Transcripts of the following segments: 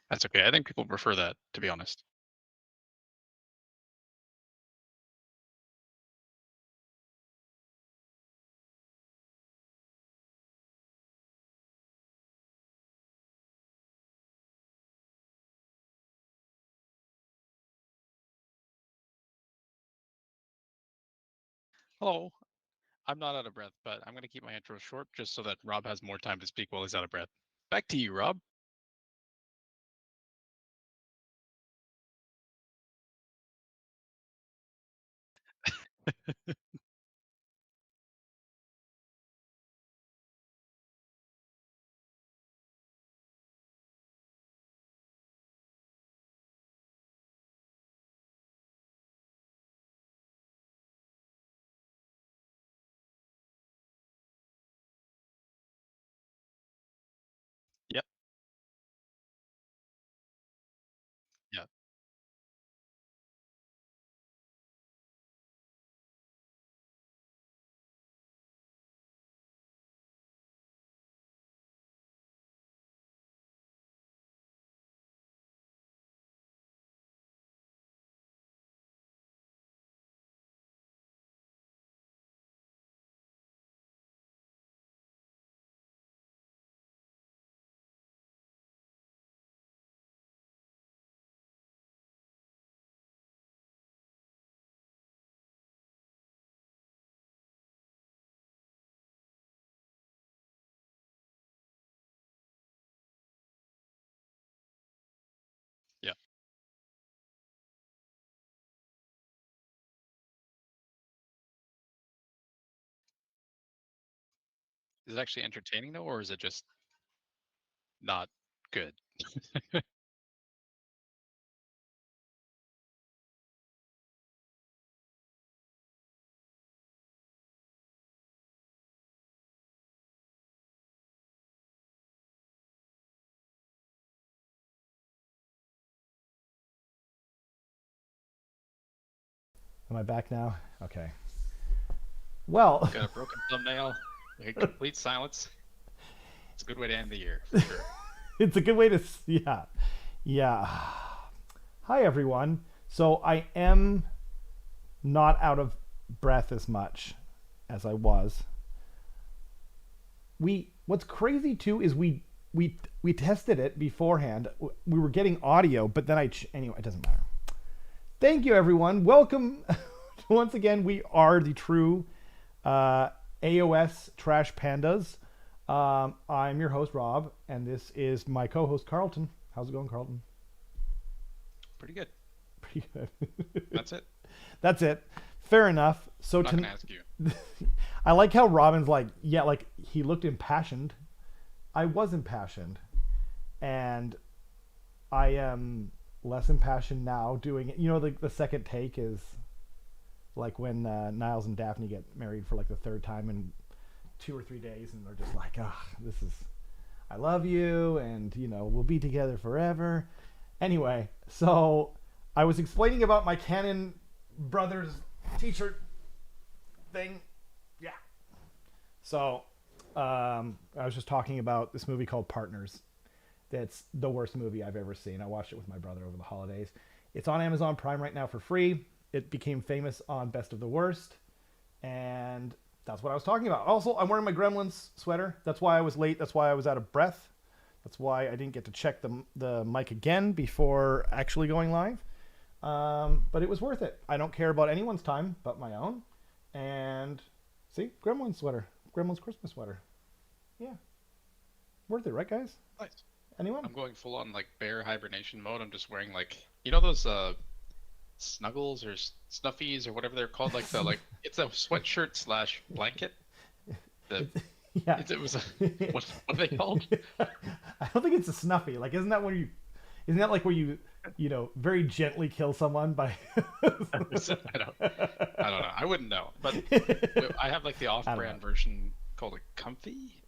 That's okay. I think people prefer that, to be honest. Hello. I'm not out of breath, but I'm going to keep my intro short just so that Rob has more time to speak while he's out of breath. Back to you, Rob. Yep. Yeah. Yeah. Is it actually entertaining though, or is it just not good? Am I back now? Okay. Well, Got a broken thumbnail. A complete silence. It's a good way to end the year for sure. it's a good way to. Yeah. Yeah. Hi, everyone. So I am not out of breath as much as I was. What's crazy too is we tested it beforehand. We were getting audio, but then anyway, it doesn't matter. Thank you, everyone. Welcome once again. We are the true AOS Trash Pandas. I'm your host, Rob, and this is my co host, Carlton. How's it going, Carlton? Pretty good. Pretty good. That's it. That's it. Fair enough. So, I'm not going to ask you. I like how Robin's like, yeah, like he looked impassioned. I was impassioned. And I am less impassioned now doing it. You know, the second take is like when Niles and Daphne get married for like the third time in 2 or 3 days, and they're just like, ah, this is, I love you, and we'll be together forever. Anyway, so I was explaining about my Canon Brothers T-shirt thing. Yeah. So I was just talking about this movie called Partners. That's the worst movie I've ever seen. I watched it with my brother over the holidays. It's on Amazon Prime right now for free. It became famous on Best of the Worst, and that's what I was talking about. Also, I'm wearing my Gremlins sweater. That's why I was late. That's why I was out of breath. That's why I didn't get to check the mic again before actually going live. But it was worth it. I don't care about anyone's time but my own. And see, Gremlins sweater, Gremlins Christmas sweater. Yeah, worth it, right, guys? Nice. Anyone? I'm going full on like bear hibernation mode. I'm just wearing like, you know those snuggles or snuffies or whatever they're called, like the like it's a sweatshirt slash blanket. The Yeah. it was a what are they called? I don't think it's a snuffy. Like, isn't that where you? Isn't that like where you very gently kill someone by? I don't know. I wouldn't know, but I have like the off-brand version called a comfy.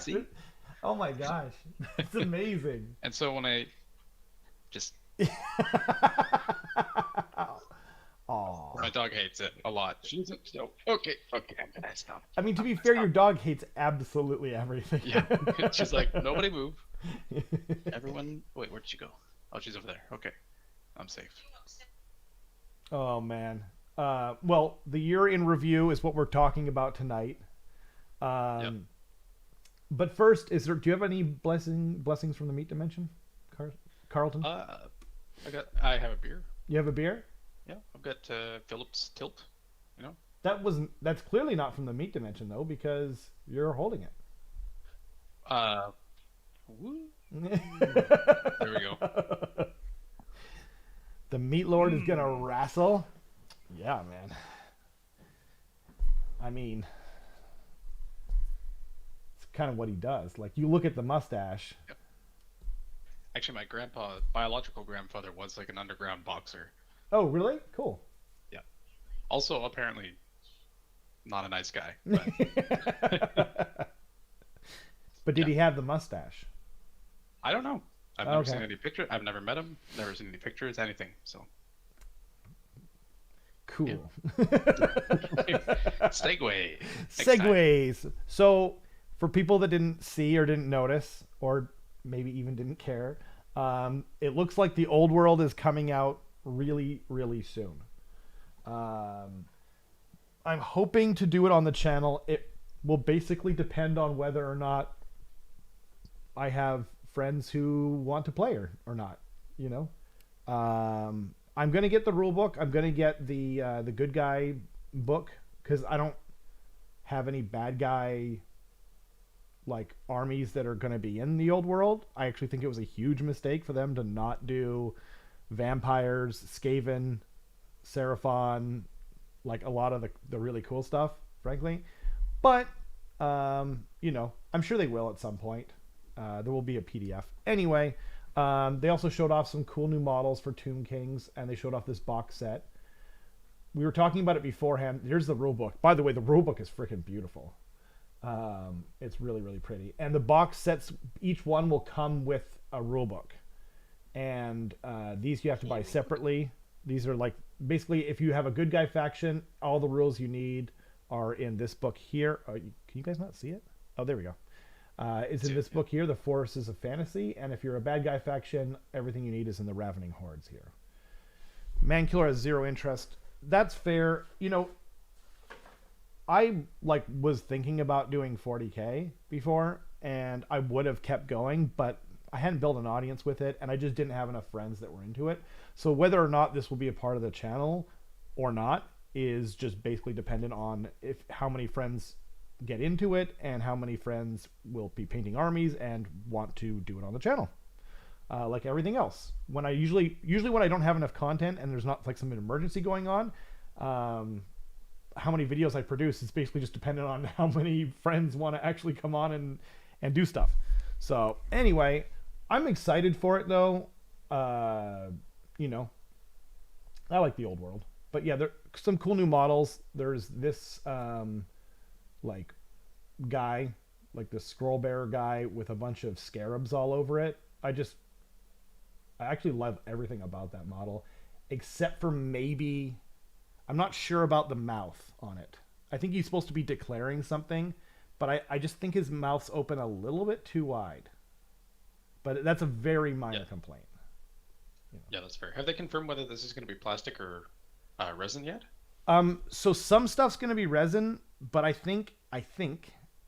See? Oh my gosh, it's amazing. And so when I just Oh. my dog hates it a lot. She's so okay, I'm gonna stop. I mean, to be fair, your dog hates absolutely everything. Yeah, she's like, nobody move. Everyone, wait, where'd she go? Oh, she's over there. Okay, I'm safe. Oh man. Well, the year in review is what we're talking about tonight. Yep. Um, but first, do you have any blessings from the meat dimension, Carlton? Uh, I have a beer. You have a beer? Yeah, I've got Phillips Tilt. You know. That's clearly not from the meat dimension though, because you're holding Uh, woo. it. There we go. The meat lord is gonna Mm. wrestle. Yeah, man. I mean, it's kind of what he does. Like you look at the mustache. Yep. Actually, my biological grandfather, was like an underground boxer. Oh, really? Cool. Yeah. Also, apparently, not a nice guy. But But did yeah, he have the mustache? I don't know. I've never Okay. seen any pictures. I've never met him. Never seen any pictures. Anything. So yeah. Cool. Segway. Next time. Segways. So, for people that didn't see or didn't notice, or maybe even didn't care, it looks like the old world is coming out really, really soon. Um, I'm hoping to do it on the channel. It will basically depend on whether or not I have friends who want to play or not. You know, I'm gonna get the rule book. I'm gonna get the good guy book because I don't have any bad guy like armies that are going to be in the old world. I actually think it was a huge mistake for them to not do vampires, Skaven, Seraphon, like a lot of the really cool stuff, frankly. But I'm sure they will at some point. There will be a PDF anyway. They also showed off some cool new models for Tomb Kings, and they showed off this box set. We were talking about it beforehand. Here's the rule book. By the way, the rule book is freaking beautiful. It's really, really pretty. And the box sets, each one will come with a rule book. And these you have to buy separately. These are like, basically, if you have a good guy faction, all the rules you need are in this book here. Oh, can you guys not see it? Oh, there we go. It's in this book here, The Forces of Fantasy. And if you're a bad guy faction, everything you need is in the Ravening Hordes here. Mankiller has zero interest. That's fair. I was thinking about doing 40K before, and I would have kept going, but I hadn't built an audience with it, and I just didn't have enough friends that were into it. So whether or not this will be a part of the channel or not is just basically dependent on how many friends get into it and how many friends will be painting armies and want to do it on the channel. Like everything else, when I usually when I don't have enough content and there's not like some emergency going on, how many videos I produce is basically just dependent on how many friends want to actually come on and do stuff. So anyway, I'm excited for it though. I like the old world, but yeah, there are some cool new models. There's this like guy, like the scroll bearer guy with a bunch of scarabs all over it. I actually love everything about that model, except for maybe I'm not sure about the mouth on it. I think he's supposed to be declaring something, but I just think his mouth's open a little bit too wide. But that's a very minor complaint. Yeah, that's fair. Have they confirmed whether this is going to be plastic or resin yet? So some stuff's going to be resin, but I think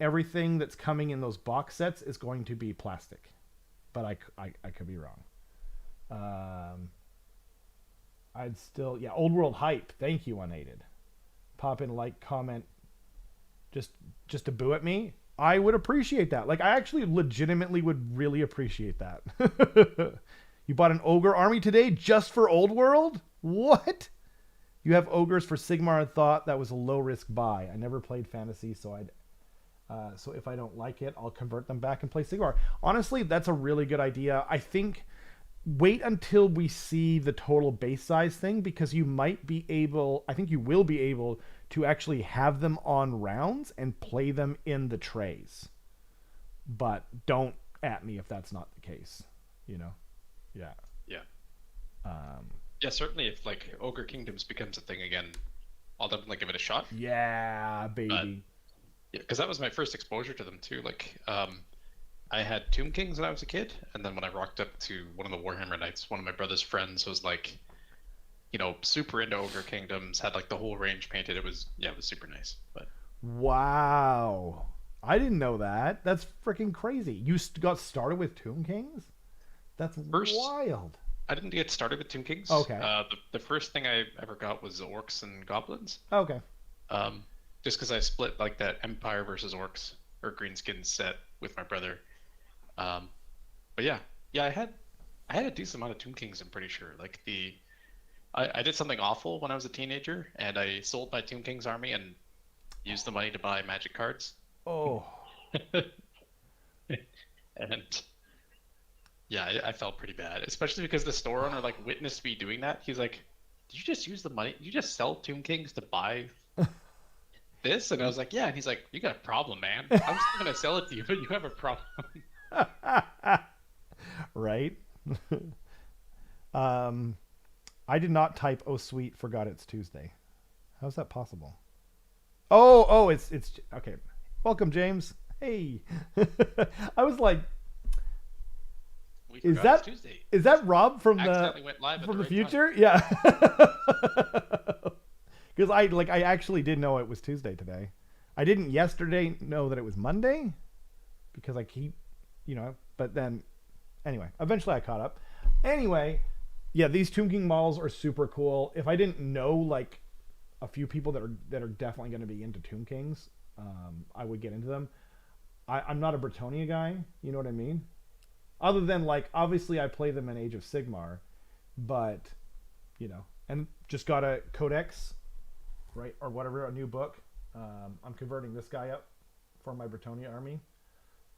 everything that's coming in those box sets is going to be plastic. But I could be wrong. I'd still, yeah, old world hype. Thank you, unaided. Pop in, like, comment, just to boo at me. I would appreciate that. Like, I actually legitimately would really appreciate that. You bought an ogre army today just for old world? What? You have ogres for Sigmar and thought that was a low risk buy. I never played fantasy, so so if I don't like it, I'll convert them back and play Sigmar. Honestly, that's a really good idea. I think wait until we see the total base size thing, because you might be able, I think you will be able to actually have them on rounds and play them in the trays. But don't at me if that's not the case, Yeah. Yeah. Yeah, certainly if like Ogre Kingdoms becomes a thing again, I'll definitely give it a shot. Yeah, baby. Yeah, because that was my first exposure to them too. Like, I had Tomb Kings when I was a kid, and then when I rocked up to one of the Warhammer nights, one of my brother's friends was like, super into Ogre Kingdoms, had like the whole range painted. It was super nice. But Wow. I didn't know that. That's freaking crazy. You got started with Tomb Kings? That's first, wild. I didn't get started with Tomb Kings. Okay. The first thing I ever got was the Orcs and Goblins. Okay. Um, just because I split like that Empire versus Orcs or Greenskins set with my brother. Um, but yeah, I had a decent amount of Tomb Kings. I'm pretty sure. I did something awful when I was a teenager, and I sold my Tomb Kings army and used the money to buy Magic cards. Oh. And yeah, I felt pretty bad, especially because the store owner like witnessed me doing that. He's like, "Did you just use the money? You just sell Tomb Kings to buy this?" And I was like, "Yeah." And he's like, "You got a problem, man. I'm still gonna sell it to you, but you have a problem." Right? um, I did not type "Oh sweet, forgot it's Tuesday." How's that possible? Oh, it's okay. Welcome, James. Hey, I was like, We is forgot it's that Tuesday. is that Rob from Accidentally went live at the right future? Yeah. Because I actually did know it was Tuesday today. I didn't yesterday know that it was Monday because I keep, but then anyway, eventually I caught up. Anyway, yeah, these Tomb King models are super cool. If I didn't know like a few people that are definitely going to be into Tomb Kings, I would get into them. I'm not a Bretonia guy, you know what I mean? Other than like obviously I play them in Age of Sigmar, but and just got a codex, right, or whatever, a new book. I'm converting this guy up for my Bretonia army,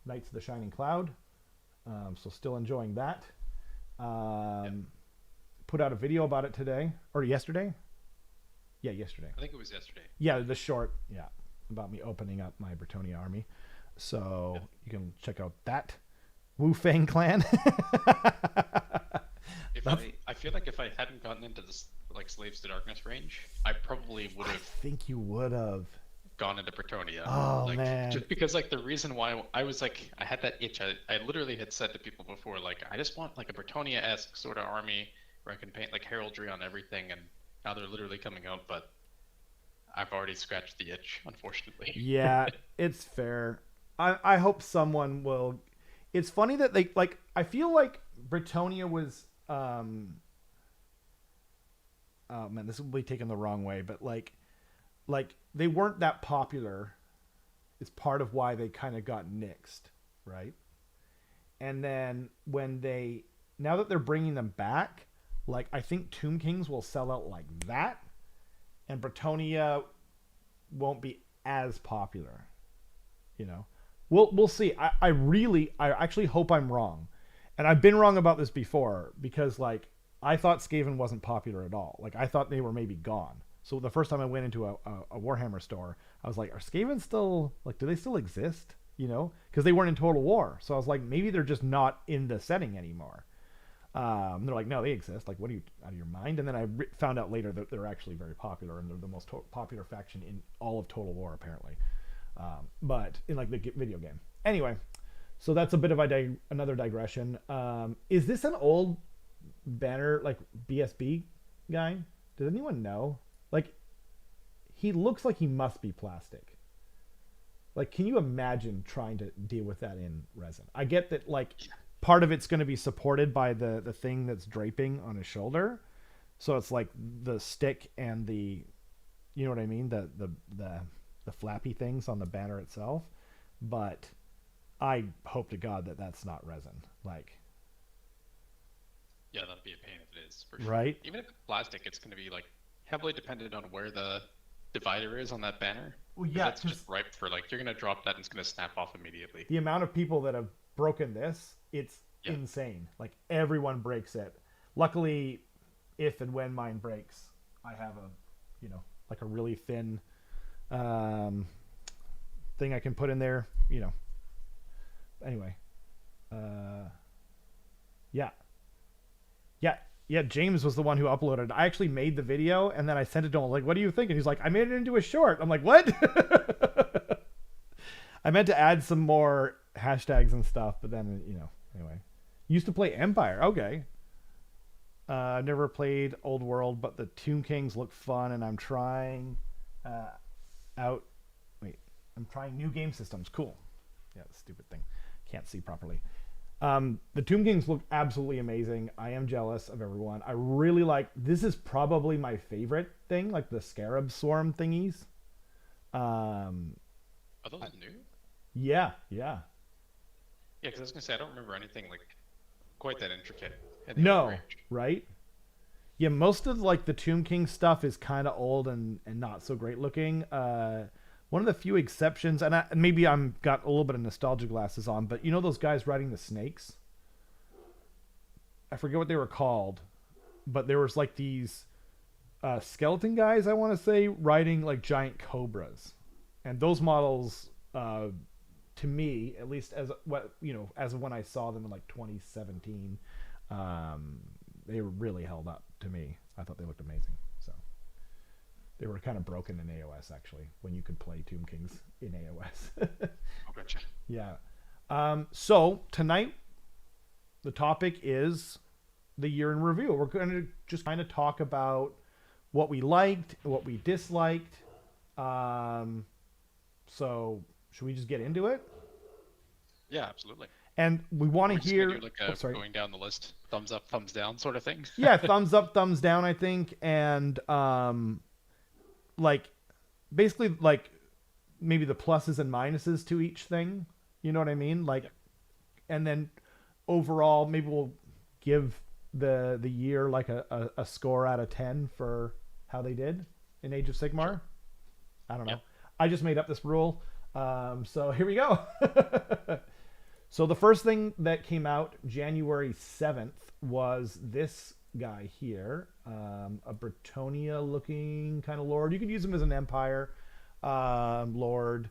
Knights of the Shining Cloud. So still enjoying that. Put out a video about it today or yesterday. Yeah, yesterday. I think it was yesterday. Yeah, the short. Yeah, about me opening up my Bretonia army. So you can check out that Wu Fang clan. I feel like if I hadn't gotten into this like Slaves to Darkness range, I probably would I have think you would have gone into Bretonia. Oh like, man! Just because like the reason why I was like I had that itch. I literally had said to people before like I just want like a Bretonia-esque sort of army where I can paint like heraldry on everything, and now they're literally coming out, but I've already scratched the itch, unfortunately. Yeah, it's fair. I hope someone will. It's funny that they like. I feel like Bretonia was. Oh man, this will be taken the wrong way, but like they weren't that popular. It's part of why they kind of got nixed, right? And then now that they're bringing them back, like I think Tomb Kings will sell out like that, and Bretonia won't be as popular. We'll see. I actually hope I'm wrong, and I've been wrong about this before because like I thought Skaven wasn't popular at all. Like I thought they were maybe gone. So the first time I went into a Warhammer store, I was like, are Skaven still like? Do they still exist? Because they weren't in Total War. So I was like, maybe they're just not in the setting anymore. They're like, no, they exist. Like, what are you out of your mind? And then I found out later that they're actually very popular and they're the most popular faction in all of Total War apparently. But in like the video game. Anyway, so that's a bit of another digression. Is this an old banner like BSB guy? Does anyone know? Like, he looks like he must be plastic. Like, can you imagine trying to deal with that in resin? I get that like part of it's going to be supported by the thing that's draping on his shoulder, so it's like the stick and the, you know what I mean, the flappy things on the banner itself. But I hope to God that that's not resin. Like, Yeah, that'd be a pain if it is, for sure. right? Even if it's plastic, it's going to be like heavily dependent on where the divider is on that banner. Well, 'Cause yeah, that's 'cause just ripe for like you're going to drop that and it's going to snap off immediately. the amount of people that have broken this, it's Yeah. insane. Like everyone breaks it. Luckily, if and when mine breaks, I have like a really thin thing I can put in there. Anyway, yeah. Yeah, James was the one who uploaded. I actually made the video and then I sent it to him. Like, what do you think? And he's like, I made it into a short. I'm like, what? I meant to add some more hashtags and stuff, but then anyway. Used to play Empire. Okay. I've never played Old World, but the Tomb Kings look fun, and I'm trying uh, out. Wait, I'm trying new game systems. Cool. Yeah, stupid thing. Can't see properly. The Tomb Kings look absolutely amazing. I am jealous of everyone. I really like. This is probably my favorite thing, like the Scarab Swarm thingies. Um, Are those new? yeah, yeah. Yeah, because I was gonna say I don't remember anything like quite that intricate in the old No, range. right? Yeah, most of like the Tomb King stuff is kind of old and not so great looking. One of the few exceptions, and maybe I'm got a little bit of nostalgia glasses on, but you know those guys riding the snakes? I forget what they were called, but there was like these skeleton guys, I want to say, riding like giant cobras, and those models, to me, at least as what as of when I saw them in like 2017, um, they really held up to me. I thought they looked amazing. So they were kind of broken in AOS actually when you could play Tomb Kings in AOS. Oh, gotcha. Yeah. So tonight the topic is the year in review. We're going to just kind of talk about what we liked, what we disliked. So should we just get into it? Yeah, absolutely. And we want We're to just gonna hear. do like Oh, a sorry. going down the list, thumbs up, thumbs down sort of thing. Yeah, thumbs up, thumbs down. I think, and like basically like maybe the pluses and minuses to each thing. You know what I mean? Like, Yep. and then overall, maybe we'll give the year like a score out of 10 for how they did in Age of Sigmar. Sure. I don't know. Yep. I just made up this rule. So here we go. So the first thing that came out January 7th was this guy here, a Bretonia looking kind of lord. You could use him as an empire lord,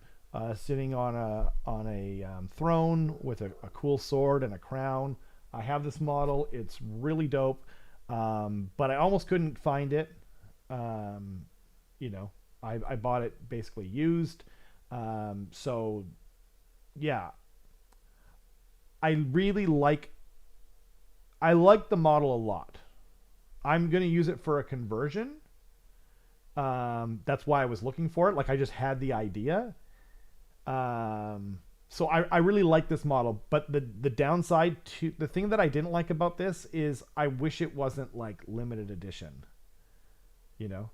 sitting on a throne with a cool sword and a crown. I have this model. It's really dope, but I almost couldn't find it. Um, I bought it basically used. So yeah, I really I like the model a lot. I'm gonna use it for a conversion. That's why I was looking for it. Like I just had the idea. So I really like this model, but the downside to the thing that I didn't like about this is I wish it wasn't like limited edition. You know,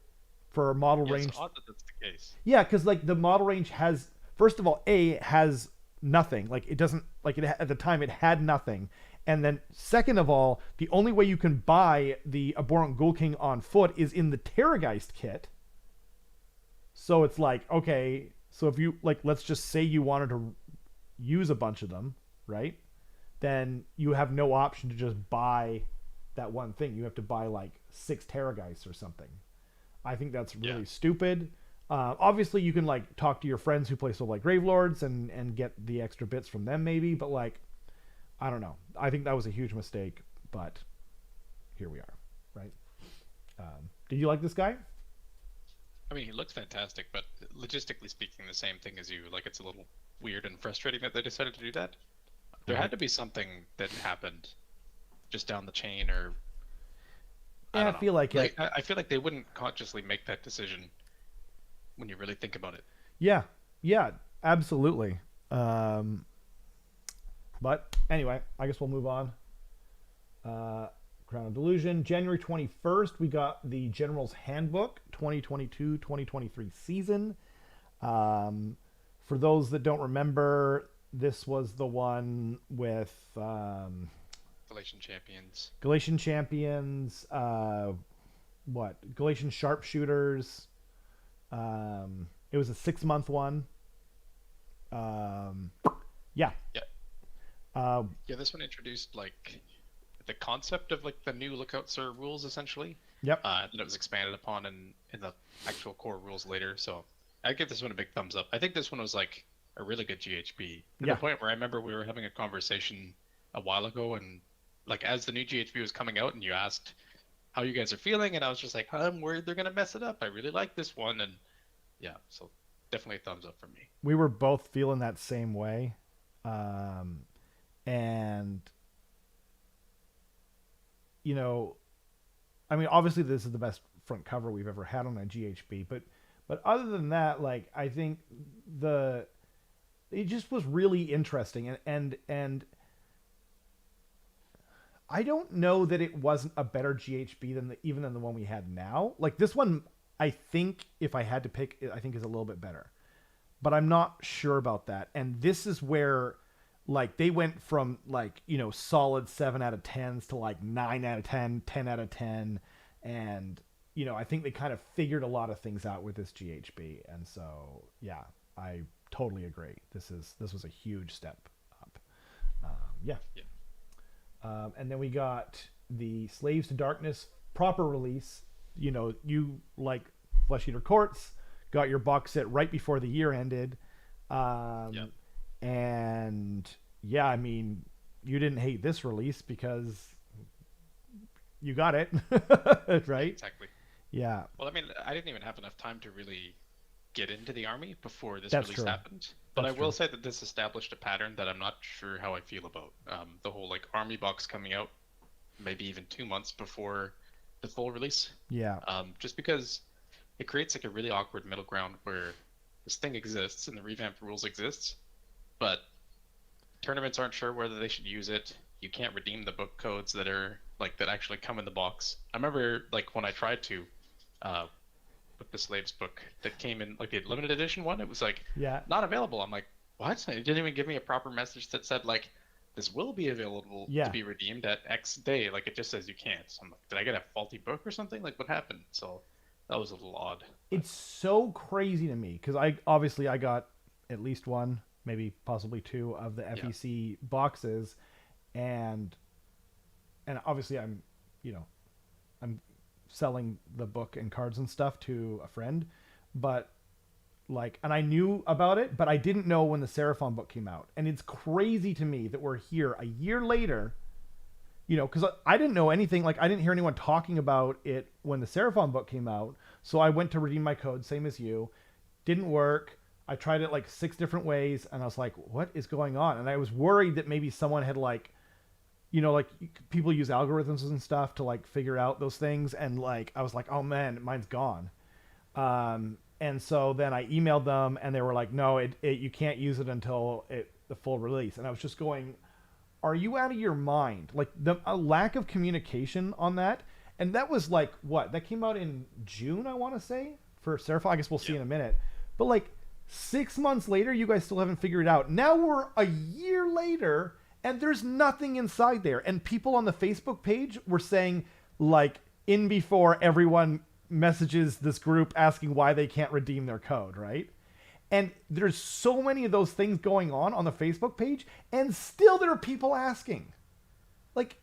for model Yeah, range. it's odd that that's the case. Yeah, because like the model range has, first of all, it has nothing. Like it doesn't like it at the time it had nothing, and then second of all, the only way you can buy the Abhorrent Ghoul King on foot is in the Terrorgeist kit. So it's like, okay, so if you like, let's just say you wanted to use a bunch of them, right? Then you have no option to just buy that one thing. You have to buy like 6 Terrorgeists or something. I think that's really Yeah. stupid. Obviously, you can like talk to your friends who play Soul Like Gravelords and get the extra bits from them, maybe. But like, I don't know. I think that was a huge mistake. But here we are, right? Did you like this guy? I mean, he looks fantastic, but logistically speaking, the same thing as you. Like, it's a little weird and frustrating that they decided to do that. There Right. had to be something that happened just down the chain, or I Yeah, I don't know. feel like it. Like, I feel like they wouldn't consciously make that decision when you really think about it. Yeah, yeah, absolutely. Um, but anyway, I guess we'll move on. Crown of Delusion. January 21st, we got the General's Handbook 2022-2023 season. For those that don't remember, this was the one with Galatian champions. Galatian Champions, Galatian Sharpshooters. It was a 6-month one. Um, yeah. Yeah. Yeah, this one introduced like the concept of like the new Lookout Sir rules essentially. Yep. And it was expanded upon in the actual core rules later. So I give this one a big thumbs up. I think this one was like a really good GHB to Yeah. the point where I remember we were having a conversation a while ago, and like as the new GHB was coming out, and you asked how you guys are feeling, and I was just like, I'm worried they're gonna mess it up. I really like this one, and yeah, so definitely a thumbs up for me. We were both feeling that same way. um, and you know, I mean, obviously this is the best front cover we've ever had on a GHB, but other than that, like I think the it just was really interesting, and I don't know that it wasn't a better GHB than even than the one we had now. Like this one, I think if I had to pick, I think is a little bit better, but I'm not sure about that. And this is where like they went from like solid 7 out of 10s to like 9 out of 10, 10 out of 10, and I think they kind of figured a lot of things out with this GHB, and so yeah, I totally agree. This was a huge step up. Yeah. Yeah. And then we got the Slaves to Darkness proper release. You like Flesh Eater Courts, got your box set right before the year ended. Yeah. And yeah, I mean, you didn't hate this release because you got it, right? Exactly. Yeah, Well, I mean, I didn't even have enough time to really get into the army before this that's release true. happened. But I That's will true. say that this established a pattern that I'm not sure how I feel about. The whole like army box coming out maybe even 2 months before the full release. Yeah, Just because it creates like a really awkward middle ground where this thing exists and the revamped rules exists, but tournaments aren't sure whether they should use it. You can't redeem the book codes that are like that actually come in the box. I remember like when I tried to uh, with the Slaves book that came in like the limited edition one, it was like yeah, not available. I'm like, what? It didn't even give me a proper message that said like this will be available to yeah. be redeemed at X day. Like it just says you can't. So I'm like, did I get a faulty book or something? Like what happened? So that was a little odd. But It's so crazy to me because I got at least one, maybe possibly two of the yeah, FEC boxes, and obviously you know, I'm selling the book and cards and stuff to a friend, but like, and I knew about it, but I didn't know when the Seraphon book came out, and it's crazy to me that we're here a year later. Because I didn't know anything. Like, I didn't hear anyone talking about it when the Seraphon book came out. So I went to redeem my code, same as you. Didn't work. I tried it like 6 different ways, and I was like, what is going on? And I was worried that maybe someone had like, like people use algorithms and stuff to like figure out those things. And like, I was like, oh man, mine's gone. And so then I emailed them, and they were like, no, you can't use it until the full release. And I was just going, are you out of your mind? Like a lack of communication on that. And that was like what? That came out in June, I want to say, for Seraphon. I guess we'll see yeah, in a minute. But like 6 months later, you guys still haven't figured it out. Now we're a year later, and there's nothing inside there. And people on the Facebook page were saying, like, in before everyone messages this group asking why they can't redeem their code, right? And there's so many of those things going on the Facebook page, and still there are people asking. Like,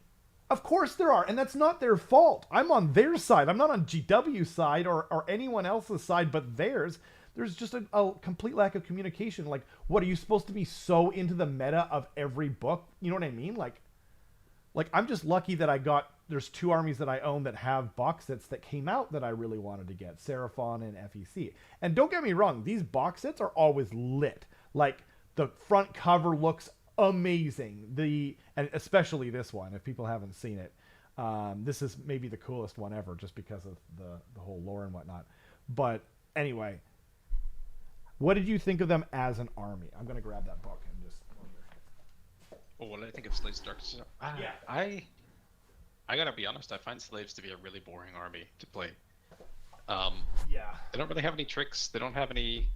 of course there are, and that's not their fault. I'm on their side. I'm not on GW's side or anyone else's side but theirs. There's just a complete lack of communication. Like, what are you supposed to be so into the meta of every book? You know what I mean? Like I'm just lucky that I got there's 2 armies that I own that have box sets that came out that I really wanted to get, Seraphon and FEC. And don't get me wrong, these box sets are always lit. Like the front cover looks amazing. And especially this one, if people haven't seen it, this is maybe the coolest one ever, just because of the whole lore and whatnot. But anyway, what did you think of them as an army? I'm gonna grab that book and just. well, what did I think of Slaves to Darkness? Yeah. I gotta be honest. I find Slaves to be a really boring army to play. Yeah. They don't really have any tricks. They don't have any.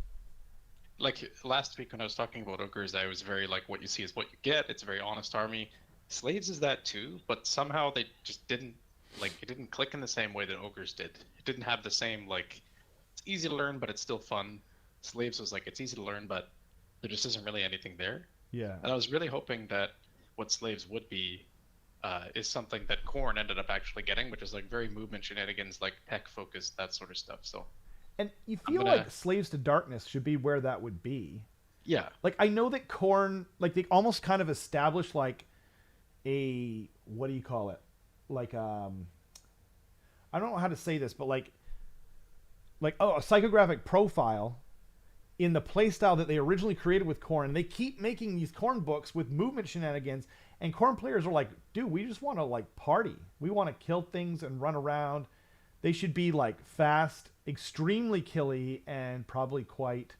Like last week when I was talking about ogres, I was very like, what you see is what you get. It's a very honest army. Slaves is that too, but somehow they just didn't like it didn't click in the same way that ogres did. It didn't have the same like it's easy to learn, but it's still fun. Slaves was like it's easy to learn, but there just isn't really anything there. Yeah. And I was really hoping that what Slaves would be is something that Korn ended up actually getting, which is like very movement shenanigans, like tech focused, that sort of stuff. So And you I'm feel gonna, like Slaves to Darkness should be where that would be. yeah, Like I know that Korn, like they almost kind of established like a what do you call it? Like I don't know how to say this, but like a psychographic profile in the playstyle that they originally created with Khorne. And they keep making these Khorne books with movement shenanigans, and Khorne players are like, dude, we just want to like party. We want to kill things and run around. They should be like fast, extremely killy, and probably quite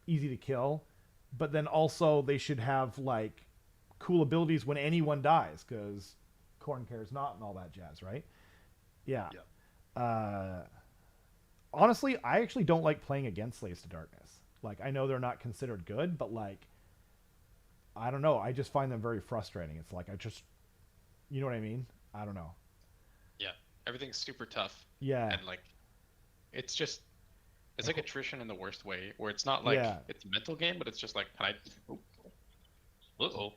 easy to kill. But then also they should have like cool abilities when anyone dies, because Khorne cares not and all that jazz, right? Yeah. Yeah. Honestly, I actually don't like playing against Slaves to Darkness. Like, I know they're not considered good, but like, I don't know. I just find them very frustrating. It's like, you know what I mean? I don't know. Yeah. Everything's super tough. Yeah. And like, it's just, it's like attrition in the worst way, where it's not like Yeah. it's a mental game, but it's just like, can I? Uh-oh.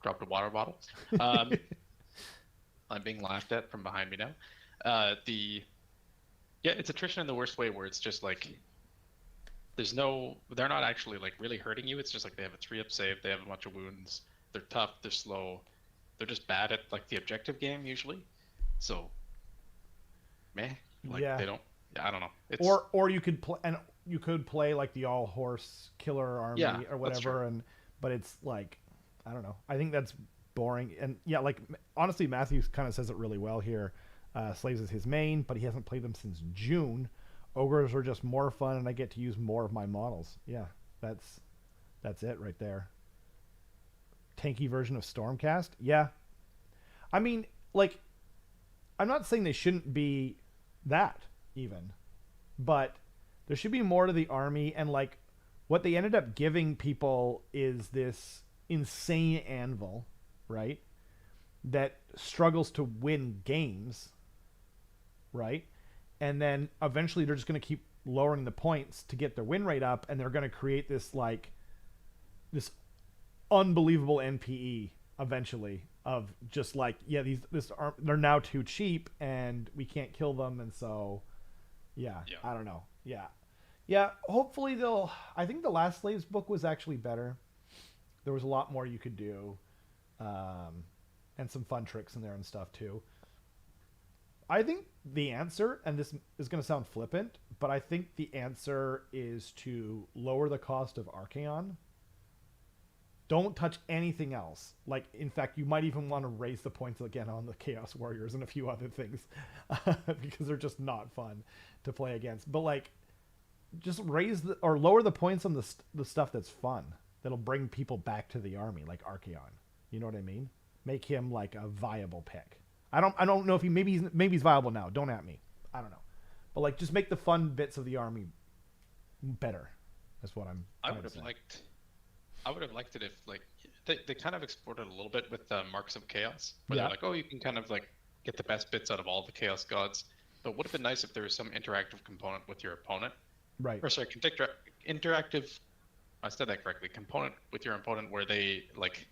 Dropped a water bottle. I'm being laughed at from behind me now. Yeah, it's attrition in the worst way, where it's just like they're not actually like really hurting you. It's just like they have a 3-up save, they have a bunch of wounds, they're tough, they're slow, they're just bad at like the objective game usually. So, meh, like Yeah. they don't. Yeah, I don't know. It's Or you could play like the all horse killer army yeah, or that's true. whatever, but it's like, I don't know. I think that's boring. And yeah, like honestly, Matthews kind of says it really well here. Slaves is his main, but he hasn't played them since June. Ogres are just more fun, and I get to use more of my models. Yeah, that's it right there. Tanky version of Stormcast. Yeah, I mean, like, I'm not saying they shouldn't be that even, but there should be more to the army. And like, what they ended up giving people is this insane anvil, right? That struggles to win games, right? And then eventually they're just going to keep lowering the points to get their win rate up, and they're going to create this like this unbelievable NPE eventually of just like, yeah, they're now too cheap and we can't kill them, and so yeah, Yeah. I don't know. Yeah. Yeah, hopefully they'll. I think the last Slaves book was actually better. There was a lot more you could do, and some fun tricks in there and stuff too. I think the answer, and this is going to sound flippant, but I think the answer is to lower the cost of Archaon. Don't touch anything else. Like, in fact, you might even want to raise the points again on the Chaos Warriors and a few other things because they're just not fun to play against. But like, just or lower the points on the stuff that's fun, that'll bring people back to the army, like Archaon. You know what I mean? Make him like a viable pick. I don't know if maybe he's viable now. Don't at me. I don't know. But like, just make the fun bits of the army better. That's what I'm I trying would to have say. liked. I would have liked it if like they kind of explored it a little bit with Marks of Chaos, where Yeah. they're like, oh, you can kind of like get the best bits out of all the Chaos gods. But would have been nice if there was some interactive component with your opponent, Right. or sorry, interactive. I said that correctly. Component with your opponent where they like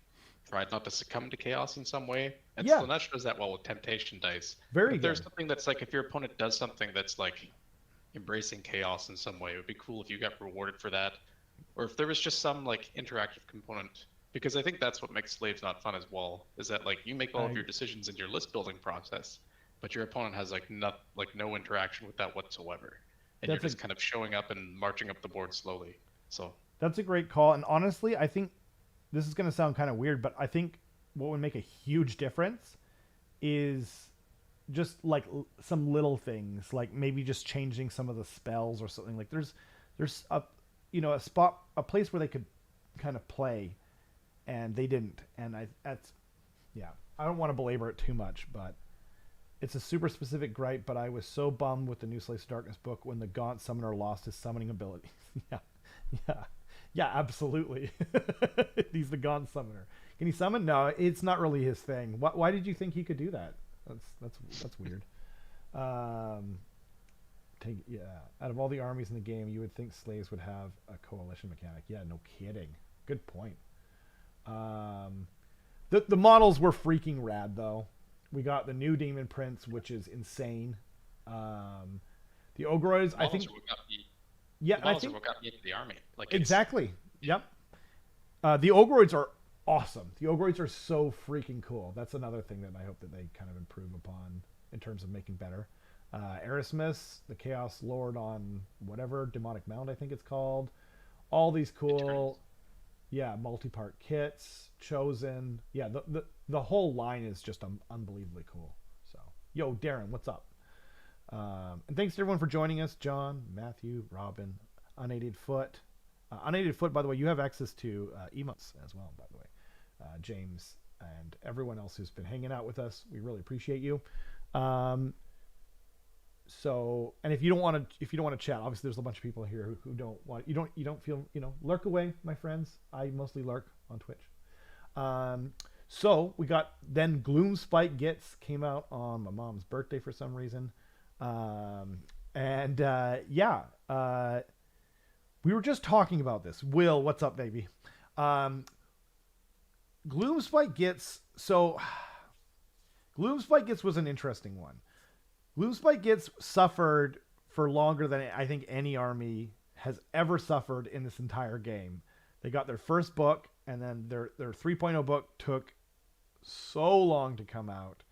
tried not to succumb to chaos in some way. And Yeah. Slanesh does that well with temptation dice. Very But if there's good. something that's like, if your opponent does something that's like embracing chaos in some way, it would be cool if you got rewarded for that, or if there was just some like interactive component. Because I think that's what makes Slaves not fun as well, is that like you make all of your decisions in your list building process, but your opponent has like no interaction with that whatsoever, and you're That's a just kind of showing up and marching up the board slowly. So That's a great call. And honestly, I think this is going to sound kind of weird, but I think what would make a huge difference is just like some little things, like maybe just changing some of the spells or something. Like there's a place where they could kind of play, and they didn't. And yeah. I don't want to belabor it too much, but it's a super specific gripe. But I was so bummed with the new Slaves of Darkness book when the Gaunt Summoner lost his summoning abilities. Yeah, yeah, yeah, absolutely. He's the Gaunt Summoner. Can he summon? No, it's not really his thing. Why did you think he could do that? That's weird. Yeah. Out of all the armies in the game, you would think Slaves would have a coalition mechanic. Yeah, no kidding. Good point. The models were freaking rad though. We got the new Demon Prince, which is insane. The Ogroids, I think. Yeah, the I models are think what got me into the army. Like exactly. Yep. The Ogroids are awesome. The Ogroids are so freaking cool. That's another thing that I hope that they kind of improve upon in terms of making better. Erasmus, the Chaos Lord on whatever Demonic Mound, I think it's called. All these Eternals. cool, yeah, multi-part kits. Chosen, yeah, the whole line is just unbelievably cool. So, yo, Darren, what's up? And thanks to everyone for joining us, John, Matthew, Robin, Unaided Foot. Unaided Foot, by the way, you have access to emotes as well, by the way. James and everyone else who's been hanging out with us, we really appreciate you. Um, so, and if you don't want to chat, obviously there's a bunch of people here who don't want, you don't feel, lurk away, my friends. I mostly lurk on Twitch. So we got then Gloom Spike Gets came out on my mom's birthday for some reason. And yeah, we were just talking about this. Will, what's up, baby? Um, Gloomspike Gets so Gloomspike Gets was an interesting one. Gloomspike Gets suffered for longer than I think any army has ever suffered in this entire game. They got their first book, and then their 3.0 book took so long to come out,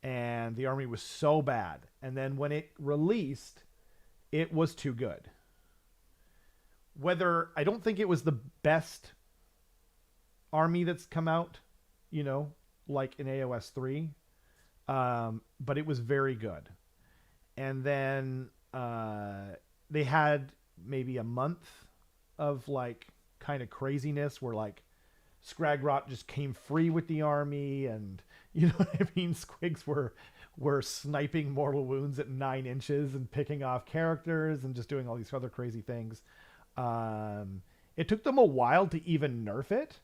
and the army was so bad. And then when it released, it was too good. Whether I don't think it was the best army that's come out, like in AOS 3, but it was very good. And then they had maybe a month of like kind of craziness where like Scragrot just came free with the army, and you know what I mean. Squigs were sniping mortal wounds at 9 inches and picking off characters and just doing all these other crazy things. It took them a while to even nerf it,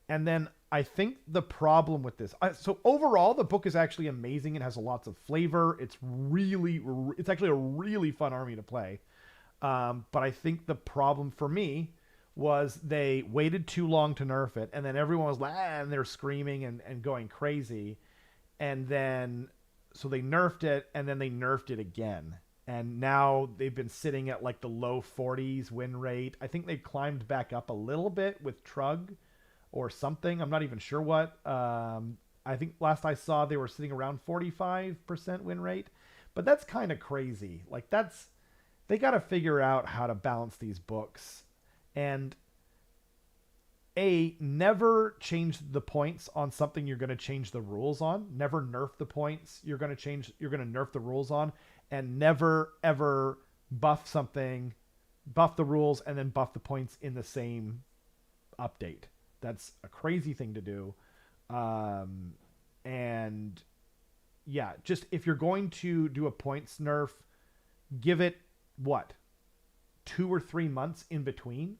and then I think the problem with this. So overall, the book is actually amazing and has lots of flavor. It's actually a really fun army to play. But I think the problem for me was they waited too long to nerf it, and then everyone was like, and they're screaming and going crazy, and then so they nerfed it, and then they nerfed it again, and now they've been sitting at like the low 40s win rate. I think they climbed back up a little bit with Trug or something. I'm not even sure what. I think last I saw they were sitting around 45% win rate, but that's kind of crazy. Like they got to figure out how to balance these books, and never change the points on something you're going to change the rules on. Never nerf the points you're going to nerf the rules on, and never ever buff something, buff the rules and then buff the points in the same update. That's a crazy thing to do. And yeah, just if you're going to do a points nerf, give it what, 2 or 3 months in between,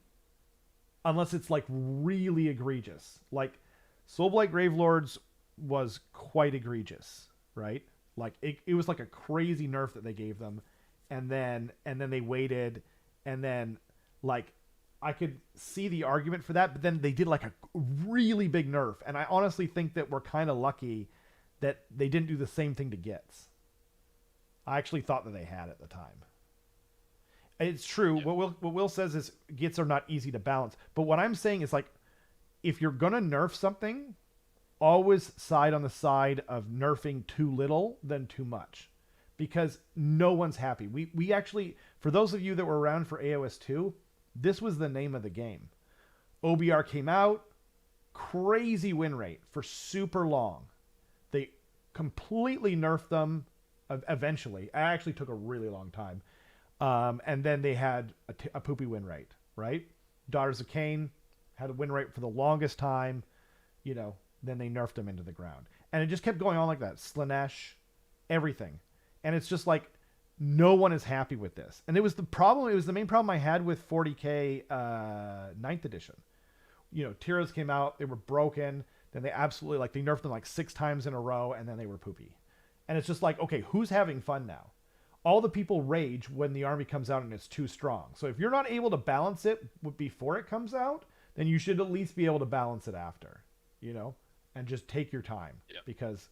unless it's like really egregious. Like Soulblight Gravelords was quite egregious, right? Like it was like a crazy nerf that they gave them, and then they waited, and then like I could see the argument for that, but then they did like a really big nerf, and I honestly think that we're kind of lucky that they didn't do the same thing to Gits. I actually thought that they had at the time. It's true. Yeah. What Will says is Gits are not easy to balance, but what I'm saying is like, if you're gonna nerf something, always side on the side of nerfing too little than too much, because no one's happy. We actually, for those of you that were around for AOS 2, this was the name of the game. OBR came out, crazy win rate for super long. They completely nerfed them eventually. It actually took a really long time. And then they had a poopy win rate, right? Daughters of Cain had a win rate for the longest time, then they nerfed them into the ground. And it just kept going on like that. Slanesh, everything. And it's just like, no one is happy with this. And it was the main problem I had with 40k 9th edition. Tiras came out, they were broken, then they absolutely, like, they nerfed them like 6 times in a row, and then they were poopy. And it's just like, okay, who's having fun now? All the people rage when the army comes out and it's too strong. So if you're not able to balance it before it comes out, then you should at least be able to balance it after, and just take your time. Yeah. Because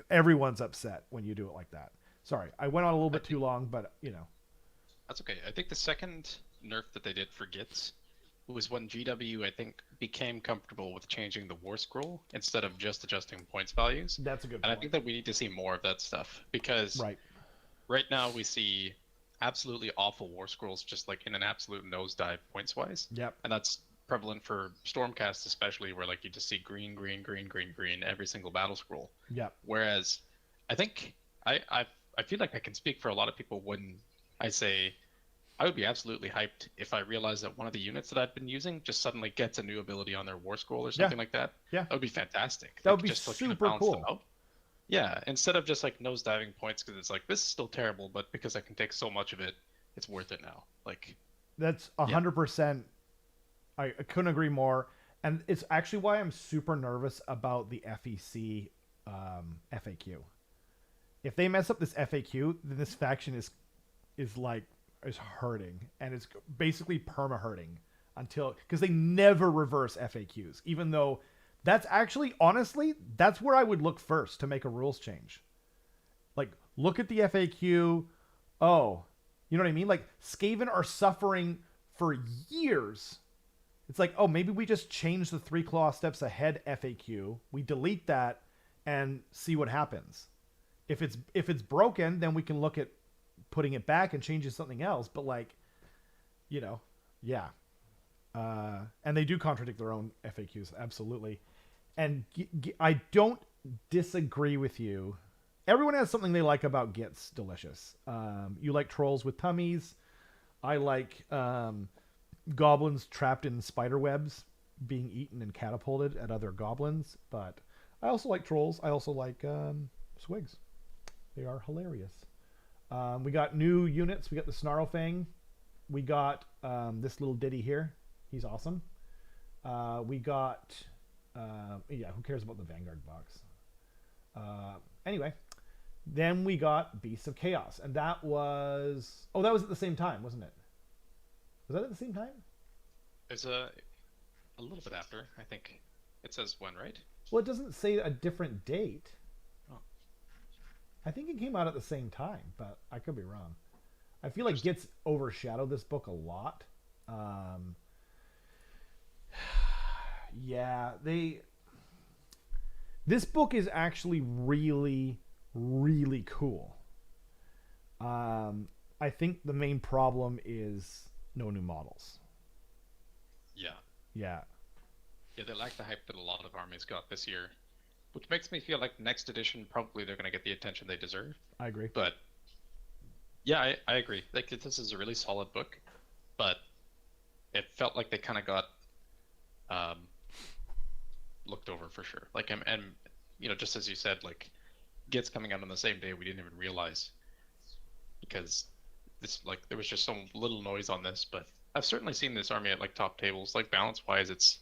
everyone's upset when you do it like that. Sorry, I went on a little bit too long, but That's okay. I think the second nerf that they did for Gits was when GW, I think, became comfortable with changing the war scroll instead of just adjusting points values. That's a good And I point. think that we need to see more of that stuff because Right. right now we see absolutely awful war scrolls just like in an absolute nosedive points wise. Yep. And that's prevalent for Stormcast especially where like you just see green, green, green, green, green every single battle scroll. Yep. Whereas I think I feel like I can speak for a lot of people when I say I would be absolutely hyped if I realized that one of the units that I've been using just suddenly gets a new ability on their war scroll or Yeah. something like that. Yeah. That would be fantastic. That would Like be just to kind of super balance them cool. out. Yeah, instead of just like nosediving points because it's like this is still terrible, but because I can take so much of it, it's worth it now. Like, That's yeah, 100%. I couldn't agree more. And it's actually why I'm super nervous about the FEC FAQ. If they mess up this FAQ, then this faction is like is hurting, and it's basically perma hurting until because they never reverse FAQs, even though that's actually honestly that's where I would look first to make a rules change. Like look at the FAQ. Oh, you know what I mean? Like Skaven are suffering for years. It's like, oh, maybe we just change the 3 claw steps ahead FAQ. We delete that and see what happens. If it's broken, then we can look at putting it back and changing something else. But like, you know, yeah. And they do contradict their own FAQs, absolutely. And I don't disagree with you. Everyone has something they like about Git's Delicious. You like trolls with tummies. I like goblins trapped in spider webs being eaten and catapulted at other goblins. But I also like trolls. I also like swigs. They are hilarious. We got new units. We got the Snarlfang. We got this little ditty here. He's awesome. We got yeah. Who cares about the Vanguard box? Anyway, then we got Beasts of Chaos, and that was that was at the same time, wasn't it? Was that at the same time? there's a little bit after. I think it says when, right? Well, it doesn't say a different date. Oh, I think it came out at the same time, but I could be wrong. I feel like interesting. Gets overshadowed this book a lot. Um, yeah, they. This book is actually really, really cool. I think the main problem is no new models. Yeah, Yeah, yeah, they lack the hype that a lot of armies got this year, which makes me feel like next edition probably they're gonna get the attention they deserve. I agree. But yeah, I agree. Like this is a really solid book, but it felt like they kind of got um, looked over for sure. Like and you know, just as you said, like Git's coming out on the same day we didn't even realize because this like there was just so little noise on this. But I've certainly seen this army at like top tables. Like balance wise, it's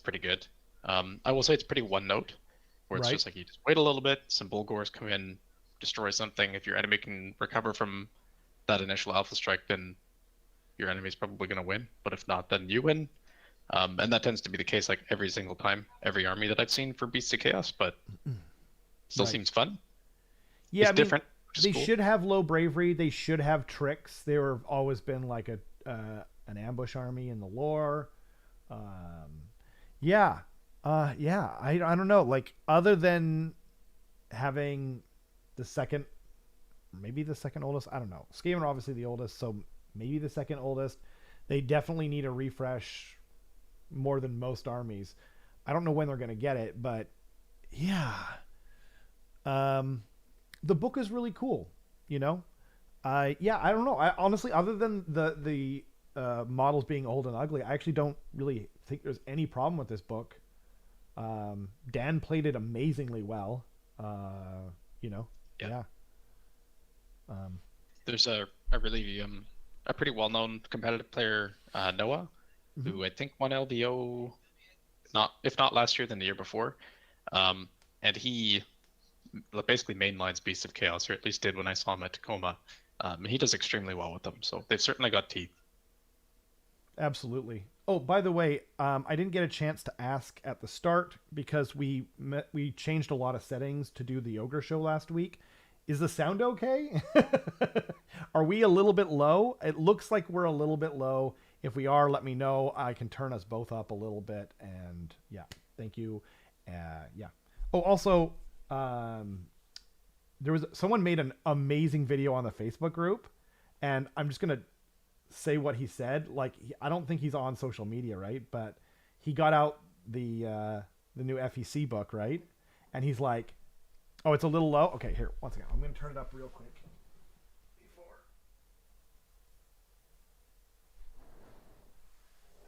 pretty good. I will say it's pretty one note, where it's Right. just like you just wait a little bit, some Bulgors come in, destroy something. If your enemy can recover from that initial alpha strike, then your enemy's probably going to win. But if not, then you win. And that tends to be the case like every single time, every army that I've seen for Beasts of Chaos, but still Right. seems fun. Yeah, It's I mean, different, which is they cool. should have low bravery. They should have tricks. They were always been like a an ambush army in the lore. Um, yeah, yeah. I don't know. Like other than having the second, maybe the second oldest. I don't know. Skaven are obviously the oldest, so maybe the second oldest. They definitely need a refresh more than most armies. I don't know when they're gonna get it, but yeah. Um, the book is really cool. You know, yeah, I don't know. I honestly, other than the models being old and ugly, I actually don't really think there's any problem with this book. Dan played it amazingly well. You know, Yeah. yeah. Um, There's a really a pretty well-known competitive player, Noah, mhm. who I think won LVO, not if not last year, then the year before. And he basically mainlines Beasts of Chaos, or at least did when I saw him at Tacoma. And he does extremely well with them, so they've certainly got teeth. Absolutely. Oh, by the way, I didn't get a chance to ask at the start because we changed a lot of settings to do the ogre show last week. Is the sound okay? Are we a little bit low? It looks like we're a little bit low. If we are, let me know. I can turn us both up a little bit. And yeah, thank you. Yeah. Oh, also, um, there was someone made an amazing video on the Facebook group, and I'm just gonna say what he said. Like, I don't think he's on social media, right? But he got out the new FEC book, right? And he's like, "Oh, it's a little low." Okay, here, once again, I'm gonna turn it up real quick.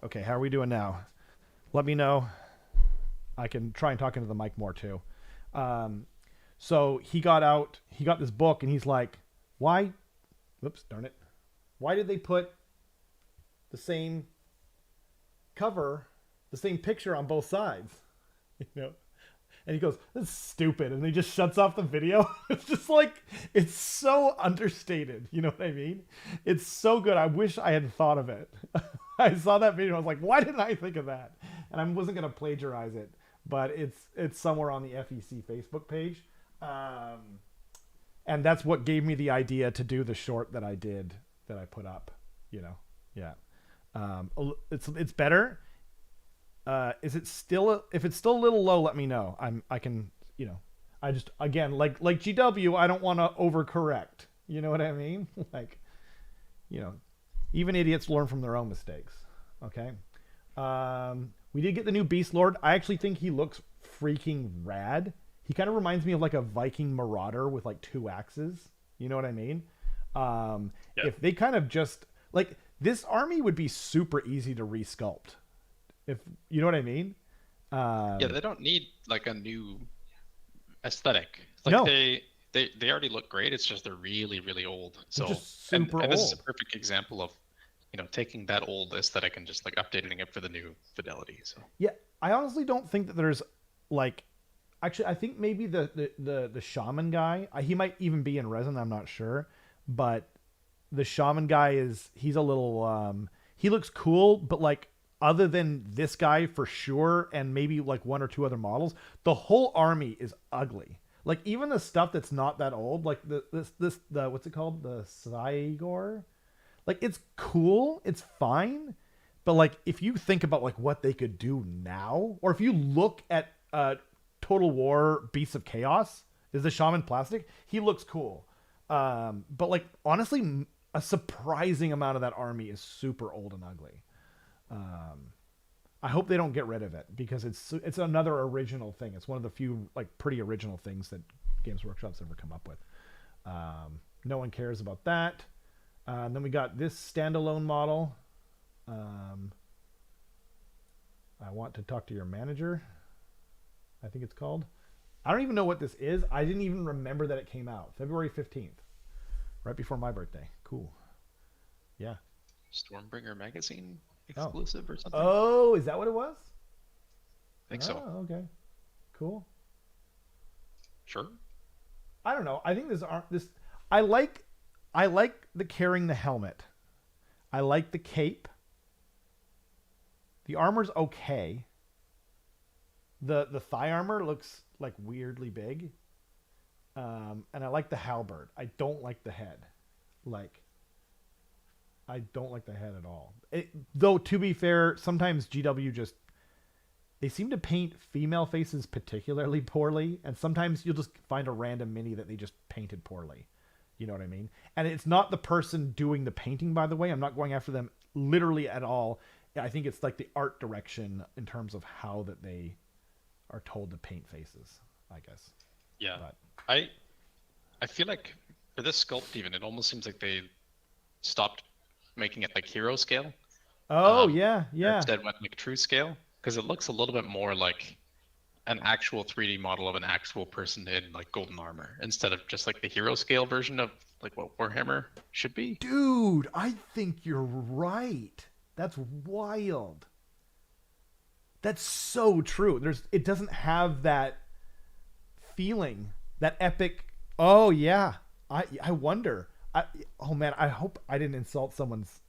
Okay, how are we doing now? Let me know. I can try and talk into the mic more too. Um, so he got this book, and he's like, "Why? Whoops, darn it! Why did they put the same cover, the same picture on both sides?" You know, and he goes, "That's stupid," and he just shuts off the video. It's just like, it's so understated. You know what I mean? It's so good. I wish I had thought of it. I saw that video. I was like, why didn't I think of that? And I wasn't gonna plagiarize it, but it's somewhere on the FEC Facebook page, and that's what gave me the idea to do the short that I did, that I put up. You know, yeah. It's better. Is it still, if it's still a little low, let me know. I can, you know, I just, again, like GW, I don't want to overcorrect. You know what I mean? Like, you know, even idiots learn from their own mistakes. Okay. We did get the new Beast Lord. I actually think he looks freaking rad. He kind of reminds me of like a Viking Marauder with like two axes. You know what I mean? Yeah. If they kind of just, like, this army would be super easy to resculpt. If you know what I mean. Yeah, they don't need like a new aesthetic. It's like No, they already look great. It's just they're really really old. they're So just super and this is a old. perfect example of, taking that old aesthetic and just like updating it for the new fidelity. So Yeah, I honestly don't think that there's, like, actually, I think maybe the shaman guy, he might even be in resin. I'm not sure, but the shaman guy he's a little, he looks cool, but like, other than this guy for sure, and maybe like one or two other models, the whole army is ugly. Like, even the stuff that's not that old, like the what's it called, the Cygor, like, it's cool, it's fine, but like, if you think about like what they could do now, or if you look at Total War Beasts of Chaos, is the shaman plastic? He looks cool, but like, honestly, a surprising amount of that army is super old and ugly. I hope they don't get rid of it, because it's another original thing. It's one of the few like pretty original things that Games Workshop's ever come up with. No one cares about that. And then we got this standalone model. I want to talk to your manager, I think it's called. I don't even know what this is. I didn't even remember that it came out February 15th, right before my birthday. Cool. Yeah. Stormbringer magazine Oh. exclusive or something. Oh, is that what it was? I think so. Okay. Cool. Sure. I don't know. I think this. I like the carrying the helmet. I like the cape. The armor's okay. The thigh armor looks like weirdly big. And I like the halberd. I don't like the head. Like, I don't like the head at all. Though, to be fair, sometimes GW just, they seem to paint female faces particularly poorly, and sometimes you'll just find a random mini that they just painted poorly. You know what I mean? And it's not the person doing the painting, by the way. I'm not going after them literally at all. I think it's like the art direction in terms of how that they are told to paint faces, I guess. Yeah. But I feel like for this sculpt even, it almost seems like they stopped making it like hero scale. oh, Um, yeah, or yeah. instead went like true scale, because it looks a little bit more like an actual 3D model of an actual person in like golden armor, instead of just like the hero scale version of like what Warhammer should be. Dude, I think you're right. That's wild. That's so true. It doesn't have that feeling, that epic. Oh yeah. I wonder. Oh man, I hope I didn't insult someone's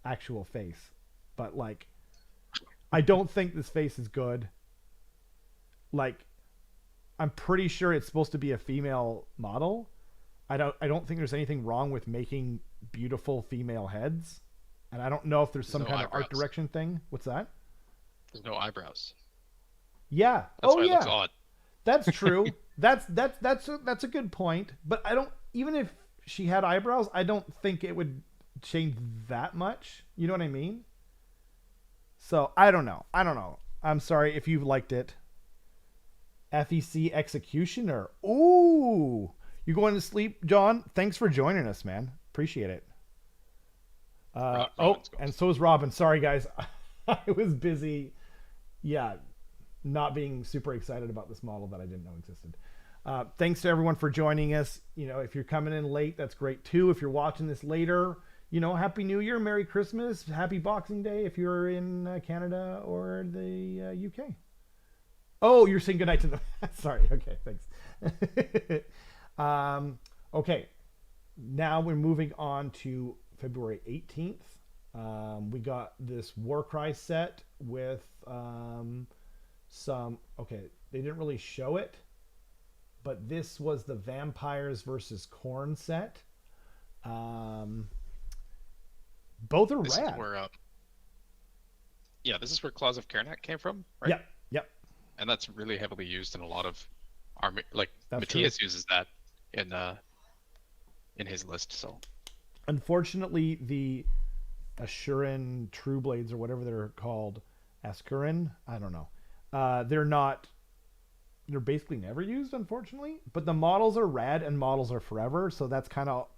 actual face. But like, I don't think this face is good. Like, I'm pretty sure it's supposed to be a female model. I don't think there's anything wrong with making beautiful female heads. And I don't know if there's There's some no kind of art eyebrows. direction thing. What's that? There's no eyebrows. Yeah. That's Oh why it looks yeah. odd. That's true. That's a good point. But I don't, even if she had eyebrows, I don't think it would change that much. You know what I mean? So I don't know. I don't know. I'm sorry if you've liked it. FEC Executioner. Ooh, you going to sleep, John? Thanks for joining us, man. Appreciate it. Oh, Robin's and ghost. so is Robin. Sorry, guys. I was busy. Yeah, not being super excited about this model that I didn't know existed. Thanks to everyone for joining us. You know, if you're coming in late, that's great too. If you're watching this later, you know, Happy New Year, Merry Christmas, Happy Boxing Day if you're in Canada or the UK. Oh, you're saying goodnight to them. Sorry. Okay, thanks. Okay, now we're moving on to February 18th. We got this Warcry set with some. Okay, they didn't really show it, but this was the Vampires versus Corn set. Um, Both are This is rad. where, yeah, this is where Claws of Karnak came from, right? Yep, yep, And that's really heavily used in a lot of army. Like that's true. Matthias uses that in his list. So Unfortunately, the Assuran True Blades or whatever they're called, Ascurin, I don't know. They're not. They're basically never used, unfortunately. But the models are rad and models are forever, so that's kind of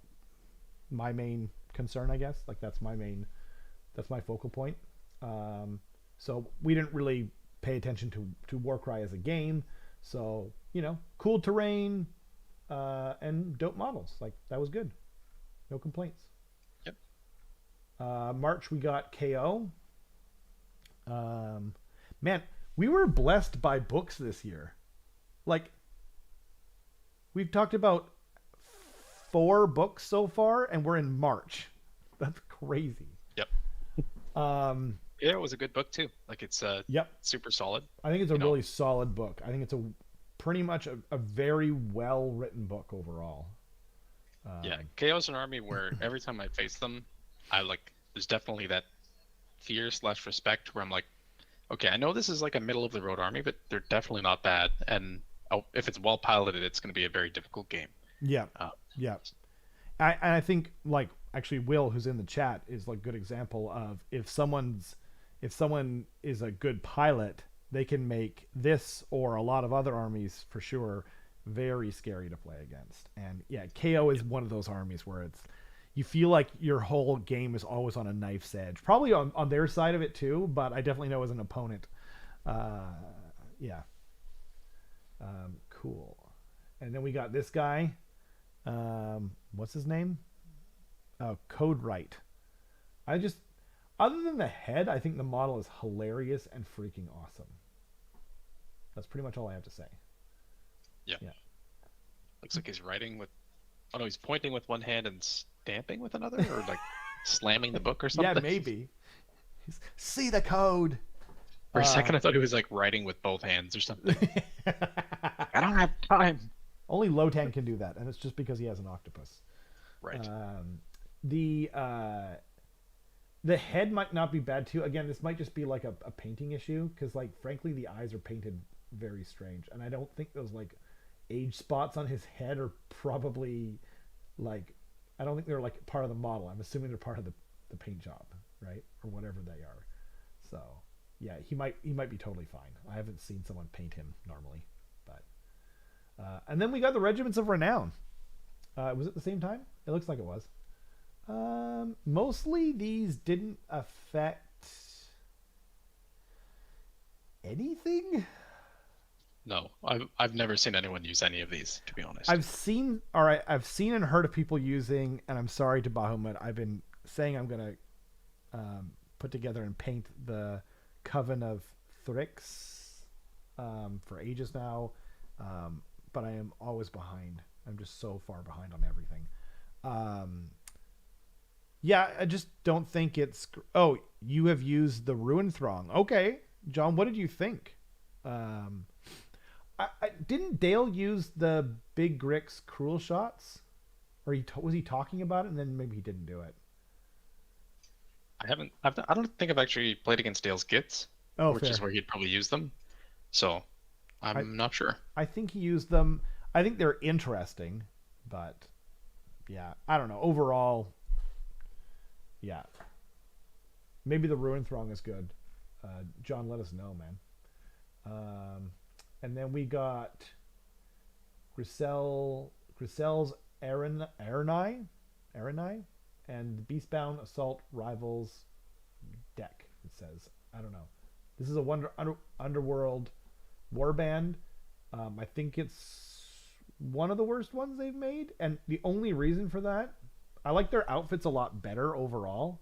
my main concern, I guess. Like that's my focal point. So we didn't really pay attention to Warcry as a game. So you know, cool terrain and dope models. Like that was good. No complaints. yep. March we got KO. Man, we were blessed by books this year. Like we've talked about 4 books so far, and we're in March. That's crazy. Yep. Um, Yeah, it was a good book too. Like it's yep, super solid. I think it's a You know, really solid book. I think it's a pretty much a very well written book overall. yeah. Um, KO's an army where every time I face them, I like there's definitely that fear slash respect where I'm like, okay, I know this is like a middle of the road army, but they're definitely not bad. And if it's well piloted, it's going to be a very difficult game. yeah, Uh, yeah. I think like actually Will, who's in the chat, is like a good example of if someone is a good pilot, they can make this or a lot of other armies for sure very scary to play against. And yeah, KO is one of those armies where it's you feel like your whole game is always on a knife's edge. Probably on their side of it too, but I definitely know as an opponent. Uh, yeah. Cool. And then we got this guy. What's his name? Oh, Code Right. I just, other than the head, I think the model is hilarious and freaking awesome. That's pretty much all I have to say. yeah. Yeah. Looks like he's writing with. Oh no, he's pointing with one hand and stamping with another, or like slamming the book or something. Yeah, maybe. See the code. For a second, I thought he was like writing with both hands or something. I don't have time. Only Lotan can do that, and it's just because he has an octopus. Right. The head might not be bad too. Again, this might just be like a painting issue because, like, frankly, the eyes are painted very strange, and I don't think those like age spots on his head are probably like I don't think they're like part of the model. I'm assuming they're part of the paint job, right, or whatever they are. So yeah, he might be totally fine. I haven't seen someone paint him normally, but and then we got the Regiments of Renown. Was it the same time? It looks like it was. Mostly these didn't affect anything. No, I've never seen anyone use any of these, to be honest. I've seen and heard of people using, and I'm sorry to Bahamut. I've been saying I'm gonna put together and paint the Coven of Thrix for ages now, but I am always behind. I'm just so far behind on everything. Yeah, I just don't think it's. Oh, you have used the Ruin Throng. Okay, John, what did you think? I didn't Dale use the Big Grix cruel shots, or was he talking about it, and then maybe he didn't do it. I haven't. I don't think I've actually played against Dale's Gits, Oh, which is fair. where he'd probably use them. So I I'm not sure. I think he used them. I think they're interesting, but yeah, I don't know. Overall, yeah, maybe the Ruin Throng is good. John, let us know, man. Um, and then we got Grisel's Aranai, and Beastbound Assault Rivals deck. It says I don't know. This is a underworld warband. I think it's one of the worst ones they've made, and the only reason for that, I like their outfits a lot better overall.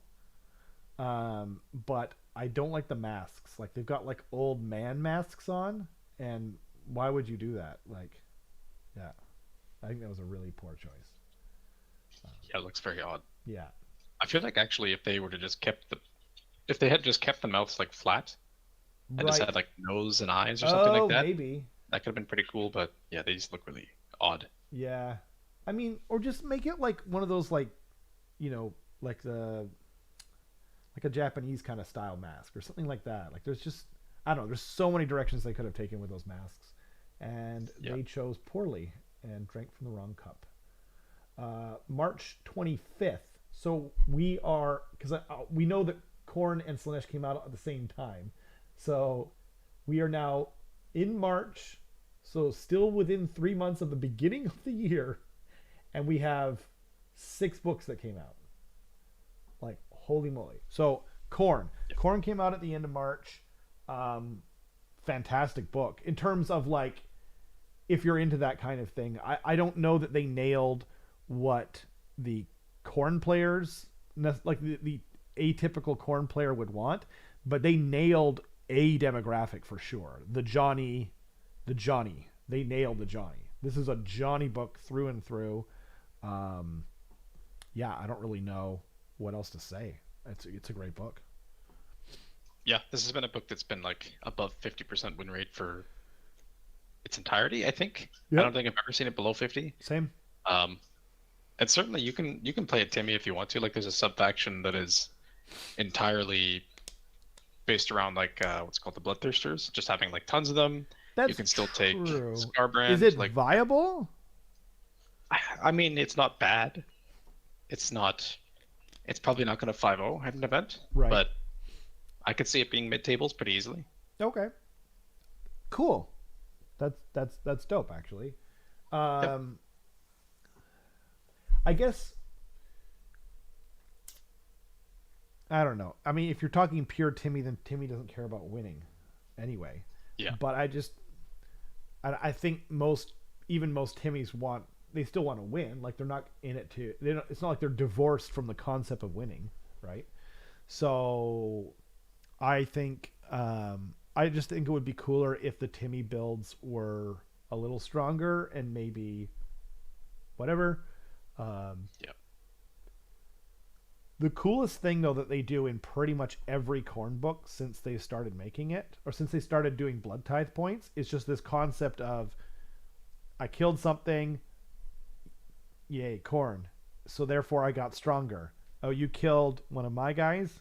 But I don't like the masks. Like they've got like old man masks on, and why would you do that? Like, yeah, I think that was a really poor choice. Yeah, it looks very odd. Yeah, I feel like actually, if they had just kept the mouths like flat and just had right. like nose and eyes or something like Oh, that, maybe. that could have been pretty cool. But yeah, they just look really odd. Yeah, I mean, or just make it like one of those like, you know, like the like a Japanese kind of style mask or something like that. Like there's just I don't know. There's so many directions they could have taken with those masks, and Yeah. they chose poorly and drank from the wrong cup. March 25th. So we are because we know that Korn and Slanesh came out at the same time. So we are now in March. So still within 3 months of the beginning of the year, and we have 6 books that came out. Like holy moly! So Korn, Yeah. Korn came out at the end of March. Um, Fantastic book in terms of like if you're into that kind of thing. I don't know that they nailed what the corn players like the atypical corn player would want, but they nailed a demographic for sure. The Johnny. They nailed the Johnny. This is a Johnny book through and through. Um, yeah, I don't really know what else to say. It's a great book. Yeah, this has been a book that's been like above 50% win rate for its entirety, I think. I Yep. don't think I've ever seen it below 50. Same. Um, and certainly you can play it Timmy if you want to. Like there's a sub faction that is entirely based around like what's called the Bloodthirsters, just having like tons of them. You That's can still take true. Is Scarbrand. it Like viable? I mean, it's not bad. It's not. It's probably not going to 5-0 at an event, Right. but I could see it being mid tables pretty easily. Okay. Cool. That's dope actually. Yep. Um, I guess I don't know. I mean, if you're talking pure Timmy, then Timmy doesn't care about winning anyway. Yeah. But I think even most Timmys they still want to win. Like they're not in it to. They don't, it's not like they're divorced from the concept of winning, right? So I think I just think it would be cooler if the Timmy builds were a little stronger and maybe whatever. Um, Yep. the coolest thing though that they do in pretty much every corn book since they started making it or since they started doing blood tithe points is just this concept of I killed something, yay, corn. So therefore I got stronger. Oh, you killed one of my guys,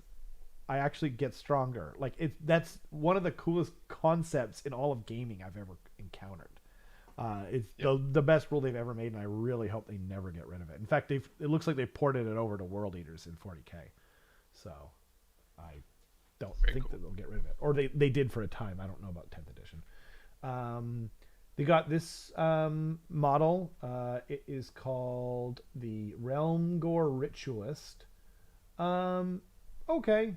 I actually get stronger. Like that's one of the coolest concepts in all of gaming I've ever encountered. It's Yep. the best rule they've ever made, and I really hope they never get rid of it. In fact, it looks like they ported it over to World Eaters in 40k, so I don't Very think cool. that they'll get rid of it, or they did for a time. I don't know about 10th edition. Um, they got this model. It is called the Realm Gore Ritualist. Okay,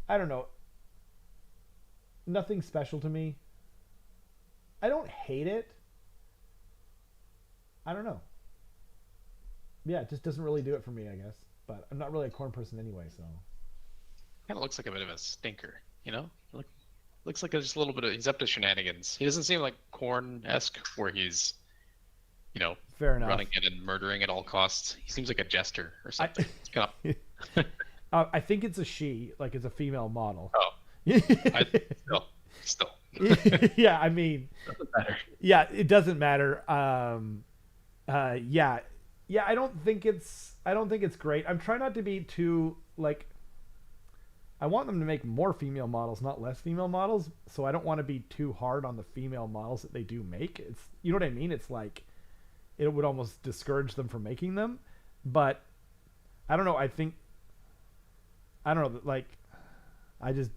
I don't know. Nothing special to me. I don't hate it. I don't know. Yeah, it just doesn't really do it for me, I guess. But I'm not really a corn person anyway, so. Kind of looks like a bit of a stinker, you know? Looks like just a little bit of he's up to shenanigans. He doesn't seem like Corn-esque, where he's, you know, Fair enough. running in and murdering at all costs. He seems like a jester or I, something. It's kind of I think it's a she, like it's a female model. oh, Yeah, still yeah, I mean, doesn't matter. yeah, it doesn't matter. Yeah, yeah, I don't think it's great. I'm trying not to be too like I want them to make more female models, not less female models. So I don't want to be too hard on the female models that they do make. It's you know what I mean. It's like it would almost discourage them from making them. But I don't know. I don't know. Like I just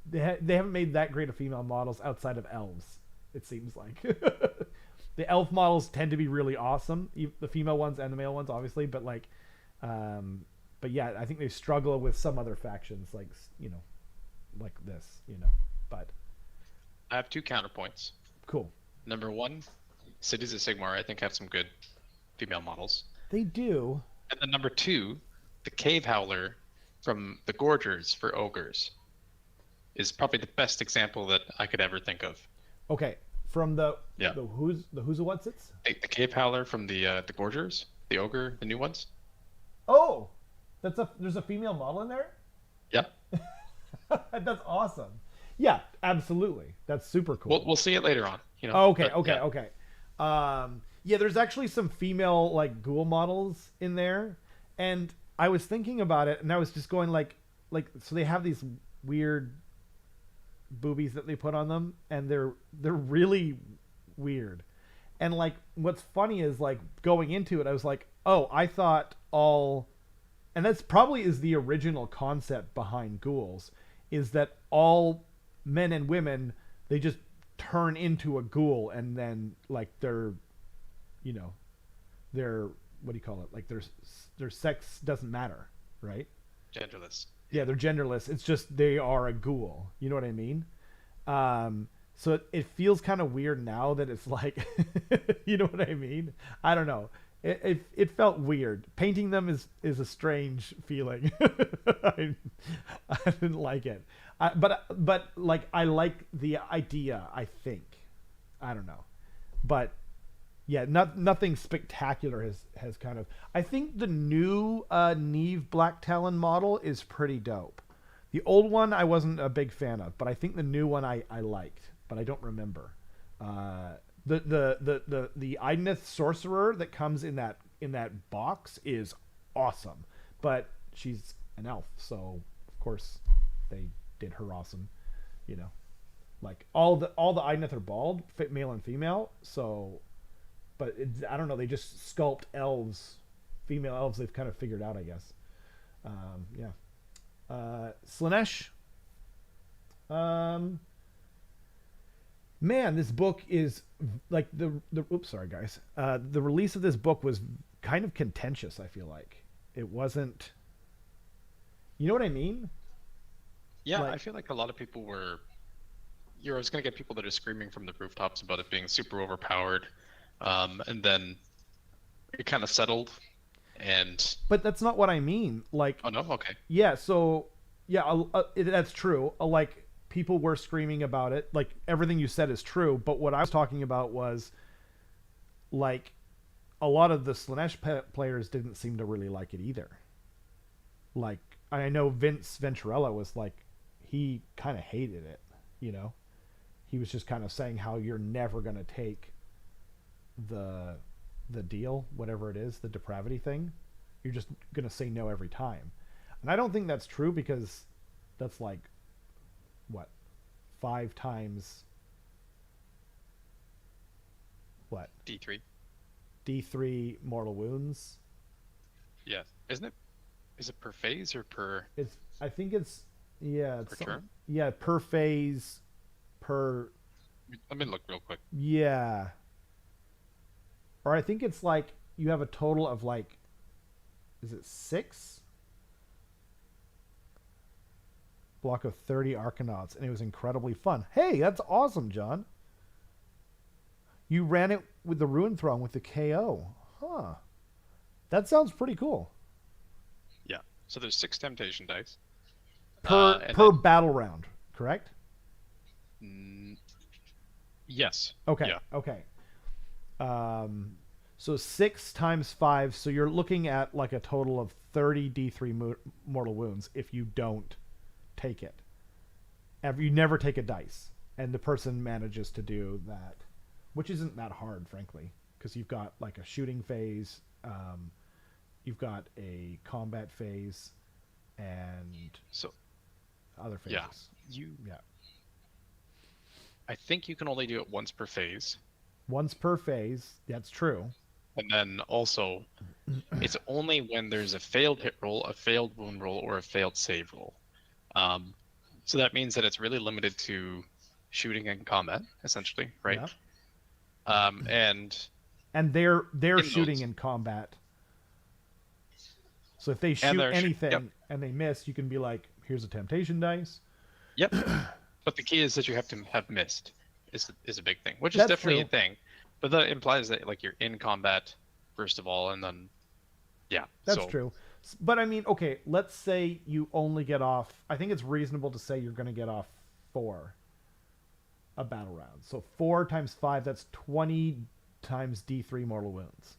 they haven't made that great of female models outside of elves. It seems like the elf models tend to be really awesome. The female ones and the male ones, obviously, but like um, but yeah, I think they struggle with some other factions, like like this, But I have two counterpoints. cool, Number one, Cities of Sigmar, I think, have some good female models. they do. And then number two, the Cave Howler from the Gorgers for Ogres is probably the best example that I could ever think of. Okay, from the Yeah. who's the what's it's. The Cave Howler from the Gorgers, the Ogre, the new ones. Oh, there's a female model in there. Yeah. That's awesome. Yeah, absolutely. That's super cool. We'll see it later on. Okay, but, okay, yeah. okay. Yeah, there's actually some female like ghoul models in there, and I was thinking about it, and I was just going so they have these weird boobies that they put on them, and they're really weird. And like, what's funny is like going into it, I was like, oh, I thought all, and that's probably is the original concept behind ghouls, is that all men and women they just turn into a ghoul and then like you know their what do you call it, like their sex doesn't matter, right? Genderless. Yeah, they're genderless. It's just they are a ghoul, you know what I mean? So it feels kind of weird now that it's like you know what I mean? I don't know, it felt weird. Painting them is a strange feeling. I didn't like it. But like I like the idea. I think I don't know, but yeah, nothing spectacular has kind of. I think the new Neve Black Talon model is pretty dope. The old one I wasn't a big fan of, but I think the new one I liked, but I don't remember. The Idneth sorcerer that comes in that box is awesome, but she's an elf, so of course they did her awesome, like all the Idneth are bald, male and female, so but I don't know, they just sculpt elves, female elves. They've kind of figured out, I guess. Yeah. Slanesh. Man, this book is like the oops, sorry guys. The release of this book was kind of contentious. I feel like it wasn't. You know what I mean? Yeah, Like- I feel like a lot of people were. You're always going to get people that are screaming from the rooftops about it being super overpowered. And then it kind of settled. And. But that's not what I mean. Like, Oh, no? Okay. yeah. So, yeah, that's true. Like, people were screaming about it. Like, everything you said is true. But what I was talking about was, like, a lot of the Slanesh players didn't seem to really like it either. Like, I know Vince Venturella was like, he kind of hated it, He was just kind of saying how you're never going to take the deal, whatever it is, the depravity thing. You're just going to say no every time. And I don't think that's true, because that's like, what, 5 times, what, D3. D3 mortal wounds. Yeah. Isn't it? Is it per phase or per I think it's, yeah, it's per turn? yeah, per phase, per, Let me look real quick. yeah. Or I think it's like you have a total of like, is it 6? Block of 30 Arcanauts, and it was incredibly fun. Hey, that's awesome, John. You ran it with the Ruin Throng with the KO. Huh. That sounds pretty cool. Yeah. So there's 6 temptation dice. Per And per then- battle round, correct? Yes. Okay. Yeah. Okay. So 6 times 5, so you're looking at like a total of 30 D3 mortal wounds if you don't take it. You never take a dice, and the person manages to do that, which isn't that hard, frankly, because you've got like a shooting phase, you've got a combat phase and So other yeah, phases. you. Yeah. I think you can only do it once per phase, Once per phase. That's true. and then also it's only when there's a failed hit roll, a failed wound roll, or a failed save roll. Um, so that means that it's really limited to shooting and combat, essentially, right? Yeah. And And they're in shooting those, in combat. So if they and shoot they're yep, anything and they miss, you can be like, here's a temptation dice. yep. But the key is that you have to have missed is a big thing, which is That's definitely a true. thing. But that implies that like you're in combat first of all, and then yeah. That's So true. But I mean, okay, let's say you only get off. I think it's reasonable to say you're going to get off 4 a battle round. So 4 times 5, that's 20 times D3 mortal wounds.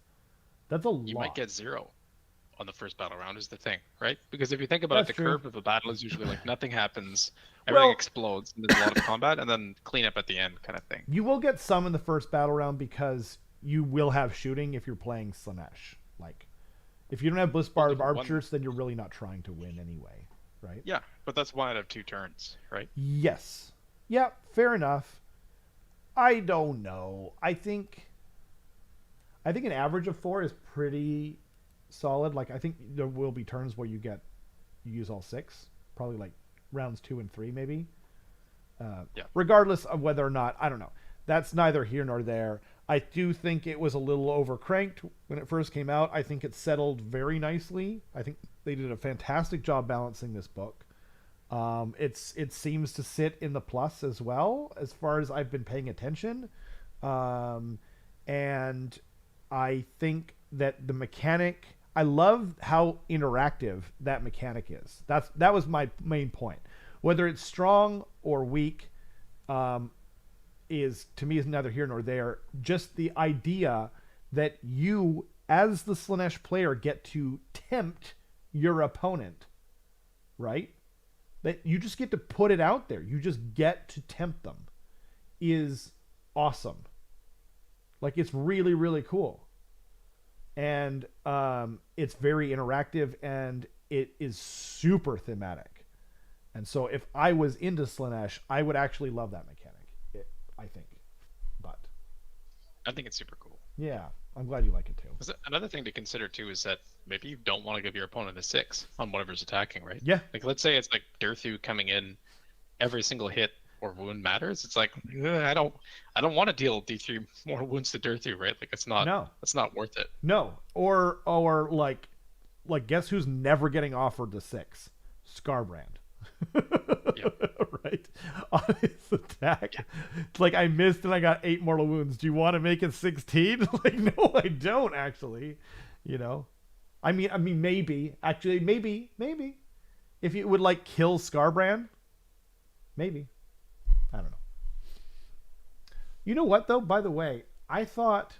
That's a you might lot. get 0 on the first battle round is the thing, right? Because if you think about it, That's the true. curve of a battle is usually like nothing happens, everything Well, explodes, and there's a lot of combat, and then clean up at the end kind of thing. you will get some in the first battle round because you will have shooting if you're playing Slanesh. Like, if you don't have Well, Blitzbar of one, Archers, then you're really not trying to win anyway, right? yeah, but that's 1 out of 2 turns, right? Yes. Yeah, fair enough. I don't know. I think an average of 4 is pretty solid. Like I think there will be turns where you use all 6, probably like rounds 2 and 3 maybe. Yeah, Regardless of whether or not, I don't know. That's neither here nor there. I do think it was a little overcranked when it first came out. I think it settled very nicely. I think they did a fantastic job balancing this book. It seems to sit in the plus as well as far as I've been paying attention, um, and I think that the mechanic. I love how interactive that mechanic is. That was my main point. Whether it's strong or weak, um, is to me is neither here nor there. Just the idea that you, as the Slanesh player, get to tempt your opponent, right? That you just get to put it out there. You just get to tempt them is awesome. Like it's really, really cool. And it's very interactive and it is super thematic. And so if I was into Slanesh, I would actually love that mechanic. I think. But I think it's super cool. yeah, I'm glad you like it too. Another thing to consider too is that maybe you don't want to give your opponent a 6 on whatever's attacking, right? Yeah. Like let's say it's like Durthu coming in, every single hit or wound matters. It's like I don't want to deal D3 more wounds to Durthu, right? Like No. it's not worth it. No. Or like guess who's never getting offered the 6? Scarbrand. Yeah. Right? On his attack. Yeah. It's like I missed and I got 8 mortal wounds. Do you want to make it 16? Like, no, I don't actually. You know? I mean maybe. Actually, maybe. If it would like kill Scarbrand, maybe. I don't know. You know what though? By the way, I thought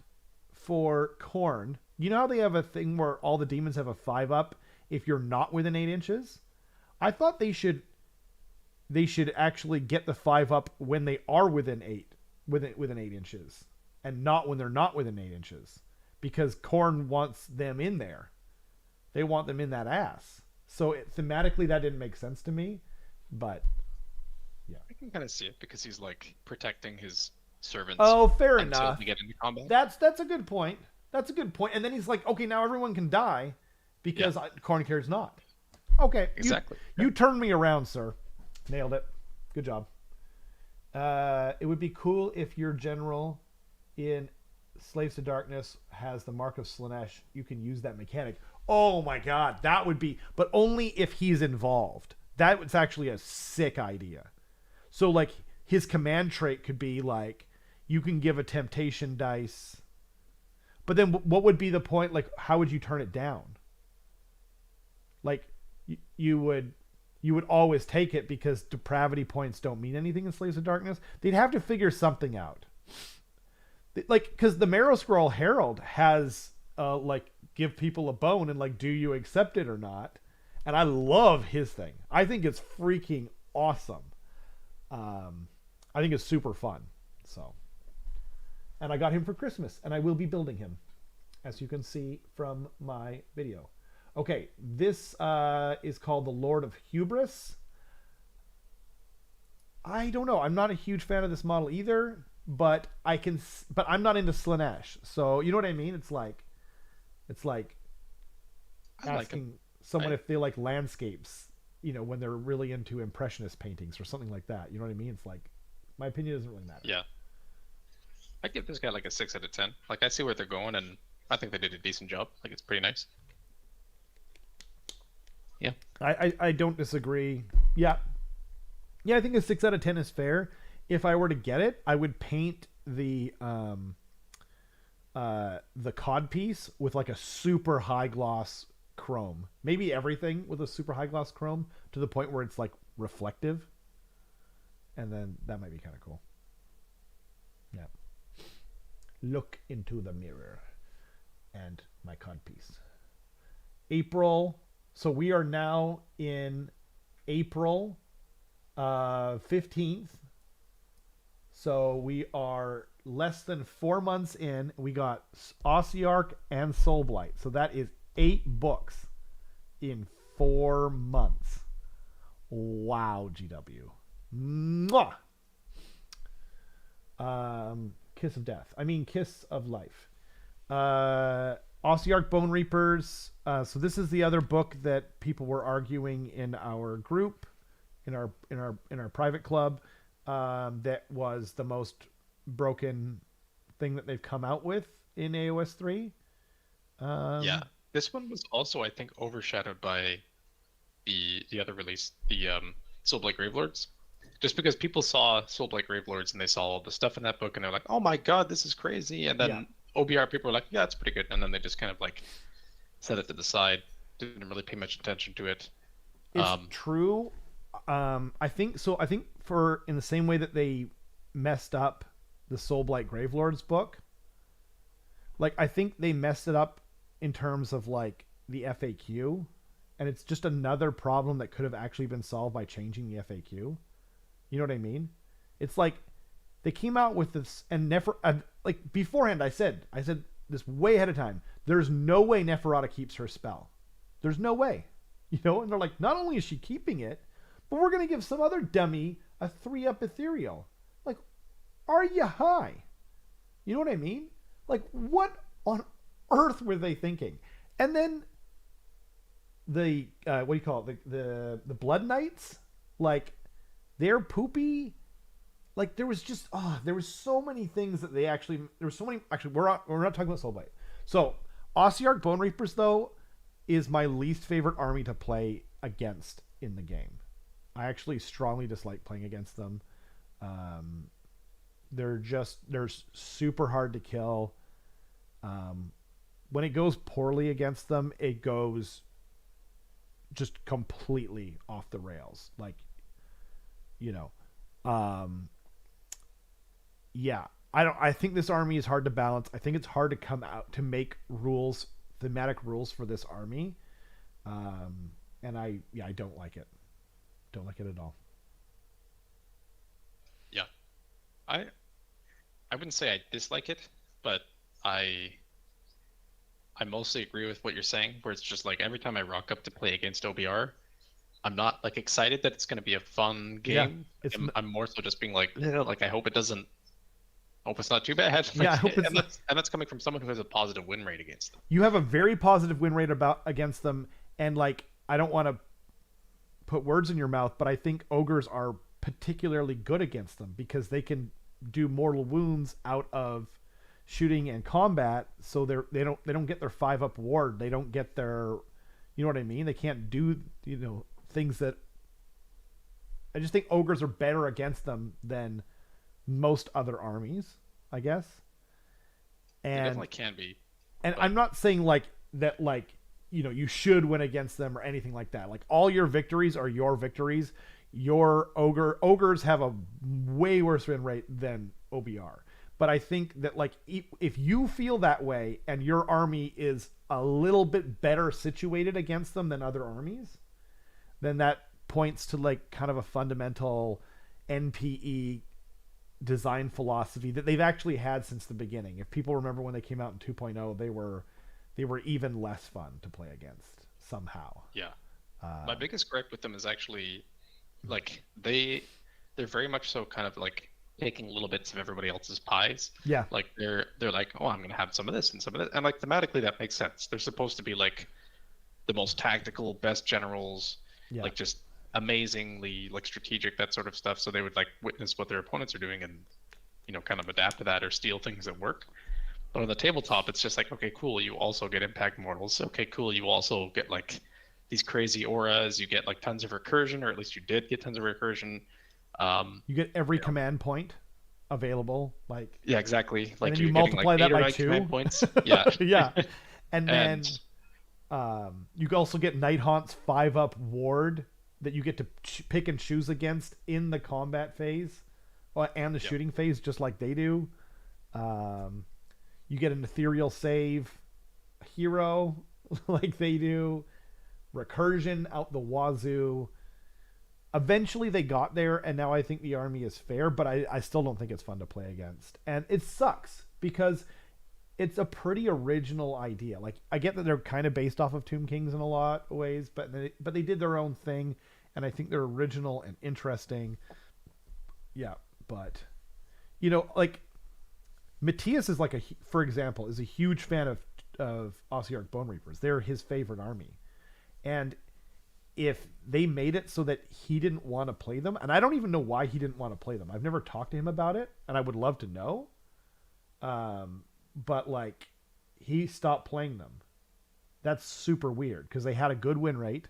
for Korn, you know how they have a thing where all the demons have a 5-up if you're not within 8 inches? I thought they should actually get the 5-up when they are within 8 inches, and not when they're not within 8 inches, because Korn wants them in there. They want them in that ass. So thematically, that didn't make sense to me, but yeah. I can kind of see it because he's like protecting his servants Oh, fair until enough. we get into combat. That's a good point. That's a good point. And then he's like, okay, now everyone can die because Yeah, Korn cares not. Okay, exactly. you turned me around, sir. Nailed it. Good job. It would be cool if your general in Slaves to Darkness has the Mark of Slanesh. You can use that mechanic. Oh my god, that would be, but only if he's involved. That was actually a sick idea. So like his command trait could be like you can give a temptation dice. But then what would be the point? Like how would you turn it down? Like you would always take it because depravity points don't mean anything in Slaves of Darkness. They'd have to figure something out. Like because the Marrow Scroll Herald has like give people a bone and like do you accept it or not? And I love his thing. I think it's freaking awesome. I think it's super fun. So, and I got him for Christmas, and I will be building him. as you can see from my video. Okay, this is called the Lord of Hubris. I don't know. I'm not a huge fan of this model either, but but I'm not into Slanesh, so you know what I mean. It's like I like him. asking someone I if they like landscapes, when they're really into impressionist paintings or something like that. You know what I mean? It's like my opinion doesn't really matter. Yeah, I give this guy like a 6 out of 10. Like I see where they're going, and I think they did a decent job. Like it's pretty nice. Yeah, I don't disagree. Yeah, yeah. I think a 6 out of 10 is fair. If I were to get it, I would paint the cod piece with like a super high gloss chrome. Maybe everything with a super high gloss chrome to the point where it's like reflective, and then that might be kind of cool. Yeah. Look into the mirror and my cod piece. April. So we are now in April 15th. So we are less than 4 months in. We got Ossiarch and Soulblight. So that is 8 books in 4 months. Wow, GW. Mwah! Kiss of Death. I mean, Kiss of Life. Ossiarch Bone Reapers. So this is the other book that people were arguing in our group, in our private club, that was the most broken thing that they've come out with in AOS 3. yeah. This one was also, I think, overshadowed by the other release, the Soulblight Gravelords. Just because people saw Soulblight Gravelords and they saw all the stuff in that book and they're like, "Oh my god, this is crazy!" And then Yeah. OBR people were like, "Yeah, it's pretty good," and then they just kind of like set it to the side, didn't really pay much attention to it. It's true. I think so. I think for in the same way that they messed up the Soulblight Gravelords book, like I think they messed it up in terms of like the FAQ, and it's just another problem that could have actually been solved by changing the FAQ. You know what I mean? It's like they came out with this and never like beforehand. I said this way ahead of time. There's no way Neferata keeps her spell. There's no way. And they're like, not only is she keeping it, but we're gonna give some other dummy a 3-up ethereal. Like, are you high? You know what I mean? Like, what on earth were they thinking? And then the what do you call it? The Blood Knights, like they're poopy. Like there was so many things that they actually we're not talking about Soulblight. So Ossiarch Bone Reapers though is my least favorite army to play against in the game. I actually strongly dislike playing against them. They're super hard to kill. When it goes poorly against them, it goes just completely off the rails. Like, yeah. I think this army is hard to balance. I think it's hard to come out to make thematic rules for this army. And I don't like it. Don't like it at all. Yeah, I wouldn't say I dislike it, but I mostly agree with what you're saying. Where it's just like every time I rock up to play against OBR, I'm not like excited that it's going to be a fun game. Yeah, I'm more so just being like, "Ugh," like I hope it doesn't. Hope it's not too bad. Yeah, I hope it's and that's coming from someone who has a positive win rate against them. You have a very positive win rate against them, and like I don't want to put words in your mouth, but I think ogres are particularly good against them because they can do mortal wounds out of shooting and combat, so they don't get their 5-up ward. They don't get their, you know what I mean? They can't do things that. I just think ogres are better against them than most other armies, I guess. And They definitely can be. And but I'm not saying like that, like you should win against them or anything like that. Like all your victories are your victories. Your ogres have a way worse win rate than OBR. But I think that like if you feel that way and your army is a little bit better situated against them than other armies, then that points to like kind of a fundamental NPE design philosophy that they've actually had since the beginning. If people remember when they came out in 2.0, they were they were even less fun to play against somehow. Yeah. My Um, biggest gripe with them is actually like they're very much so kind of like taking little bits of everybody else's pies. yeah, Like they're like, oh, I'm gonna have some of this and some of that, and like thematically that makes sense. They're supposed to be like the most tactical, best generals, yeah, like just amazingly like strategic, that sort of stuff. So they would like witness what their opponents are doing and kind of adapt to that or steal things that work. But on the tabletop, it's just like, okay, cool. You also get impact mortals. Okay, cool. You also get like these crazy auras. You get like tons of recursion, or at least you did get tons of recursion. you get every You know, command point available, like, yeah, exactly. and Like then you you're getting like multiply that eight or by nine two. command points. Yeah, Yeah, and and then you can also get Night Haunt's 5-up ward that you get to pick and choose against in the combat phase and the yeah, shooting phase, just like they do. Um, you get an ethereal save hero like they do. Recursion out the wazoo. Eventually they got there, and now I think the army is fair, but I still don't think it's fun to play against. And it sucks because it's a pretty original idea. Like, I get that they're kind of based off of Tomb Kings in a lot of ways, but they did their own thing, and I think they're original and interesting. Yeah, but like Matthias is like for example, is a huge fan of Ossiarch Bone Reapers. They're his favorite army, and if they made it so that he didn't want to play them, and I don't even know why he didn't want to play them. I've never talked to him about it, and I would love to know. But like, he stopped playing them. That's super weird because they had a good win rate,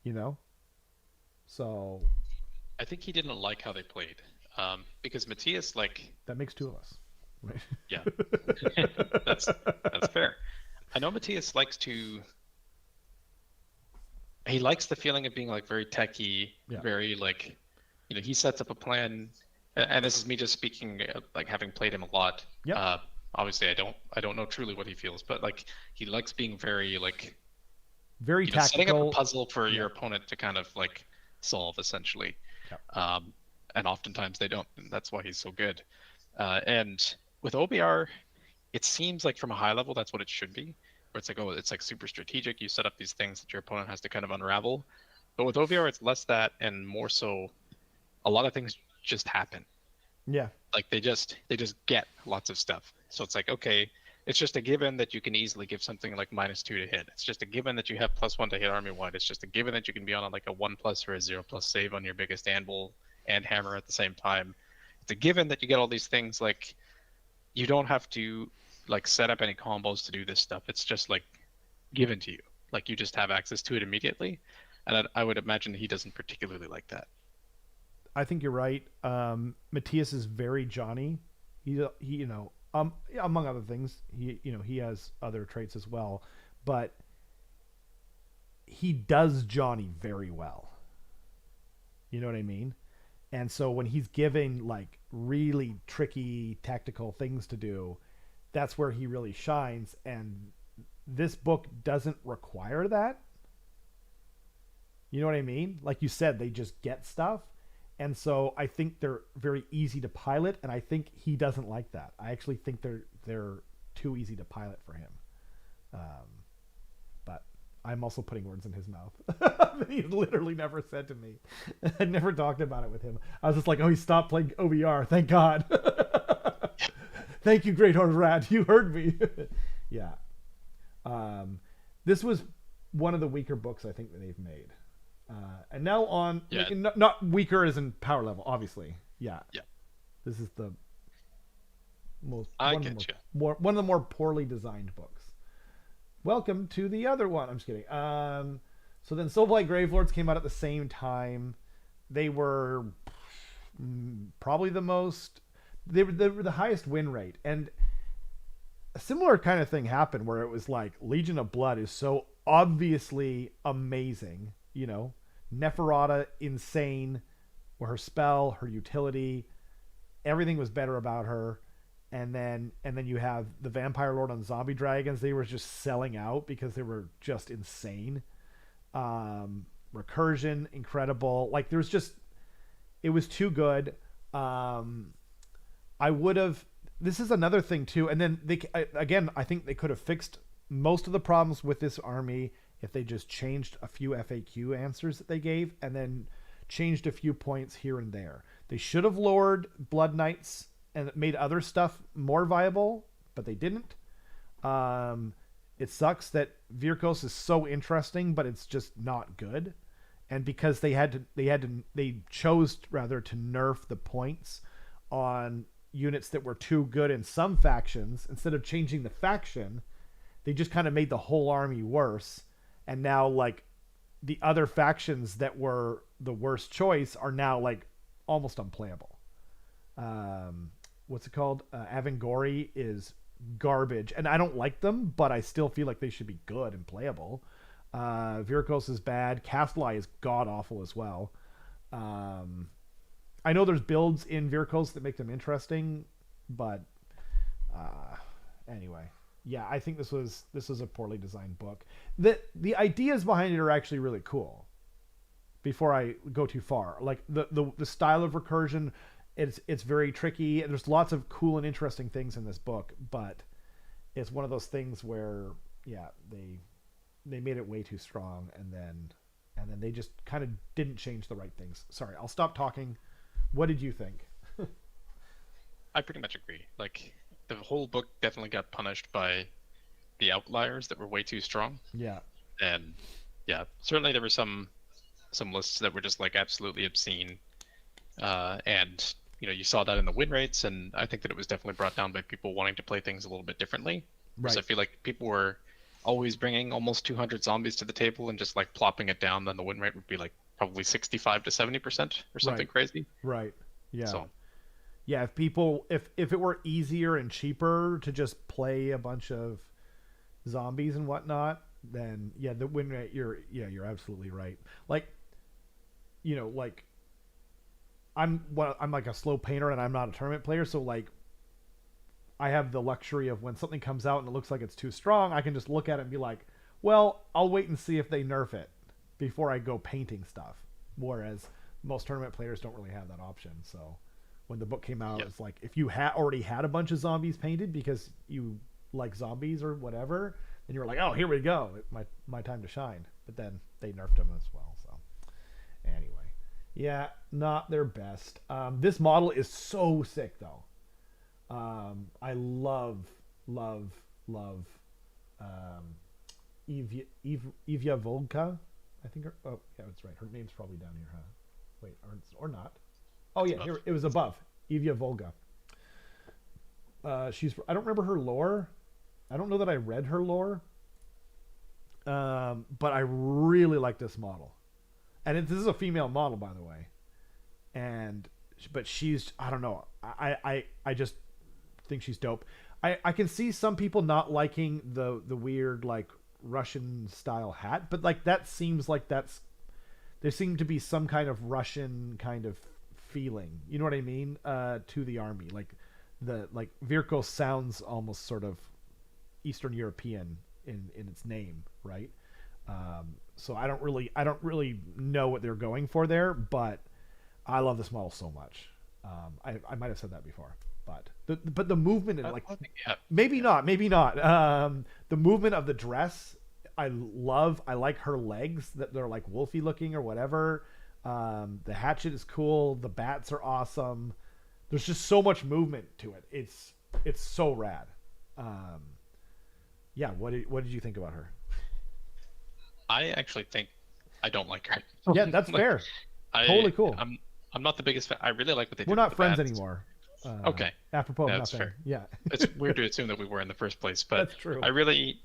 you know. So I think he didn't like how they played. Because Matthias, like, that makes two of us, yeah, right? that's fair. I know Matthias likes to. He likes the feeling of being like very techy, Yeah. very like, he sets up a plan, and this is me just speaking, like having played him a lot. Yep. Obviously, I don't know truly what he feels, but like he likes being very like, Very setting up a tactical. puzzle for Yeah. your opponent to kind of like solve essentially. Yep. And oftentimes they don't. And that's why he's so good. And with OBR, it seems like from a high level that's what it should be, where it's like, oh, it's like super strategic. You set up these things that your opponent has to kind of unravel. But with OBR, it's less that and more so a lot of things just happen. Yeah. Like they just get lots of stuff. So it's like, okay, it's just a given that you can easily give something like -2 to hit. It's just a given that you have +1 to hit army wide. It's just a given that you can be on like a 1+ or a 0+ save on your biggest anvil and hammer at the same time. It's a given that you get all these things. Like, you don't have to like set up any combos to do this stuff. It's just like given to you. Like, you just have access to it immediately. And I would imagine he doesn't particularly like that. I think you're right. Matthias is very Johnny. Among other things, he has other traits as well, but he does Johnny very well. You know what I mean? And so when he's given like really tricky tactical things to do, that's where he really shines. And this book doesn't require that. You know what I mean? Like you said, they just get stuff. And so I think they're very easy to pilot, and I think he doesn't like that. I actually think they're too easy to pilot for him. But I'm also putting words in his mouth that he's literally never said to me. I never talked about it with him. I was just like, oh, he stopped playing OBR. Thank God. Thank you, Great Horse Rat. You heard me. Yeah. This was one of the weaker books I think that they've made. And now on, Yeah. not weaker as in power level, obviously. Yeah. Yeah. This is the most I one, of the get most, you. one of the more poorly designed books. Welcome to the other one. I'm just kidding. So then Soulblight Gravelords came out at the same time. They were probably the most. They were the highest win rate, and a similar kind of thing happened where it was like Legion of Blood is so obviously amazing. Neferata, insane, or her spell, her utility, everything was better about her. And then you have the Vampire Lord on Zombie Dragons. They were just selling out because they were just insane. Recursion, incredible. Like, there's just, it was too good. I would have. This is another thing too. And then I think they could have fixed most of the problems with this army, if they just changed a few FAQ answers that they gave and then changed a few points here and there. They should have lowered Blood Knights and made other stuff more viable, but they didn't. It sucks that Virkos is so interesting, but it's just not good. And because they chose rather to nerf the points on units that were too good in some factions instead of changing the faction, they just kind of made the whole army worse. And now like the other factions that were the worst choice are now like almost unplayable. What's it called? Avangori is garbage, and I don't like them, but I still feel like they should be good and playable. Virkos is bad. Castleye is god awful as well. I know there's builds in Virkos that make them interesting, but anyway, yeah, I think this was a poorly designed book. The ideas behind it are actually really cool. Before I go too far, like the style of recursion, it's very tricky. There's lots of cool and interesting things in this book, but it's one of those things where yeah, they made it way too strong, and then they just kind of didn't change the right things. Sorry, I'll stop talking. What did you think? I pretty much agree. Like the whole book definitely got punished by the outliers that were way too strong. Yeah. And yeah, certainly there were some lists that were just like absolutely obscene. And you know, you saw that in the win rates, and I think that it was definitely brought down by people wanting to play things a little bit differently. Because Right. I feel like people were always bringing almost 200 zombies to the table and just like plopping it down, then the win rate would be like probably 65 to 70% or something Right. crazy. Right. Yeah. So Yeah, if it were easier and cheaper to just play a bunch of zombies and whatnot, then yeah, the win rate you're absolutely right. Like, you know, like I'm like a slow painter and I'm not a tournament player, so like I have the luxury of when something comes out and it looks like it's too strong, I can just look at it and be like, well, I'll wait and see if they nerf it before I go painting stuff. Whereas most tournament players don't really have that option. So when the book came out, yep. it's like if you already had a bunch of zombies painted because you like zombies or whatever, then you were like, oh, here we go, my time to shine. But then they nerfed them as well. So anyway, yeah, not their best. This model is so sick though. I love Evia Volka. I think oh yeah, that's right. Her name's probably down here, huh? Wait, or not. Oh yeah, here it was above. Evia Volga. I don't remember her lore. I don't know that I read her lore. But I really like this model. And this is a female model, by the way. But she's, I don't know. I just think she's dope. I can see some people not liking the weird like Russian style hat, but like that seems like there seemed to be some kind of Russian kind of feeling. You know what I mean? To the army, like Virkos sounds almost sort of Eastern European in its name, right? So I don't really know what they're going for there, but I love this model so much. I might have said that before, but the movement and like maybe not. The movement of the dress I love. I like her legs that they're like wolfy looking or whatever. The hatchet is cool. The bats are awesome. There's just so much movement to it. It's so rad. Yeah. What did you think about her? I actually think I don't like her. Yeah, that's Like, fair. Totally cool. I'm not the biggest fan. I really like what they did. We're not with the friends bats. anymore. Okay. Apropos of That's nothing. fair. Yeah. It's weird to assume that we were in the first place, but That's true. I really,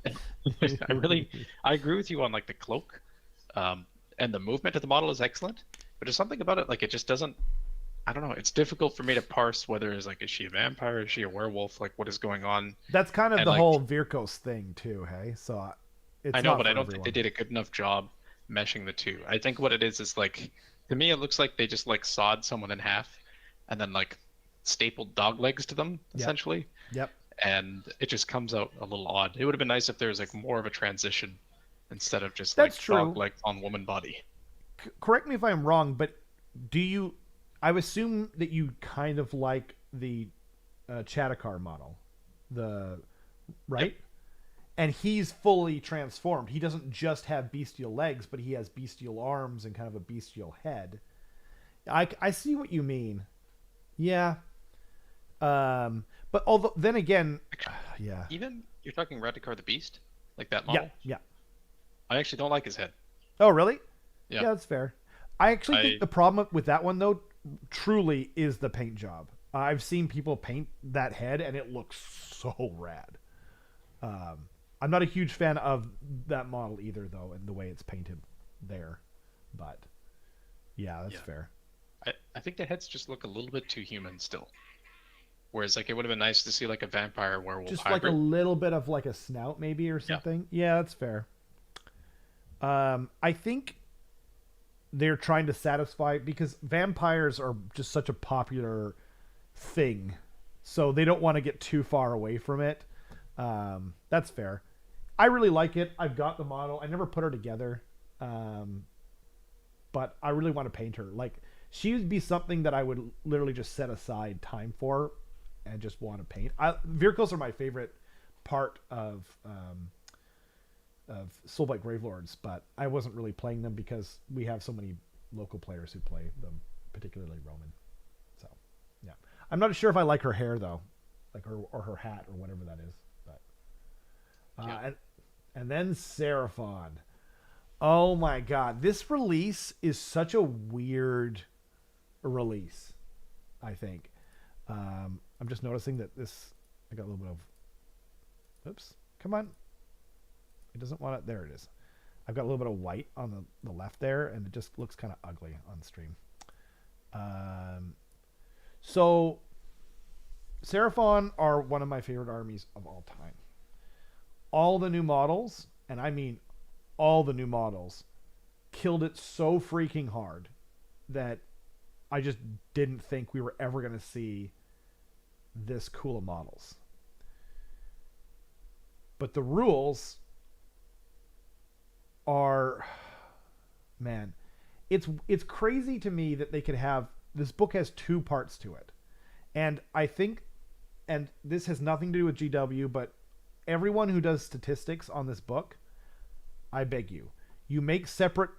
I agree with you on like the cloak, and the movement of the model is excellent. But there's something about it, like it just doesn't. I don't know. It's difficult for me to parse whether it's like, is she a vampire? Is she a werewolf? Like, what is going on? That's kind of And the like, whole Virkos thing too, hey? So it's I know, not but for I don't everyone. think they did a good enough job meshing the two. I think what it is like, to me, it looks like they just like sawed someone in half, and then like stapled dog legs to them, Yep. essentially. Yep. And it just comes out a little odd. It would have been nice if there was like more of a transition instead of just That's like true. dog legs on woman body. Correct me if I'm wrong, but do you? I assume that you kind of like the Chattakar model, the right? Yep. and he's fully transformed. He doesn't just have bestial legs, but he has bestial arms and kind of a bestial head. I see what you mean. Yeah. But although then again, yeah. Even you're talking Radikar the Beast, like that Yeah, model. yeah. I actually don't like his head. Oh, really? Yeah. Yeah, that's fair. I actually I think the problem with that one though, truly, is the paint job. I've seen people paint that head, and it looks so rad. I'm not a huge fan of that model either, though, and the way it's painted there. But yeah, that's fair. I think the heads just look a little bit too human still. Whereas like it would have been nice to see like a vampire werewolf Just hybrid. like a little bit of like a snout, maybe, or something. Yeah, that's fair. I think they're trying to satisfy, because vampires are just such a popular thing, so they don't want to get too far away from it. That's fair. I really like it. I've got the model. I never put her together, but I really want to paint her. Like, she would be something that I would literally just set aside time for and just want to paint. Vehicles are my favorite part of Soulblight Gravelords, but I wasn't really playing them because we have so many local players who play them, particularly Roman. So, yeah. I'm not sure if I like her hair, though, like her, or her hat, or whatever that is. But and then Seraphon. Oh my god, this release is such a weird release, I think. I'm just noticing that this, I got a little bit of, oops, come on. It doesn't want it, there it is. I've got a little bit of white on the left there, and it just looks kind of ugly on stream. So, Seraphon are one of my favorite armies of all time. All the new models, and I mean all the new models, killed it so freaking hard that I just didn't think we were ever going to see this cool of models. But the rules are, man, it's crazy to me that they could have, this book has two parts to it. And I think, and this has nothing to do with GW, but everyone who does statistics on this book, I beg you, you make separate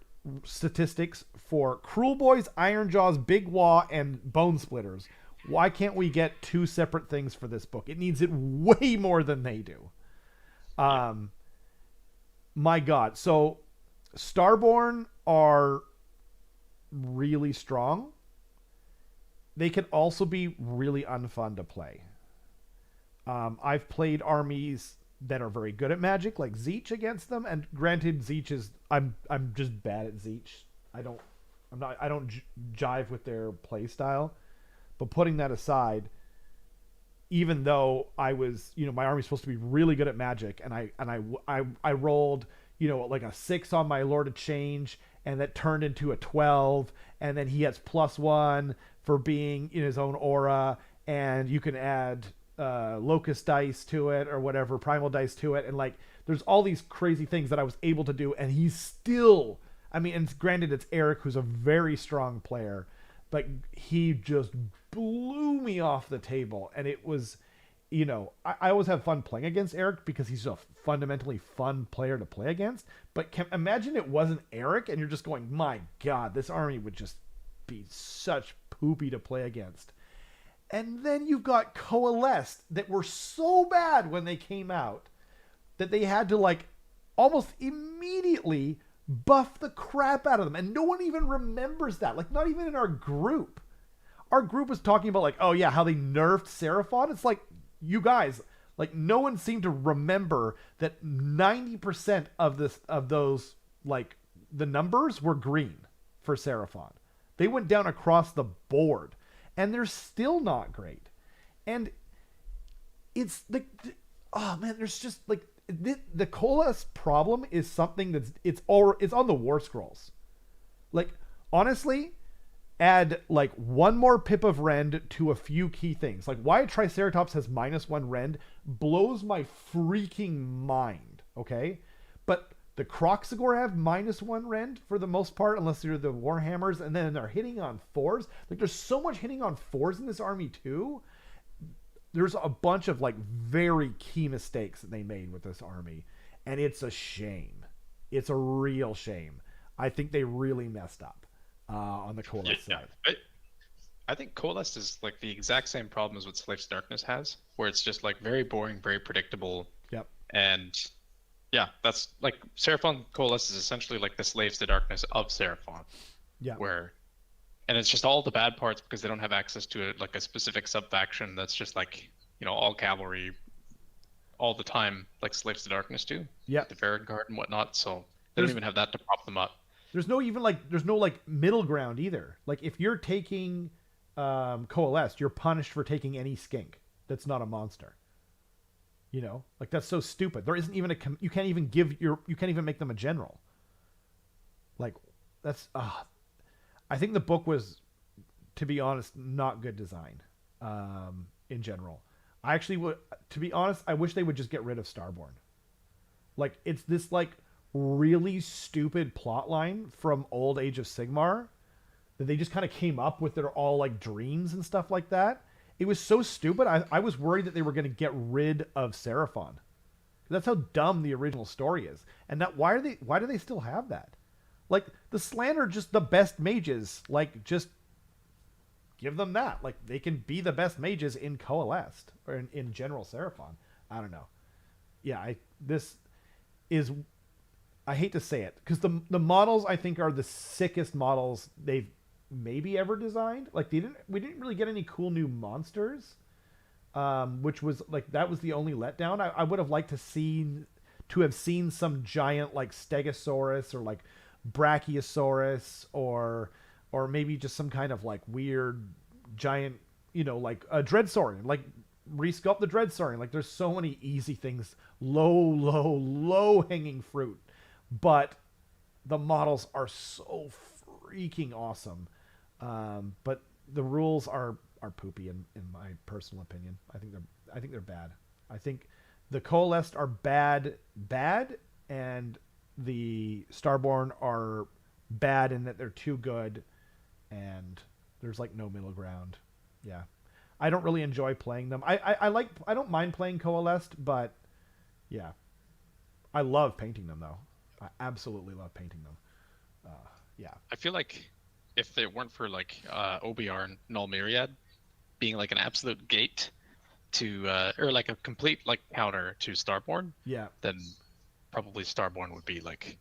statistics for Cruel Boys, Iron Jaws, Big Waw, and Bone Splitters. Why can't we get two separate things for this book? It needs it way more than they do. My God. So Starborn are really strong. They can also be really unfun to play. I've played armies that are very good at Magic, like Zeech, against them, and granted, Zeech is, I'm just bad at Zeech. I don't jive with their play style. But putting that aside, even though I was, my army's supposed to be really good at Magic, and I rolled, like a 6 on my Lord of Change, and that turned into a 12, and then he has +1 for being in his own aura, and you can add locust dice to it, or whatever, primal dice to it, and like there's all these crazy things that I was able to do, and he's still, and granted, it's Eric, who's a very strong player, but he just blew me off the table. And it was, I always have fun playing against Eric because he's a fundamentally fun player to play against. But imagine it wasn't Eric, and you're just going, my God, this army would just be such poopy to play against. And then you've got Coalesced that were so bad when they came out that they had to like almost immediately buff the crap out of them. And no one even remembers that. Like, not even in our group. Our group was talking about like, oh yeah, how they nerfed Seraphon. It's like, you guys, like, no one seemed to remember that 90% of those, like, the numbers were green for Seraphon. They went down across the board. And they're still not great. And it's like, oh man, there's just like, the Coalesce problem is something that's, it's on the War Scrolls. Like, honestly, add like one more pip of rend to a few key things. Like, why Triceratops has -1 rend blows my freaking mind, okay? But the Kroxigor have -1 rend for the most part, unless they're the Warhammers, and then they're hitting on 4s. Like, there's so much hitting on 4s in this army too. there's a bunch of like very key mistakes that they made with this army, and it's a shame. It's a real shame. I think they really messed up on the Yeah, Coalesce yeah. side. I think Coalesced is like the exact same problem as what Slaves to Darkness has, where it's just like very boring, very predictable, Yep. and yeah, that's like Seraphon Coalesced is essentially like the Slaves to Darkness of Seraphon, Yep. where and it's just all the bad parts because they don't have access to like a specific sub faction that's just like all cavalry all the time, like Slaves to Darkness do, Yep. the Vanguard and whatnot. So they don't There's even have that to prop them up. there's no like middle ground either. Like if you're taking Coalesced, you're punished for taking any skink that's not a monster. Like that's so stupid. There isn't even you can't even you can't even make them a general. Like that's I think the book was, to be honest, not good design in general. I actually would, to be honest, I wish they would just get rid of Starborn. Like it's this like really stupid plot line from old Age of Sigmar that they just kind of came up with their all like dreams and stuff like that. It was so stupid. I was worried that they were going to get rid of Seraphon. That's how dumb the original story is. And that why do they still have that? Like the Slann are just the best mages. Like just give them that. Like they can be the best mages in Coalesced or in general Seraphon. I don't know. Yeah, this is, I hate to say it because the models I think are the sickest models they've maybe ever designed. Like we didn't really get any cool new monsters, which was like that was the only letdown. I would have liked to have seen some giant like Stegosaurus or like Brachiosaurus or maybe just some kind of like weird giant, like a Dreadsaurian, like resculpt the Dreadsaurian. Like there's so many easy things, low hanging fruit, but the models are so freaking awesome. But the rules are poopy in my personal opinion. I think they're bad. I think the Coalesced are bad, and the Starborn are bad in that they're too good, and there's like no middle ground. Yeah, I don't really enjoy playing them. I don't mind playing Coalesced, but yeah, I love painting them though. I absolutely love painting them. Yeah. I feel like if it weren't for like OBR and Null Myriad being like an absolute gate to or like a complete like counter to Starborn, Yeah. then probably Starborn would be like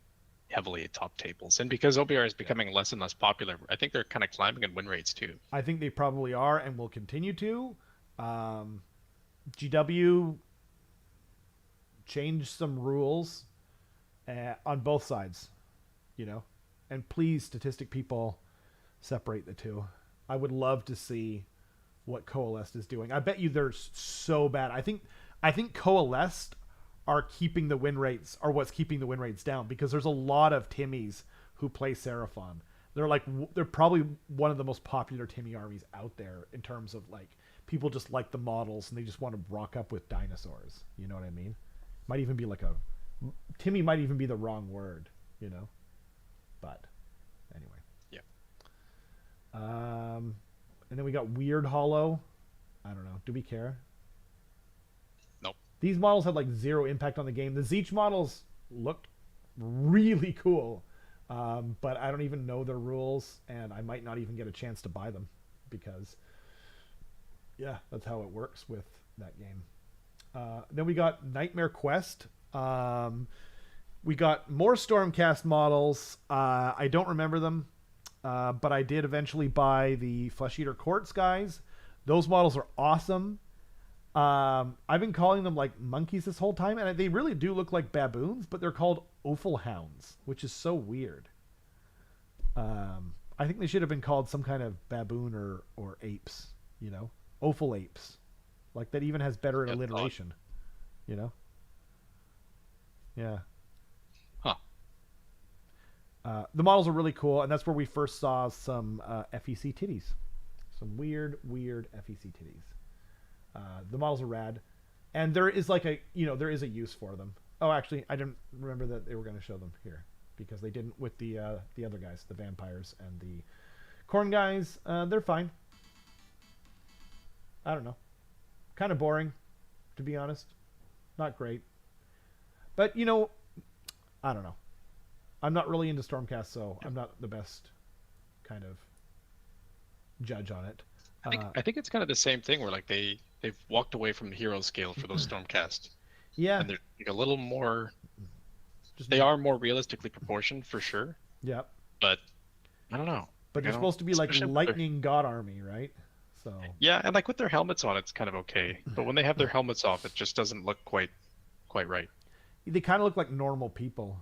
heavily at top tables. And because OBR is becoming less and less popular, I think they're kind of climbing in win rates too. I think they probably are and will continue to. GW changed some rules on both sides, and please, statistic people, separate the two. I would love to see what Coalesced is doing. I bet you they're so bad. I think Coalesced are keeping the win rates, or what's keeping the win rates down, because there's a lot of Timmies who play Seraphon. They're probably one of the most popular Timmy armies out there in terms of like people just like the models and they just want to rock up with dinosaurs. You know what I mean? Might even be like Timmy might even be the wrong word, But anyway. Yeah. And then we got Weird Hollow. I don't know. Do we care? Nope. These models had like zero impact on the game. The Zeech models looked really cool, but I don't even know their rules, and I might not even get a chance to buy them because, yeah, that's how it works with that game. Then we got Nightmare Quest. We got more Stormcast models. I don't remember them, but I did eventually buy the Flesh Eater Quartz guys. Those models are awesome. I've been calling them like monkeys this whole time, and they really do look like baboons, but they're called Offal Hounds, which is so weird. I think they should have been called some kind of baboon or apes, Offal apes. Like that even has better alliteration, Yeah. Huh. The models are really cool, and that's where we first saw some FEC titties. Some weird FEC titties. The models are rad, and there is like there is a use for them. Oh, actually, I didn't remember that they were going to show them here because they didn't with the other guys, the vampires and the corn guys. They're fine. I don't know. Kind of boring, to be honest. Not great. But I don't know. I'm not really into Stormcast, so I'm not the best kind of judge on it. I think it's kind of the same thing where like they've walked away from the hero scale for those Stormcast, Yeah, and they're like, a little more. just They are more realistically proportioned for sure, yeah. but I don't know. But Like they're I don't, supposed to be like especially with their, lightning god army, right? So yeah, and like with their helmets on, it's kind of okay. But when they have their helmets off, it just doesn't look quite right. they kind of look like normal people.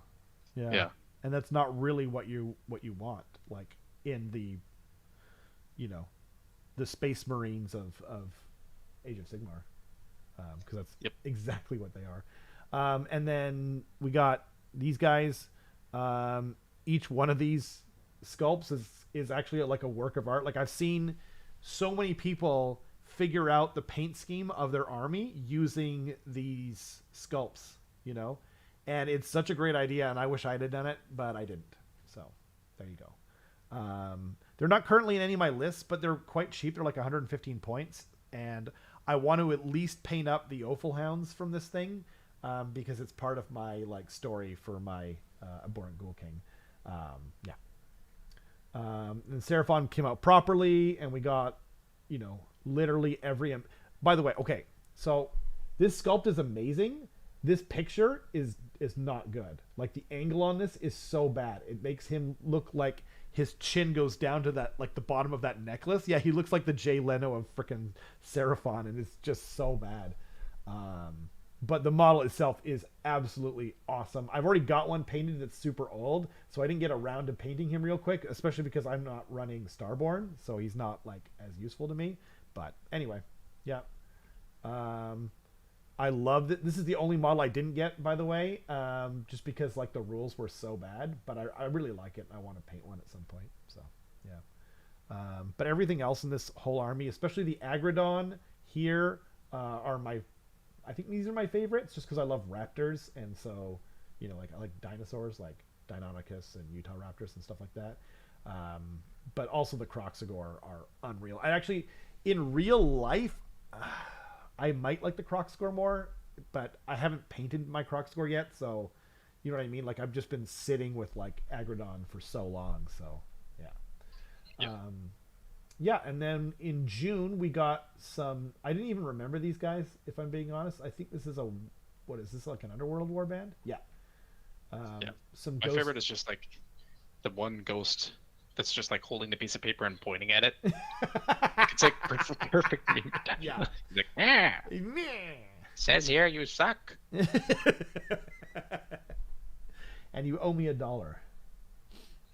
Yeah, Yeah, and that's not really what you want. Like in the you know the Space Marines of Age of Sigmar, because that's yep. exactly what they are. And then we got these guys. Each one of these sculpts is actually like a work of art. Like I've seen so many people figure out the paint scheme of their army using these sculpts, and it's such a great idea. And I wish I had done it, but I didn't. So there you go. They're not currently in any of my lists, but they're quite cheap. They're like 115 points, and I want to at least paint up the Offal Hounds from this thing, because it's part of my like story for my Abhorrent Ghoul King. Yeah. And Seraphon came out properly, and we got, literally every. By the way, okay, so this sculpt is amazing. This picture is not good. Like the angle on this is so bad. It makes him look like his chin goes down to that, like the bottom of that necklace. Yeah, he looks like the Jay Leno of freaking Seraphon, and it's just so bad. But the model itself is absolutely awesome. I've already got one painted that's super old, so I didn't get around to painting him real quick, especially because I'm not running Starborn, so he's not like as useful to me. But anyway, yeah. I love that. This is the only model I didn't get, by the way, just because like the rules were so bad. But I really like it. And I want to paint one at some point. So yeah. But everything else in this whole army, especially the Agrodon here, are my. I think these are my favorites, just because I love raptors, and so like I like dinosaurs, like Deinonychus and Utah raptors and stuff like that. But also the Croxagore are unreal. I actually, in real life, I might like the Croxagore more, but I haven't painted my Croxagore yet, so you know what I mean. Like I've just been sitting with like Agrodon for so long, so yeah. Yep. Yeah, and then in June we got some. I didn't even remember these guys, if I'm being honest. I think this is what is this, like an Underworld warband? Yeah. Yeah. Some My favorite is just like the one ghost that's just like holding the piece of paper and pointing at it. It's like perfect meme. Yeah. He's like, yeah. Says here you suck. And you owe me $1.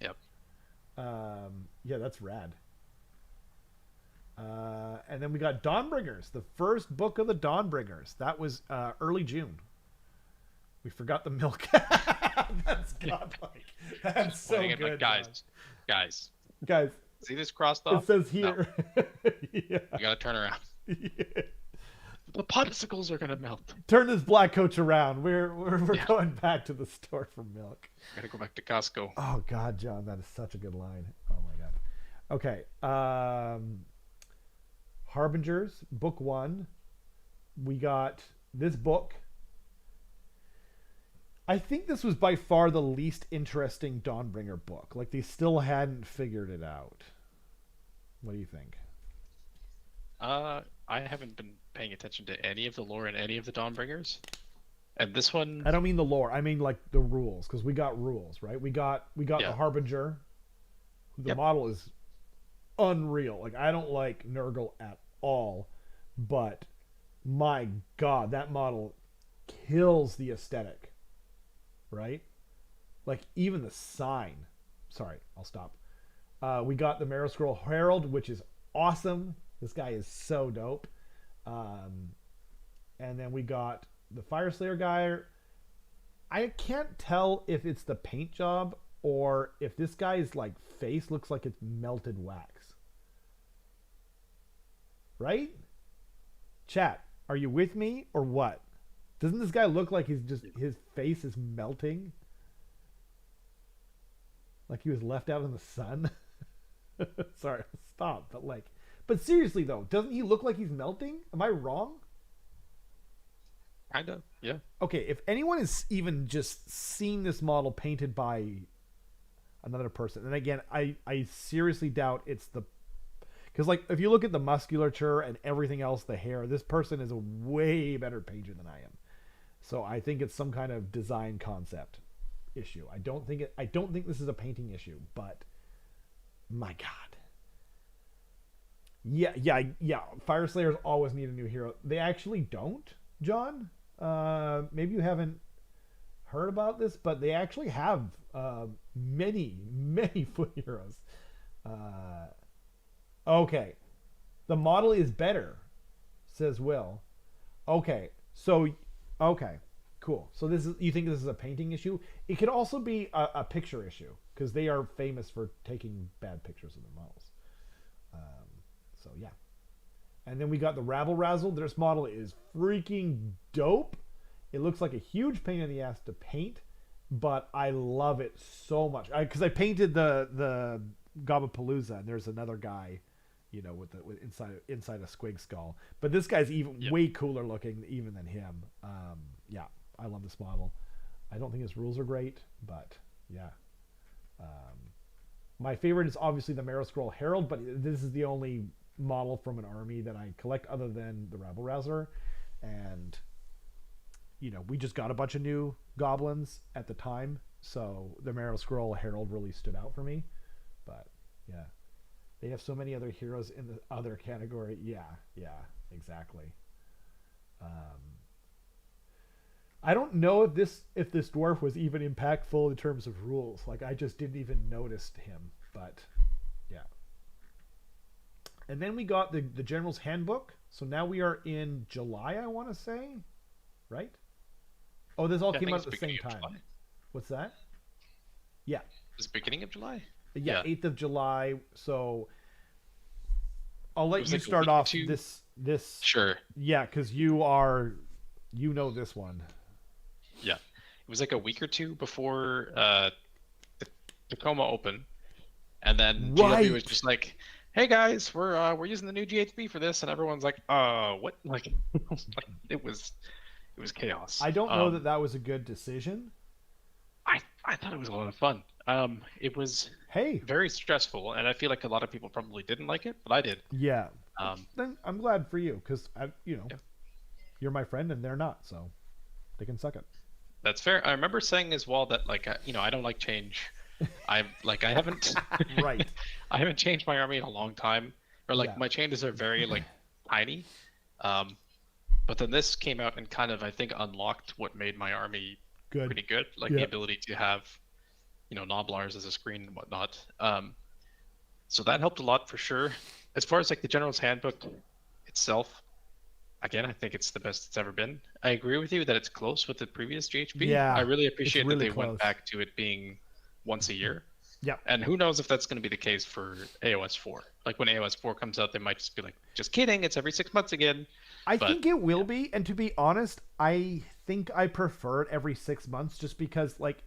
Yep. Yeah, that's rad. And then we got Dawnbringers, the first book of the Dawnbringers. That was early June. We forgot the milk. That's godlike. That's so good. Like, guys. See this crossed off? It says here. No. Yeah. You gotta turn around. Yeah. The popsicles are gonna melt. Turn this black coach around. We're going back to the store for milk. Gotta go back to Costco. Oh God, John, that is such a good line. Oh my God. Okay. Harbingers, book 1. We got this book. I think this was by far the least interesting Dawnbringer book. Like they still hadn't figured it out. What do you think? I haven't been paying attention to any of the lore in any of the Dawnbringers. And this one, I don't mean the lore. I mean like the rules, because we got rules, right? We got Yeah. the Harbinger. The Yep. model is unreal. Like I don't like Nurgle at all, but my God, that model kills the aesthetic, right? Like even the sign. Sorry, I'll stop. We got the Marrow Scroll Herald, which is awesome. This guy is so dope. And then we got the Fireslayer guy. I can't tell if it's the paint job or if this guy's like face looks like it's melted wax. Right? Chat, are you with me or what? Doesn't this guy look like his face is melting? Like he was left out in the sun? Sorry, stop. But seriously though, doesn't he look like he's melting? Am I wrong? Kind of. Yeah. Okay, if anyone is even just seen this model painted by another person, and again, I seriously doubt it's the because like if you look at the musculature and everything else, the hair, this person is a way better painter than I am. So I think it's some kind of design concept issue. I don't think this is a painting issue, but my god. Yeah. Fire Slayers always need a new hero. They actually don't, John. Maybe you haven't heard about this, but they actually have many foot heroes. Uh, okay, the model is better, says Will. Okay, so okay, cool. So this is you think this is a painting issue? It could also be a picture issue because they are famous for taking bad pictures of their models. Um, so yeah, and then we got the Rabble Razzle. This model is freaking dope. It looks like a huge pain in the ass to paint, but I love it so much. Because I painted the Gobapalooza, and there's another guy, with inside a squig skull. But this guy's even Yep. way cooler looking even than him. Yeah, I love this model. I don't think his rules are great, but yeah. Um, my favorite is obviously the Marrow Scroll Herald, but this is the only model from an army that I collect other than the Rabble Rouser. And, we just got a bunch of new goblins at the time. So the Marrow Scroll Herald really stood out for me. But yeah, they have so many other heroes in the other category. Yeah, exactly. Um, I don't know if this dwarf was even impactful in terms of rules. Like I just didn't even notice him. But yeah. And then we got the General's Handbook. So now we are in July, I want to say, right? Oh, this all Yeah, I came think out it's at the same beginning of time. July. What's that? Yeah, Is it beginning of July? yeah, Yeah. 8th of July. So I'll It let was you like a start week or off two. this. Sure. Yeah, because you know this one. Yeah. It was like a week or two before the Tacoma Open, and then GW was Right. just like, "Hey guys, we're using the new GHB for this," and everyone's like, what?" Like, like it was chaos. I don't know that that was a good decision. I thought it was a lot of fun. It was Hey, very stressful, and I feel like a lot of people probably didn't like it, but I did. yeah. Um, Then I'm glad for you because yeah, you're my friend and they're not, so they can suck it. that's fair. I remember saying as well that like I don't like change. I haven't Right. I haven't changed my army in a long time, or like Yeah. my changes are very like tiny. Um, but then this came out and kind of I think unlocked what made my army Good. pretty good, like the Yeah. ability to have Noblars as a screen and whatnot. So that helped a lot for sure. As far as like the General's Handbook itself, again, I think it's the best it's ever been. I agree with you that it's close with the previous GHB. I Yeah. really It's appreciate that really they went close. back to it being once a year. Yeah. And who knows if that's going to be the case for AOS 4. Like when AOS 4 comes out, they might just be like, just kidding, it's every 6 months again. I But think it will yeah, be, and to be honest, I think I prefer it every 6 months just because, like,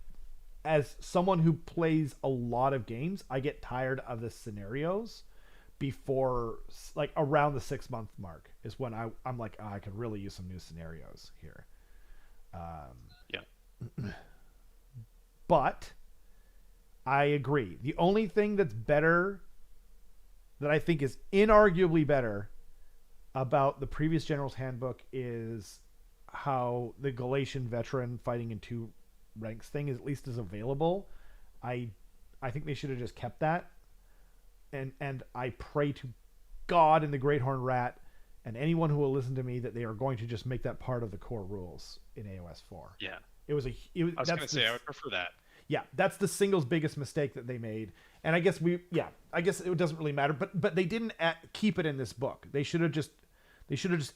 as someone who plays a lot of games, I get tired of the scenarios before, like, around the 6 month mark is when I'm like, I could really use some new scenarios here. Um, yeah, but I agree. The only thing that's better, that I think is inarguably better about the previous General's Handbook, is how the Galatian veteran fighting in two ranks thing is at least is available. I I think they should have just kept that. And I pray to God and the Great Horn Rat and anyone who will listen to me that they are going to just make that part of the core rules in AOS 4. yeah. I was going to That's say I would prefer that. yeah, that's the singles biggest mistake that they made. And I guess it doesn't really matter, but they didn't keep it in this book. They should have just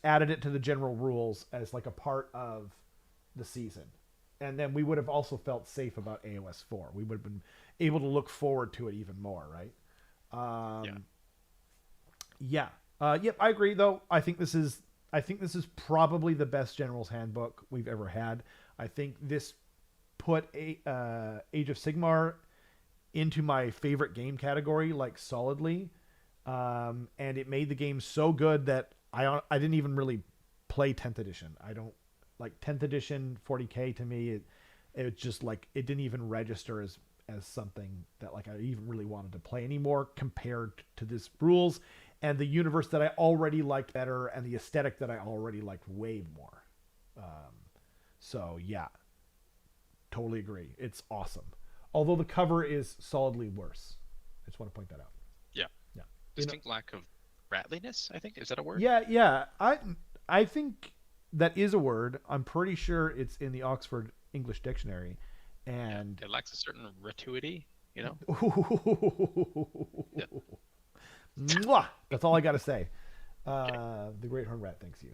added it to the general rules as like a part of the season. And then we would have also felt safe about AOS 4. We would have been able to look forward to it even more, right? Yeah, Yeah. Yep, I agree though. I think this is probably the best General's Handbook we've ever had. I think this put Age of Sigmar into my favorite game category, like solidly. And it made the game so good that I didn't even really play 10th edition. I don't like 10th edition 40k to me, it was just like it didn't even register as something that like I even really wanted to play anymore compared to this rules and the universe that I already liked better and the aesthetic that I already liked way more. Um, so yeah, totally agree. It's awesome. Although the cover is solidly worse. I just want to point that out. Yeah. Yeah. You know, Distinct lack of ratliness, I think. Is that a word? yeah, yeah. I think that is a word. I'm pretty sure it's in the Oxford English Dictionary. Yeah. And It lacks a certain gratuity, you know? Yeah. Mwah! That's all I got to say. Kidding. The Great Horn Rat thanks you.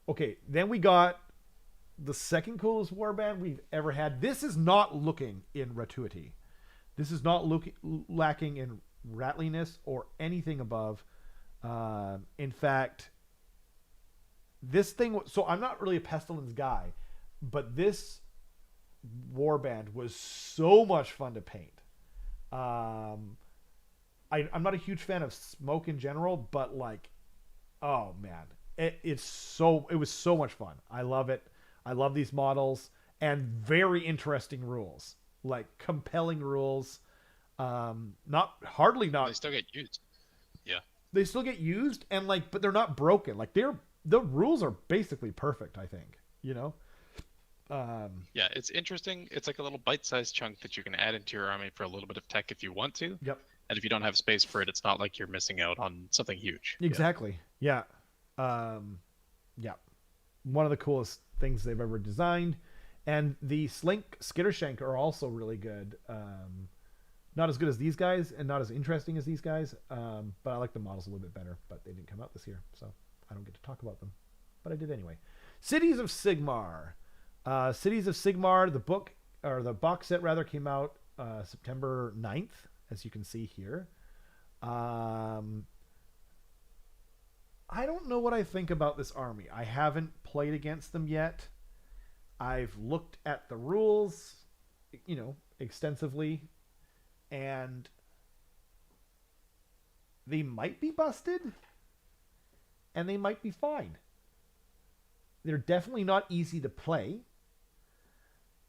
Okay, then we got the second coolest warband we've ever had. This is not looking in gratuity. This is not lacking in rattliness or anything above. In fact, this thing. So I'm not really a pestilence guy, but this warband was so much fun to paint. Um, I'm not a huge fan of smoke in general, but like, oh man, it was so much fun. I love it. I love these models and very interesting rules, like compelling rules. Not hardly They not still get used. Yeah. they still get used and like, but they're not broken. Like the rules are basically perfect. I think you know. Um, Yeah, it's interesting. It's like a little bite-sized chunk that you can add into your army for a little bit of tech if you want to. yep. And if you don't have space for it, it's not like you're missing out on something huge. Yeah. Exactly. Yeah. Yeah. One of the coolest things they've ever designed. And the Slink Skittershank are also really good. Not as good as these guys and not as interesting as these guys. But I like the models a little bit better. But they didn't come out this year, so I don't get to talk about them. But I did anyway. Cities of Sigmar. Cities of Sigmar, the book, or the box set rather, came out September 9th, as you can see here. I don't know what I think about this army. I haven't played against them yet. I've looked at the rules, extensively, and they might be busted, and they might be fine. They're definitely not easy to play,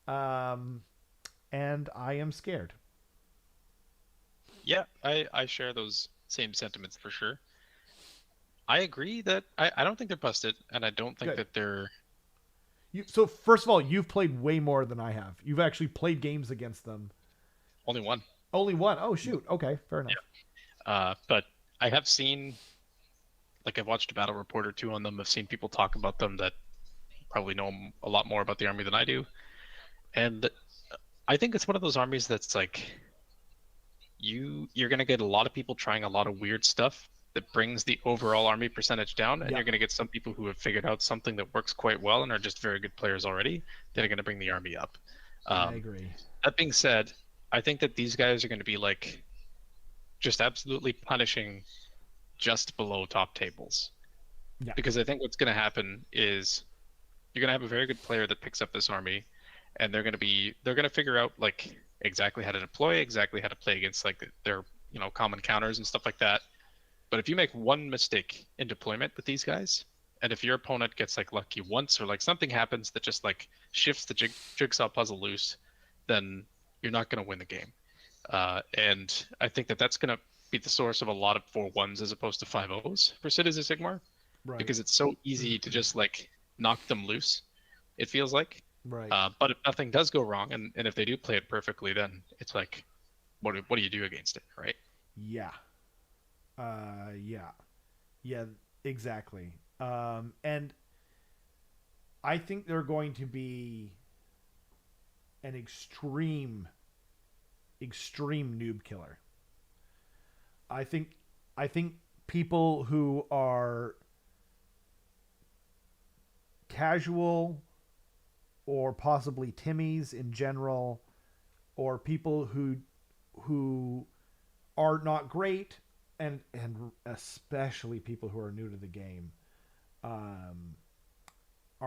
and I am scared. Yeah, I share those same sentiments for sure. I agree that I don't think they're busted, and I don't think Good. that they're So first of all, you've played way more than I have. You've actually played games against them. only one. Only one. Oh shoot. Okay, fair enough. Yeah. But I have seen, like, I've watched a battle report or two on them. I've seen people talk about them that probably know a lot more about the army than I do. And I think it's one of those armies that's like you're gonna get a lot of people trying a lot of weird stuff that brings the overall army percentage down, and Yeah. you're gonna get some people who have figured out something that works quite well and are just very good players already that are gonna bring the army up. I agree. That being said, I think that these guys are gonna be like just absolutely punishing just below top tables. Yeah. Because I think what's gonna happen is you're gonna have a very good player that picks up this army, and they're gonna figure out like exactly how to deploy, exactly how to play against like their common counters and stuff like that. But if you make one mistake in deployment with these guys, and if your opponent gets like lucky once or like something happens that just like shifts the jigsaw puzzle loose, then you're not going to win the game. And I think that that's going to be the source of a lot of 4-1s as opposed to 5-0s for Cities of Sigmar, Right. because it's so easy to just like knock them loose. It feels like. Right. But if nothing does go wrong, and if they do play it perfectly, then it's like, what do you do against it, right? Yeah. Yeah. Yeah, exactly. And I think they're going to be an extreme noob killer. I think people who are casual or possibly Timmies in general, or people who are not great, and especially people who are new to the game, are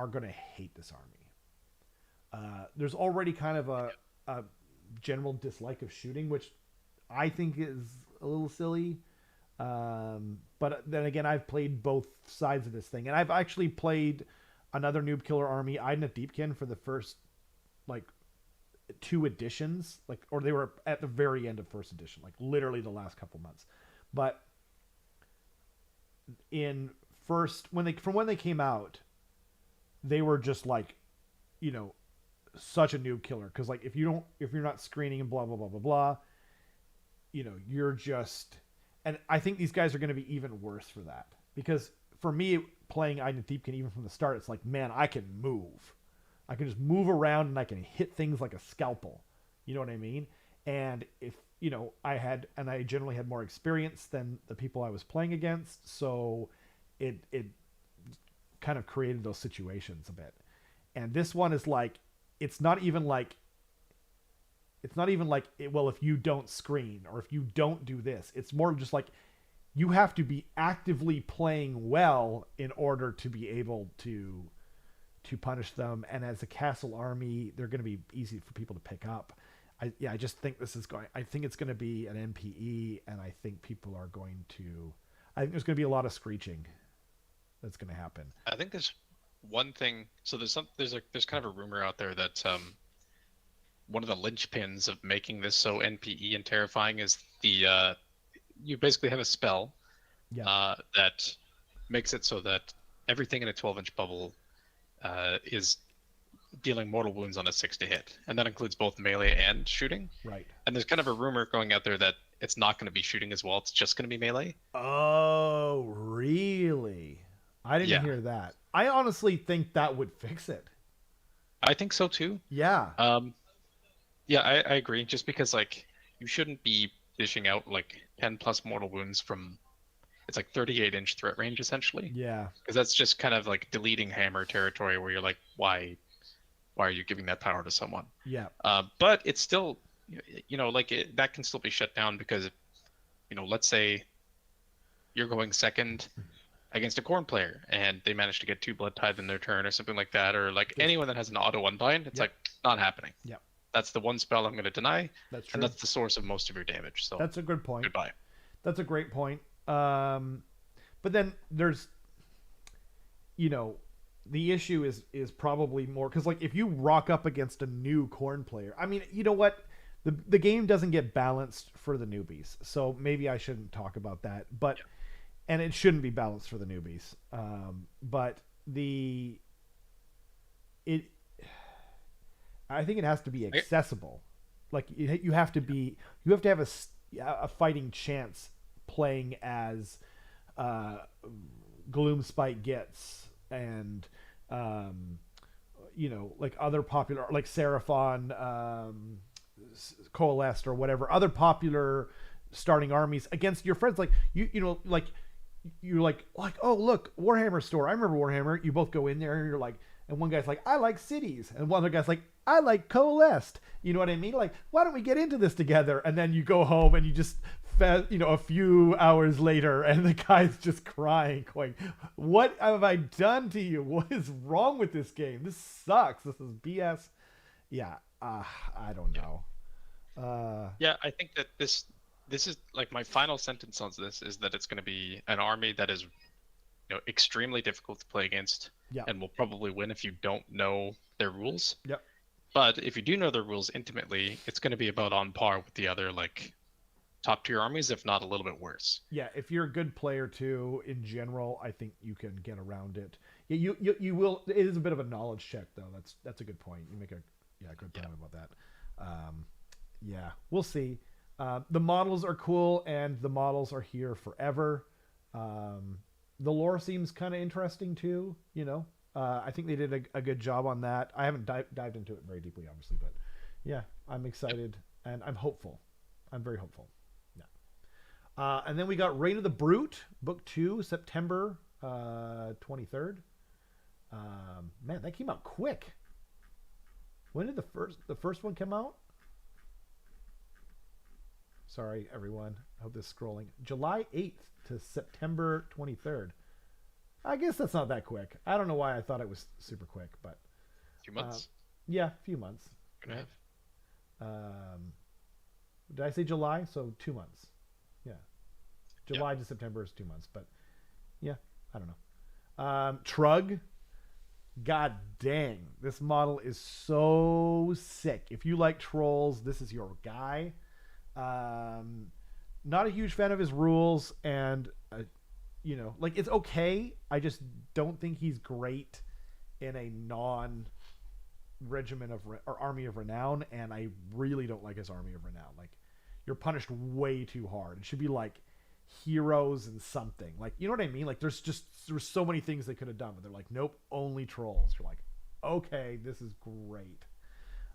going to hate this army. There's already kind of a general dislike of shooting, which I think is a little silly. But then again, I've played both sides of this thing, and I've actually played. another noob killer army. I had Deepkin for the first like two editions, like, or they were at the very end of first edition, like literally the last couple months. But in first when they came out, they were just like, you know, such a noob killer because like if you're not screening and blah blah blah blah blah, you know, you're just. And I think these guys are going to be even worse for that because for me playing Iden Deepkin even from the start, it's like, man, I can move. I can just move around and I can hit things like a scalpel. You know what I mean? And if, you know, I generally had more experience than the people I was playing against, so it kind of created those situations a bit. And this one is like, it's not even like well, if you don't screen or if you don't do this, it's more just like you have to be actively playing well in order to be able to punish them. And as a castle army, they're going to be easy for people to pick up. I just think I think it's going to be an MPE, and I think I think there's going to be a lot of screeching that's going to happen. I think there's one thing. So there's kind of a rumor out there that one of the linchpins of making this so NPE and terrifying is you basically have a spell that makes it so that everything in a 12-inch bubble is dealing mortal wounds on a 6 to hit, and that includes both melee and shooting. Right. And there's kind of a rumor going out there that it's not going to be shooting as well; it's just going to be melee. Oh, really? I didn't hear that. I honestly think that would fix it. I think so too. Yeah. Yeah, I agree. Just because like you shouldn't be dishing out like 10 plus mortal wounds from it's like 38-inch threat range essentially. Yeah. Because that's just kind of like deleting hammer territory where you're like, why are you giving that power to someone? Yeah. But it's still, like that can still be shut down because, let's say you're going second against a corn player and they manage to get 2 blood tithe in their turn or something like that, or like anyone that has an auto unbind, it's like not happening. Yeah. That's the one spell I'm going to deny. That's true. And that's the source of most of your damage. So that's a good point. Goodbye. That's a great point. But then there's, the issue is probably more because like if you rock up against a new corn player, I mean, you know what, the game doesn't get balanced for the newbies, so maybe I shouldn't talk about that. But and it shouldn't be balanced for the newbies. But I think it has to be accessible. Like you have to have a fighting chance playing as Gloomspite gets and like other popular like Seraphon, Coalesced or whatever other popular starting armies against your friends. Like you're like oh look, Warhammer store. I remember Warhammer. You both go in there and you're like, and one guy's like, I like cities, and one other guy's like, I like Coalesced. You know what I mean? Like, why don't we get into this together? And then you go home and you just a few hours later, and the guy's just crying, going, what have I done to you? What is wrong with this game? This sucks. This is BS. Yeah, I don't know. I think that this is like my final sentence on this is that it's going to be an army that is extremely difficult to play against, and will probably win if you don't know their rules. Yep. But if you do know their rules intimately, it's going to be about on par with the other like top tier armies, if not a little bit worse. Yeah, if you're a good player too, in general, I think you can get around it. Yeah, you will. It is a bit of a knowledge check, though. That's a good point. You make a good point about that. We'll see. The models are cool, and the models are here forever. The lore seems kind of interesting too. I think they did a good job on that. I haven't dived into it very deeply, obviously, but yeah, I'm excited and I'm hopeful. I'm very hopeful. And then we got Reign of the Brute, Book 2, September 23rd. Man, that came out quick. When did the first one come out? Sorry, everyone. I hope this is scrolling. July 8th to September 23rd. I guess that's not that quick. I don't know why I thought it was super quick, but... A few months? A few months. Right. Did I say July? So 2 months. Yeah. July to September is 2 months, but yeah, I don't know. Trug, god dang, this model is so sick. If you like trolls, this is your guy. Um, Not a huge fan of his rules, and like it's okay. I just don't think he's great in a non regiment of or army of renown, and I really don't like his army of renown. Like, you're punished way too hard. It should be like heroes and something. Like, you know what I mean? Like, there's so many things they could have done, but they're like, nope, only trolls. You're like, okay, this is great.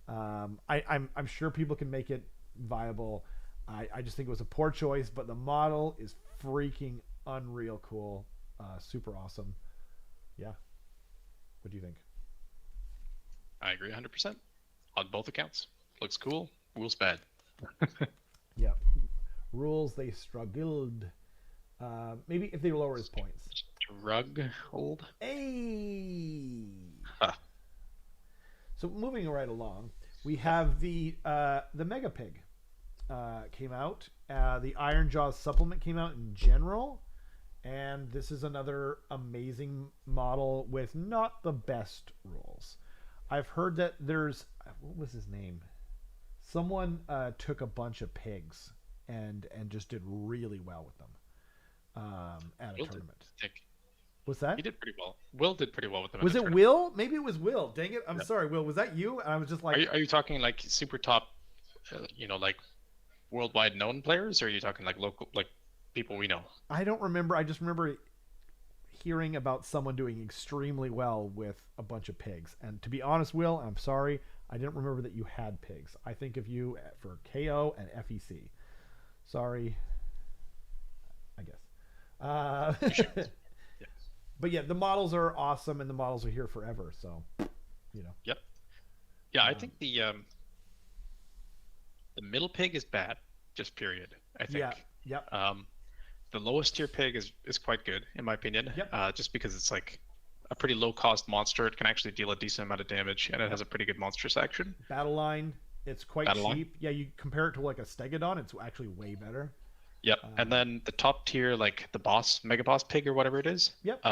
I'm sure people can make it viable. I just think it was a poor choice, but the model is freaking unreal cool. Super awesome. Yeah. What do you think? I agree 100% on both accounts. Looks cool. Rules bad. Yeah. Rules, they struggled. Maybe if they lower his points. Drug hold. Hey. Huh. So moving right along, we have the Mega Pig came out. The Iron Jaws supplement came out in general, and this is another amazing model with not the best rules. I've heard that there's, what was his name? Someone took a bunch of pigs and just did really well with them at a Will tournament. did, What's that? he did pretty well. Will did pretty well with them. Was at the it tournament. Will? Maybe it was Will. Dang it! I'm Yep. sorry, Will. Was that you? And I was just like, Are you talking like super top, like worldwide known players, or are you talking like local, like people we know? I don't remember. I just remember hearing about someone doing extremely well with a bunch of pigs. And to be honest, Will, I'm sorry, I didn't remember that you had pigs. I think of you for KO and FEC. Sorry, I guess. Yeah. But yeah, the models are awesome, and the models are here forever. So, you know. Yep. Yeah, I think the middle pig is bad, just period. I think. Yeah. Yep. The lowest tier pig is quite good in my opinion. Yep. Just because it's like a pretty low cost monster. It can actually deal a decent amount of damage, and it has a pretty good monstrous action. Battle line. It's quite Battle line. cheap. Yeah, you compare it to like a Stegodon, it's actually way better. Yep. And then the top tier, like the boss, mega boss pig or whatever it is. Yep.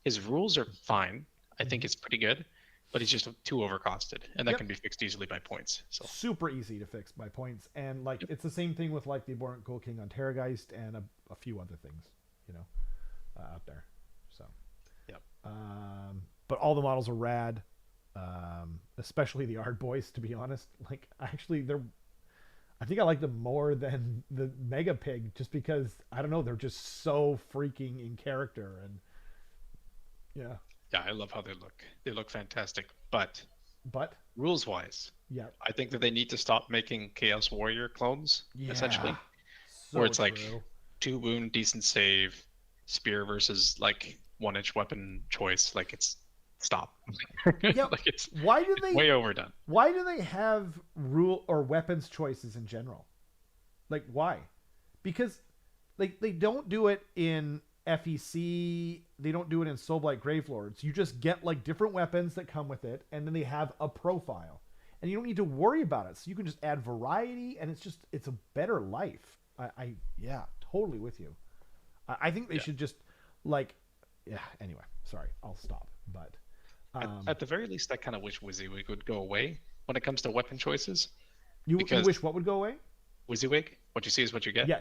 His rules are fine. I think it's pretty good, but he's just too overcosted, and that Yep. can be fixed easily by points. So Super easy to fix by points, and like it's the same thing with like the Abhorrent Gold King on Terrorgeist and a few other things, out there. So, yep. But all the models are rad, especially the Ard Boys. To be honest, like actually I think I like them more than the Mega Pig, just because I don't know, they're just so freaking in character, and yeah. Yeah, I love how they look. They look fantastic, but But rules wise, yeah, I think that they need to stop making Chaos Warrior clones, yeah, essentially, so where it's like true. 2 wound, decent save, spear versus like 1-inch weapon choice. Like it's stop. Yeah, Like it's why do they way overdone. why do they have rule or weapons choices in general? Like, why? Because like they don't do it in FEC, they don't do it in Soulblight Gravelords. You just get like different weapons that come with it, and then they have a profile, and you don't need to worry about it. So you can just add variety, and it's a better life. I yeah, totally with you. I think they should just like, yeah. Anyway, sorry, I'll stop. But At the very least, I kind of wish WYSIWYG would go away when it comes to weapon choices. you Because wish what would go away? WYSIWYG, what you see is what you get. Yeah,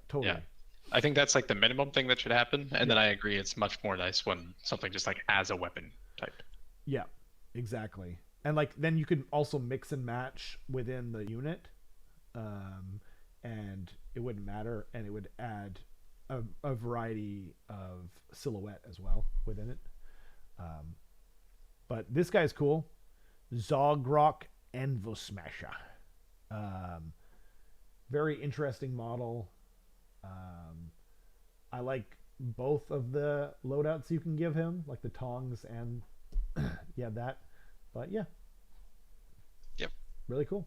totally. Yeah. I think that's like the minimum thing that should happen. And then I agree, it's much more nice when something just like as a weapon type. Yeah, exactly. And like then you could also mix and match within the unit, and it wouldn't matter, and it would add a variety of silhouette as well within it. But this guy's cool, Zogrok Envosmasher. Very interesting model. I like both of the loadouts you can give him, like the tongs and yeah, that. But yeah, Yep. really cool.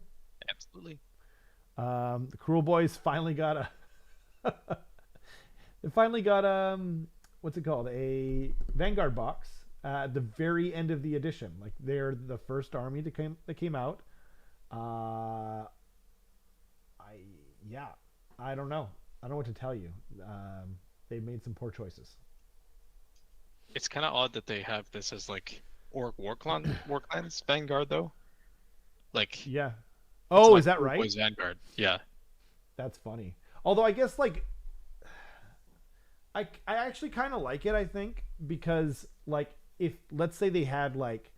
Absolutely. The Cruel Boys finally got a they finally got what's it called, a Vanguard box at the very end of the edition. Like they're the first army that came out. I don't know. I don't know what to tell you. They made some poor choices. it's kind of odd that they have this as like Orc War Clans Vanguard though. Like Yeah. it's Oh, not is that Cool right? Boys Vanguard. Yeah. That's funny. Although I guess like I actually kind of like it. I think because like if let's say they had like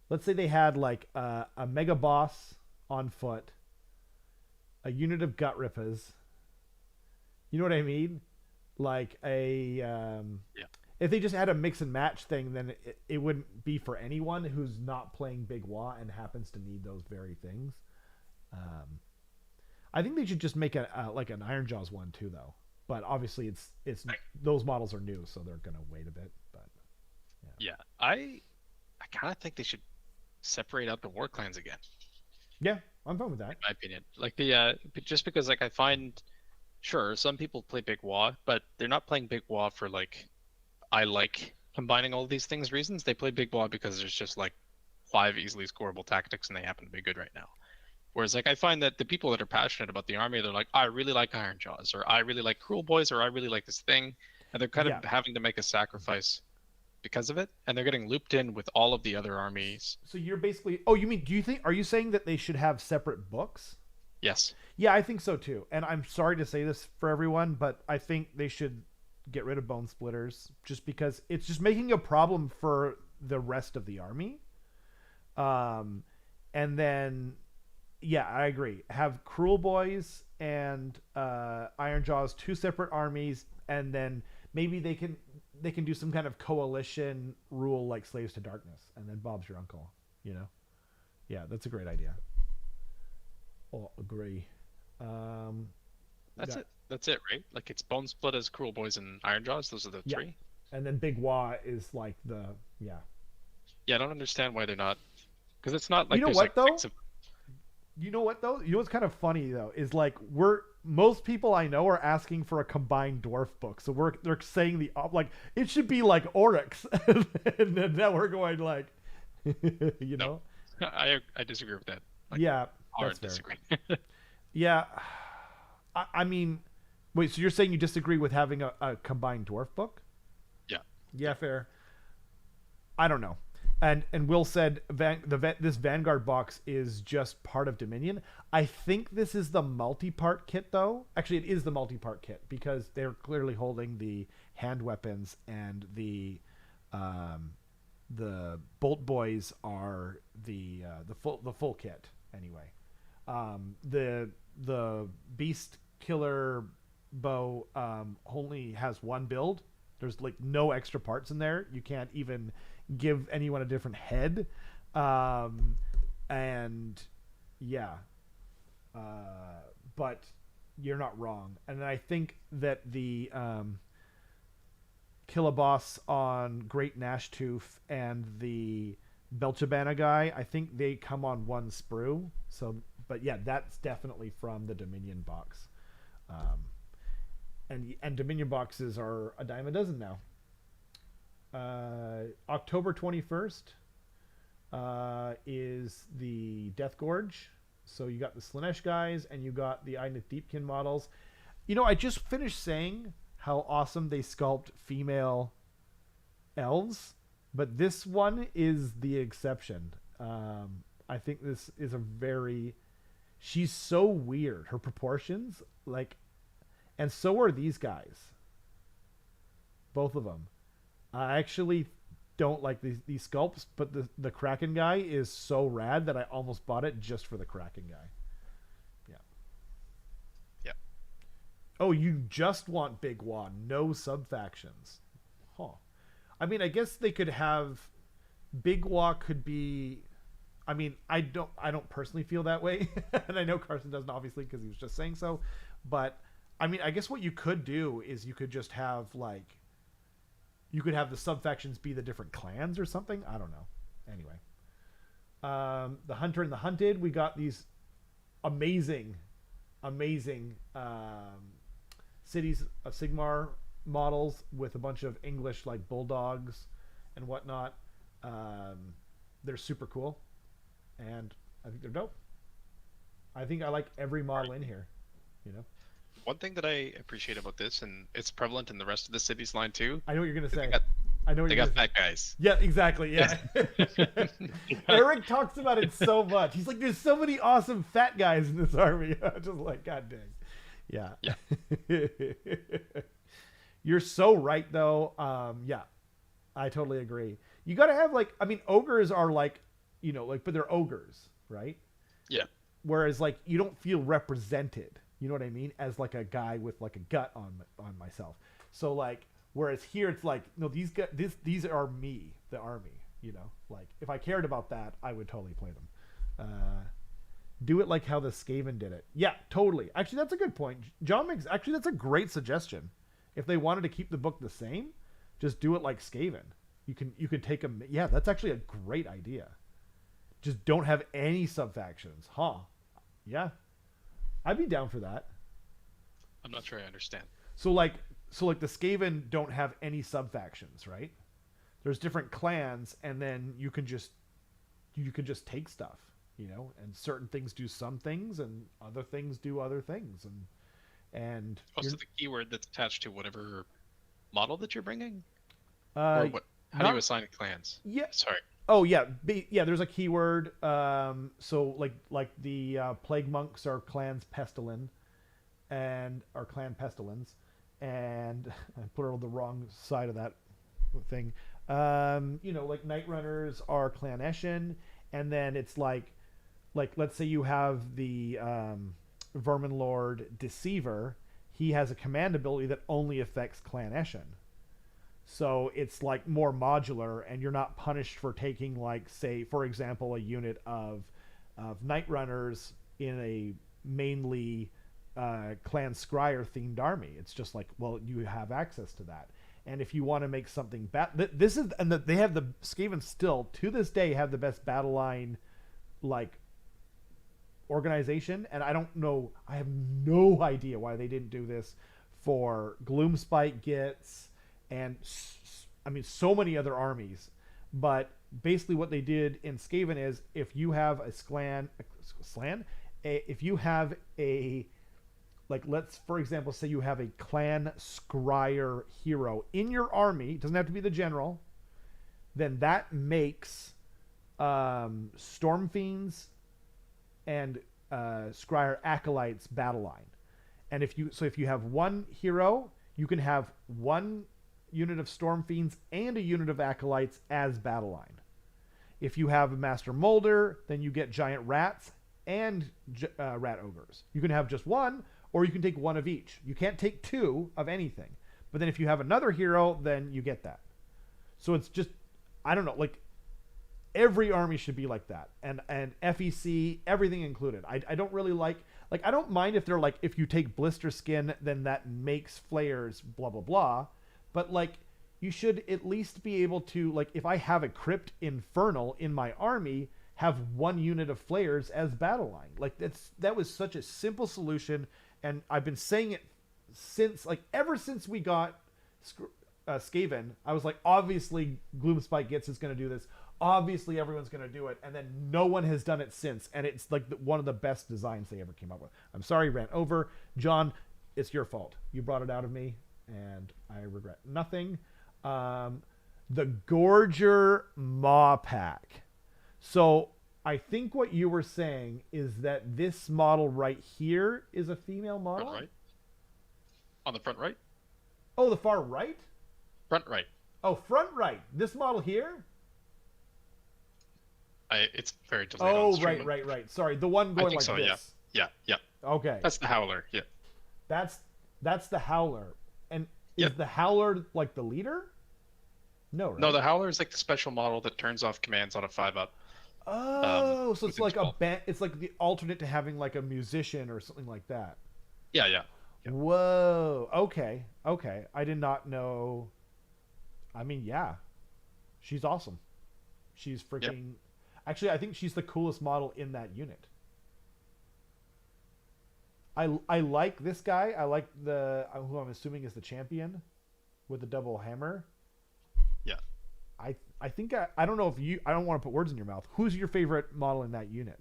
a mega boss on foot, a unit of gut rippers. You know what I mean? Like a Yeah. if they just had a mix and match thing, then it wouldn't be for anyone who's not playing Big Wa and happens to need those very things. Um, I think they should just make like an Iron Jaws one too, though. But obviously, it's I, those models are new, so they're gonna wait a bit. But yeah, yeah. I kind of think they should separate out the War Clans again, yeah, I'm fine with in that. my opinion. Like the just because like I find sure some people play Big Wa, but they're not playing Big Wa for like I like combining all these things reasons. They play Big Wa because there's just like five easily scoreable tactics and they happen to be good right now. Whereas like I find that the people that are passionate about the army, they're like, I really like Iron Jaws, or I really like Cruel Boys, or I really like this thing, and they're kind of Yeah. having to make a sacrifice because of it, and they're getting looped in with all of the other armies. So you're basically. Oh, you mean? Do you think? Are you saying that they should have separate books? Yes. Yeah, I think so too. And I'm sorry to say this for everyone, but I think they should get rid of bone splitters just because it's just making a problem for the rest of the army. Um, and then, yeah, I agree. Have Cruel Boys and Iron Jaws two separate armies, and then maybe they can do some kind of coalition rule like Slaves to Darkness, and then Bob's your uncle. You know, yeah, that's a great idea. Oh, agree. Um, That's got it. That's it, right? Like it's Bone Splitters, Cruel Boys, and Iron Jaws. Those are the yeah, three. and then Big Wa is like the yeah. Yeah, I don't understand why they're not, because it's not You like know there's like what though? six of. You know what though? You know what's kind of funny though is like we're most people I know are asking for a combined dwarf book, so they're saying like it should be like Oryx, and then now we're going like, you No, know, I disagree with that. Like yeah, that's hard fair. disagree. Yeah, I mean, wait, so you're saying you disagree with having a combined dwarf book? Yeah. Yeah, fair. I don't know. And Will said this Vanguard box is just part of Dominion. I think this is the multi-part kit though. Actually, it is the multi-part kit because they're clearly holding the hand weapons and um, the bolt boys are the full kit anyway. The beast killer bow only has one build. There's like no extra parts in there. You can't even give anyone a different head. And yeah, but you're not wrong. And I think that the Killaboss on Great Nashtooth and the Belchabana guy, I think they come on one sprue. So, but yeah, that's definitely from the Dominion box. Um, and Dominion boxes are a dime a dozen now. October 21st is the Death Gorge. So you got the Slanesh guys and you got the Einith Deepkin models. You know, I just finished saying how awesome they sculpt female elves, but this one is the exception. I think this is a very. She's so weird. Her proportions, like, and so are these guys. Both of them. I actually don't like these sculpts, but the Kraken guy is so rad that I almost bought it just for the Kraken guy. Yeah. Yeah. Oh, you just want Big Wa, no sub factions. Huh. I mean, I guess they could have Big Wa could be. I mean, I don't personally feel that way, and I know Carson doesn't obviously because he was just saying so. But I mean, I guess what you could do is you could just have like you could have the sub factions be the different clans or something. I don't know. Anyway, the Hunter and the Hunted. We got these amazing, amazing cities of Sigmar models with a bunch of English like bulldogs and whatnot. They're super cool, and I think they're dope. I think I like every model in here. You know, One thing that I appreciate about this, and it's prevalent in the rest of the cities line too, I know what you're gonna is say. I know what They you're got gonna. fat guys. Yeah, exactly. Yeah. Eric talks about it so much. He's like, "There's so many awesome fat guys in this army." I'm just like, God dang. Yeah. Yeah. You're so right, though. Yeah, I totally agree. You got to have like, I mean, ogres are like, like, but they're ogres, right? Yeah. Whereas like you don't feel represented. You know what I mean? As like a guy with like a gut on myself. So like, whereas here it's like, no, these are me, the army. Like if I cared about that, I would totally play them. Do it like how the Skaven did it. Yeah, totally. Actually, that's a good point. John makes actually that's a great suggestion. If they wanted to keep the book the same, just do it like Skaven. You can take them. Yeah, that's actually a great idea. Just don't have any sub factions, huh? Yeah, I'd be down for that. I'm not sure I understand. So like the Skaven don't have any sub factions, right? There's different clans, and then you can just take stuff, and certain things do some things, and other things do other things, and Also, the keyword that's attached to whatever model that you're bringing, uh or what? How do not you assign clans? yeah. Sorry. Oh yeah, yeah. There's a keyword. So like the plague monks are clans pestilin, and are clan pestilens, and I put it on the wrong side of that thing. Like night runners are clan Eshin, and then it's like let's say you have the vermin lord deceiver. He has a command ability that only affects clan Eshin. So it's like more modular, and you're not punished for taking, like, say, for example, a unit of night runners in a mainly clan scryer themed army. It's just like, well, you have access to that. And if you want to make something bad, this is, and they have the Skaven still to this day have the best battle line, like, organization. And I don't know, I have no idea why they didn't do this for Gloomspite Gits and I mean so many other armies. But basically what they did in Skaven is if you have if you have a, like, let's for example say you have a clan scryer hero in your army, it doesn't have to be the general, then that makes storm fiends and scryer acolytes battle line. And if you have one hero, you can have one unit of storm fiends and a unit of acolytes as battle line. If you have a master molder, then you get giant rats and rat ogres. You can have just one, or you can take one of each. You can't take two of anything. But then if you have another hero, then you get that. So it's just, I don't know, like, every army should be like that, and FEC, everything included. I don't really like I don't mind if they're like, if you take blister skin, then that makes flayers blah blah blah, but like you should at least be able to, like, if I have a crypt infernal in my army, have one unit of flayers as battle line. Like that was such a simple solution, and I've been saying it since, like, ever since we got Skaven. I was like, obviously Gloomspite Gits is going to do this. Obviously everyone's going to do it, and then no one has done it since, and it's like one of the best designs they ever came up with. I'm sorry, ran over. John, it's your fault. You brought it out of me, and I regret nothing. The Gorger Maw Pack. So I think what you were saying is that this model right here is a female model? Front right. On the front right? Oh, the far right? Front right. Oh, front right. This model here? It's very delayed. Oh, right. Sorry, the one going like so, this. Yeah. Okay. That's the Howler. Yeah. That's the Howler. And Yep. is the Howler like the leader? No, right? No, the Howler is like the special model that turns off commands on a 5-up. Oh, so it's within like 12. a band. It's like the alternate to having like a musician or something like that. Yeah. Yep. Whoa. Okay. I did not know. I mean, yeah, she's awesome. She's freaking. Yep. Actually, I think she's the coolest model in that unit. I like this guy. I like who I'm assuming is the champion with the double hammer. Yeah. I think I don't know if you. I don't want to put words in your mouth. Who's your favorite model in that unit?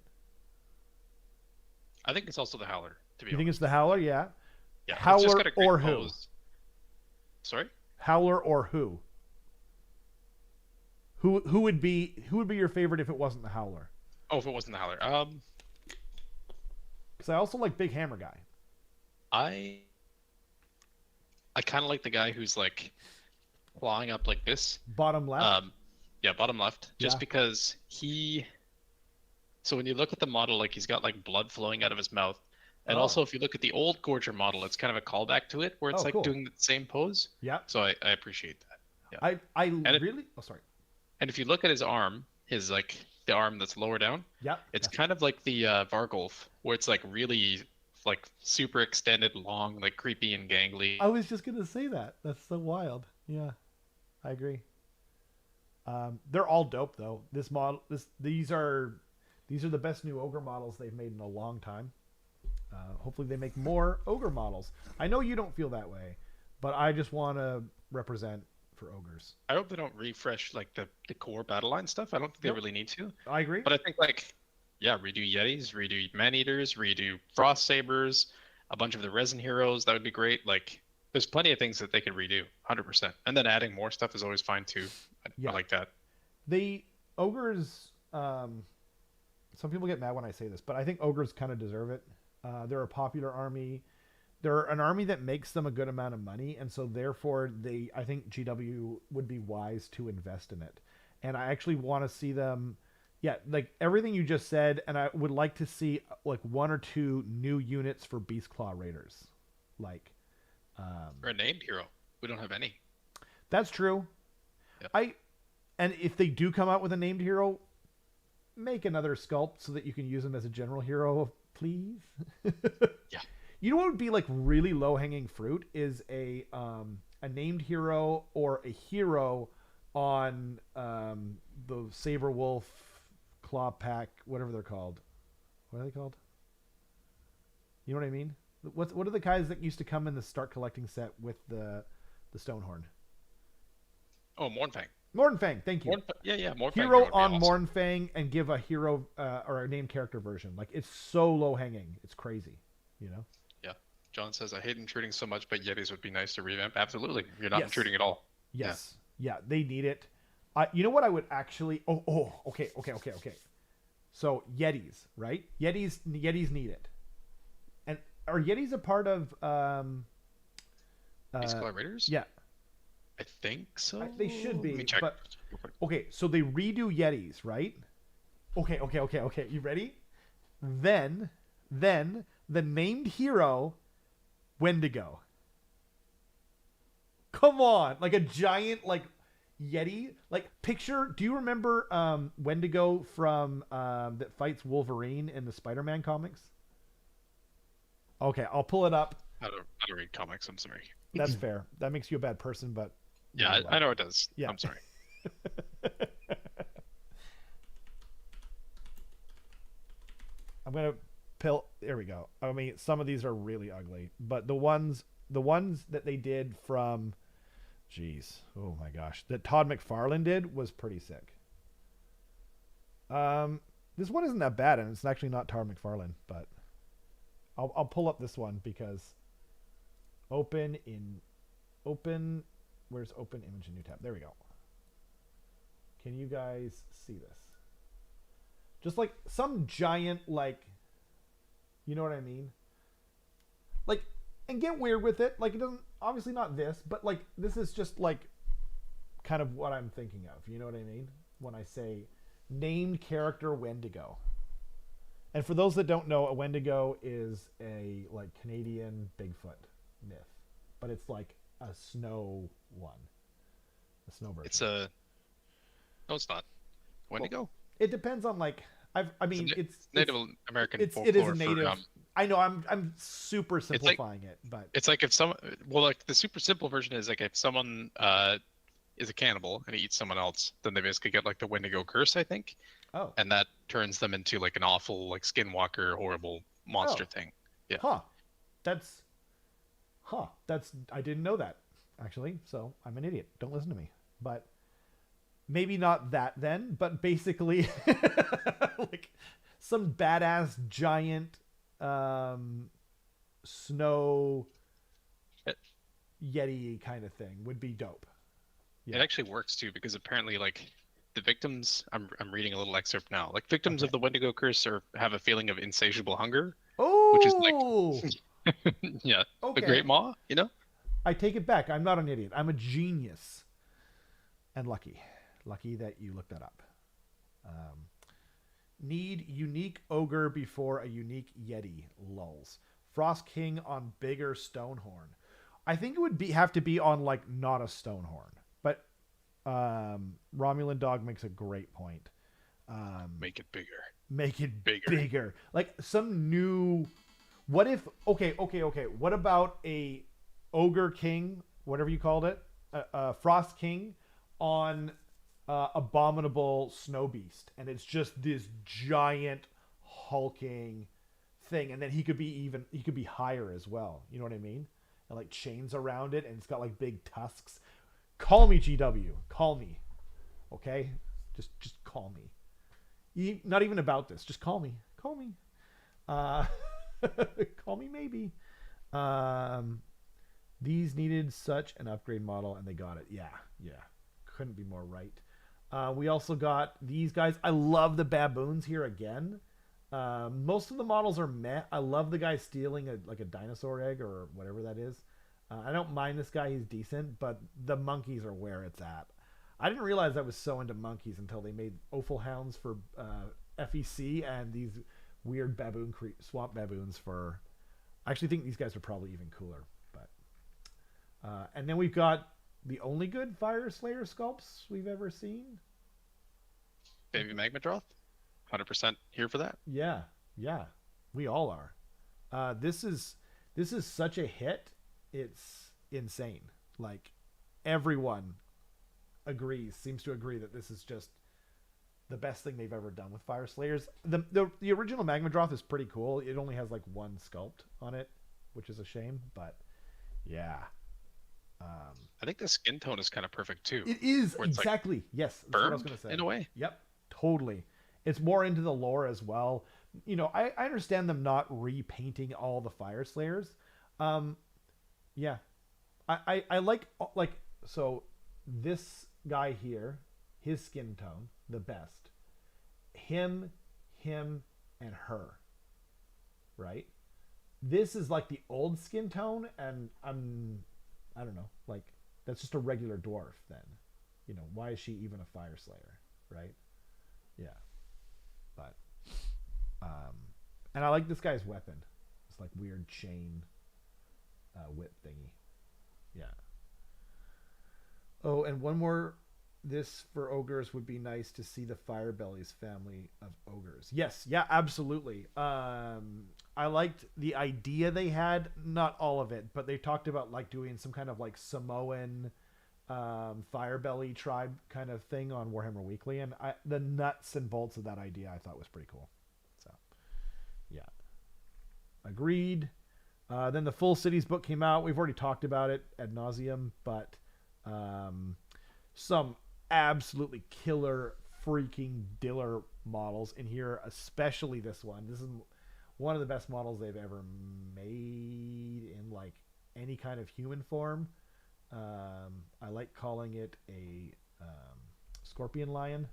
I think it's also the Howler. To be You honest. think it's the Howler? Yeah. Yeah. Howler or who? Pose. Sorry. Howler or who? Who would be your favorite if it wasn't the Howler? Oh, if it wasn't the Howler. Because I also like Big Hammer Guy. I I kind of like the guy who's like clawing up like this. Bottom left. Um, yeah, bottom left. Yeah. Just because he. So when you look at the model, like he's got like blood flowing out of his mouth, and Oh. also if you look at the old Gorger model, it's kind of a callback to it, where Oh, it's like cool. doing the same pose. Yeah. So I appreciate that. Yeah, I and it, really. Oh, sorry. and if you look at his arm, his like the arm that's lower down, Yeah. it's That's, kind of like the Vargolf, where it's like really like super extended, long, like creepy and I gangly. was just gonna say that. That's so wild. Yeah, I agree. They're all dope though. This model, these are the best new ogre models they've made in a long time. Hopefully, they make more ogre models. I know you don't feel that way, but I just want to represent for ogres. I hope they don't refresh like the core battle line stuff. I don't think they Nope, really need to. I agree. But I think like yeah, redo Yetis, redo Man Eaters, redo Frost Sabers, a bunch of the Resin Heroes. That would be great. Like there's plenty of things that they could redo, 100%. And then adding more stuff is always fine too. I Yeah, like that. the ogres. Some people get mad when I say this, but I think ogres kind of deserve it. They're a popular army. They're an army that makes them a good amount of money, and so therefore I think GW would be wise to invest in it. And I actually want to see them, yeah, like everything you just said, and I would like to see like one or two new units for Beast Claw Raiders. Like, Or a named hero. We don't have any. that's true. Yeah. I and if they do come out with a named hero, make another sculpt so that you can use him as a general hero, please. Yeah. You know what would be like really low hanging fruit is a named hero or a hero on the Saber Wolf, Claw Pack, whatever they're called. What are they called? You know what I mean? What are the guys that used to come in the start collecting set with the Stonehorn? Oh, Mornfang. Mornfang, thank you. Yeah, yeah, Mornfang hero Hero would be on awesome. Mornfang and give a hero or a named character version. Like it's so low hanging, it's crazy. You know? Yeah. John says I hate intruding so much, but Yetis would be nice to revamp. Absolutely. You're not Yes. intruding at all. Yeah. Yes. Yeah, they need it. You know what I would actually? Okay. So Yetis, right? Yetis need it. And are Yetis a part of? These Uh, collaborators? yeah, I think so. they should Let me be. check. But okay, so they redo Yetis, right? Okay. You ready? Then, then the named hero, Wendigo. Come on, like a giant like Yeti. Like picture. Do you remember Wendigo from that fights Wolverine in the Spider-Man comics? Okay, I'll pull it up. I don't read comics. I'm sorry. That's fair. That makes you a bad person, but Yeah, I know it does. yeah. I'm sorry. I'm gonna pill. There we go. I mean, some of these are really ugly, but the ones that they did from, jeez, oh my gosh, that Todd McFarlane did was pretty sick. This one isn't that bad, and it's actually not Todd McFarlane, but I'll pull up this one because open in open. Where's open image in new tab? There we go. Can you guys see this? Just like some giant, like, you know what I mean? Like, and get weird with it. Like, it doesn't, obviously not this, but like, this is just like kind of what I'm thinking of. You know what I mean? When I say named character Wendigo. And for those that don't know, a Wendigo is a like Canadian Bigfoot myth, but it's like a snow one, a snow version. It's a no, it's not. Well, Wendigo. it depends on like I It's a mean Native American it is folklore a for native. I know I'm super it's like simplifying it, but it's like if someone well like the super simple version is like if someone is a cannibal and he eats someone else, then they basically get like the Wendigo curse, I think, oh and that turns them into like an awful like skinwalker horrible monster oh thing. Yeah. huh that's that's I didn't know that actually, so I'm an idiot. Don't listen to me, but maybe not that then, but basically like some badass giant snow It, yeti kind of thing would be dope. it Yeah. actually works too because apparently like the victims. I'm reading a little excerpt now. Like victims Okay. of the Wendigo curse have a feeling of insatiable hunger, which is Oh, like yeah, a great okay. maw. You know, I take it back. I'm not an idiot. I'm a genius. And lucky. Lucky that you looked that up. Um, Need unique ogre before a unique yeti. Lulls. Frost King on bigger Stonehorn. I think it would be have to be on like not a Stonehorn. But Romulan Dog makes a great point. Um, make it bigger, make it bigger. bigger. Like some new. What if? Okay. What about a ogre king, whatever you called it, frost king, on abominable snow beast, and it's just this giant hulking thing, and then he could be higher as well. You know what I mean? And like chains around it, and it's got like big tusks. Call me GW. Call me. Okay, just call me. Not even about this. Just call me. Call me. Uh, call me maybe. Um, these needed such an upgrade model, and they got it. Yeah. Couldn't be more right. We also got these guys. I love the baboons here again. Most of the models are meh. I love the guy stealing a dinosaur egg or whatever that is. I don't mind this guy; he's decent, but the monkeys are where it's at. I didn't realize I was so into monkeys until they made Opal Hounds for FEC and these weird swamp baboons for. I actually think these guys are probably even cooler. But and then we've got the only good Fire Slayer sculpts we've ever seen. Baby Magmadroth, 100% here for that. Yeah, we all are. This is such a hit. It's insane. Like everyone seems to agree that this is just the best thing they've ever done with Fire Slayers. The original Magmadroth is pretty cool. It only has like one sculpt on it, which is a shame. But yeah, I think the skin tone is kind of perfect too, it is where it's like exactly yes. That's what I was burned gonna say. in a way. Yep, totally. It's more into the lore as well. I understand them not repainting all the Fire Slayers. Um, yeah, I like so this guy here, his skin tone the best. Him, him, and her. Right. This is like the old skin tone, and I don't know, like that's just a regular dwarf. Then, why is she even a Fire Slayer, right? Yeah, but and I like this guy's weapon. It's like weird chain whip thingy. Yeah. Oh, and one more. This for ogres would be nice to see the Firebellies family of ogres. Yes, yeah, absolutely. I liked the idea they had, not all of it, but they talked about like doing some kind of like Samoan Firebelly tribe kind of thing on Warhammer Weekly, and the nuts and bolts of that idea I thought was pretty cool. So, yeah, agreed. Then the Full Cities book came out. We've already talked about it ad nauseum, but some absolutely killer freaking diller models in here, especially this one. This is one of the best models they've ever made in like any kind of human form. I like calling it a scorpion lion.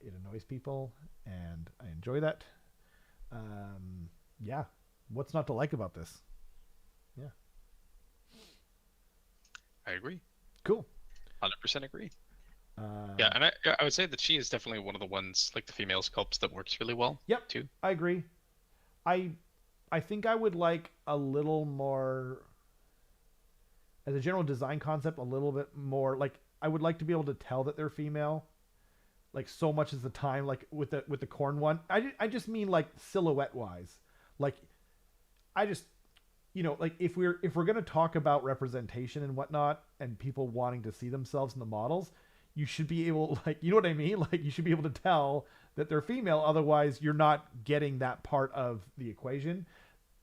It annoys people, and I enjoy that. Yeah, what's not to like about this? Yeah, I agree. cool. 100% agree. Uh, Yeah, and I would say that she is definitely one of the ones, like the female sculpts, that works really well yep, too. I agree. I I think I would like a little more as a general design concept, a little bit more like I would like to be able to tell that they're female. Like so much as the time, like with the corn one. I just mean like silhouette wise. Like I just like if we're gonna talk about representation and whatnot, and people wanting to see themselves in the models, you should be able like you know what I mean. Like you should be able to tell that they're female. Otherwise, you're not getting that part of the equation.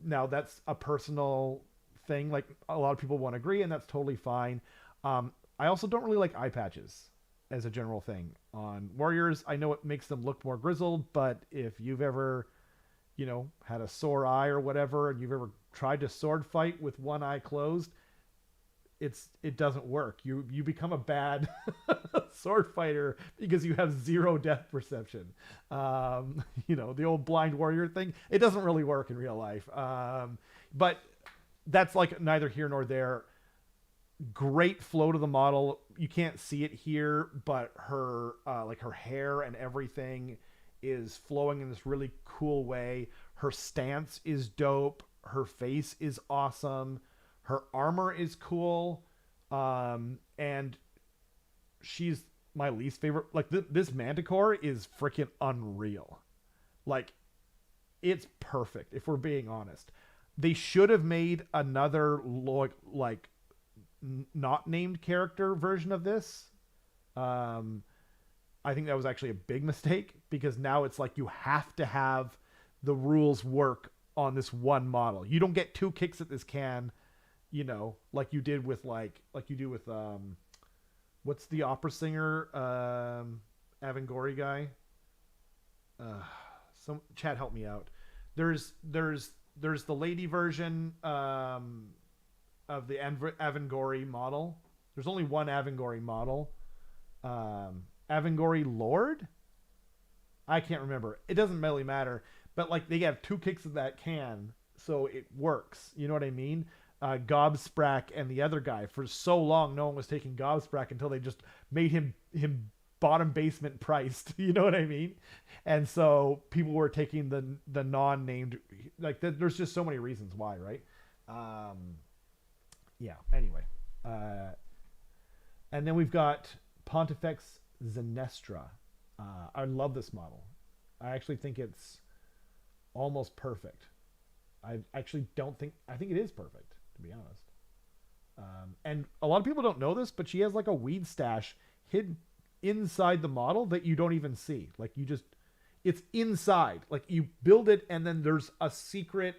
Now that's a personal thing. Like a lot of people won't agree, and that's totally fine. I also don't really like eye patches as a general thing on warriors. I know it makes them look more grizzled, but if you've ever, had a sore eye or whatever, and you've ever tried to sword fight with one eye closed, it doesn't work. You become a bad sword fighter because you have zero depth perception. The old blind warrior thing. It doesn't really work in real life. But that's like neither here nor there. Great flow to the model. You can't see it here, but her like her hair and everything is flowing in this really cool way. Her stance is dope. Her face is awesome. Her armor is cool. And she's my least favorite. Like this Manticore is freaking unreal. Like it's perfect if we're being honest. They should have made another like not named character version of this. I think that was actually a big mistake because now it's like you have to have the rules work on this one model. You don't get two kicks at this can, like you did with like you do with what's the opera singer Avangori guy? Some chat help me out. There's the lady version of the Avangori model. There's only one Avangori model. Avangori Lord? I can't remember. It doesn't really matter. But like they have two kicks of that can, so it works. You know what I mean? Gobsprack and the other guy. For so long, no one was taking Gobsprack until they just made him bottom basement priced. You know what I mean? And so people were taking the non-named. Like there's just so many reasons why, right? Yeah. Anyway, and then we've got Pontifex Zenestra. I love this model. I actually think it's almost perfect. I actually don't think. I think it is perfect, to be honest. And a lot of people don't know this, but she has like a weed stash hidden inside the model that you don't even see. Like it's inside. Like you build it, and then there's a secret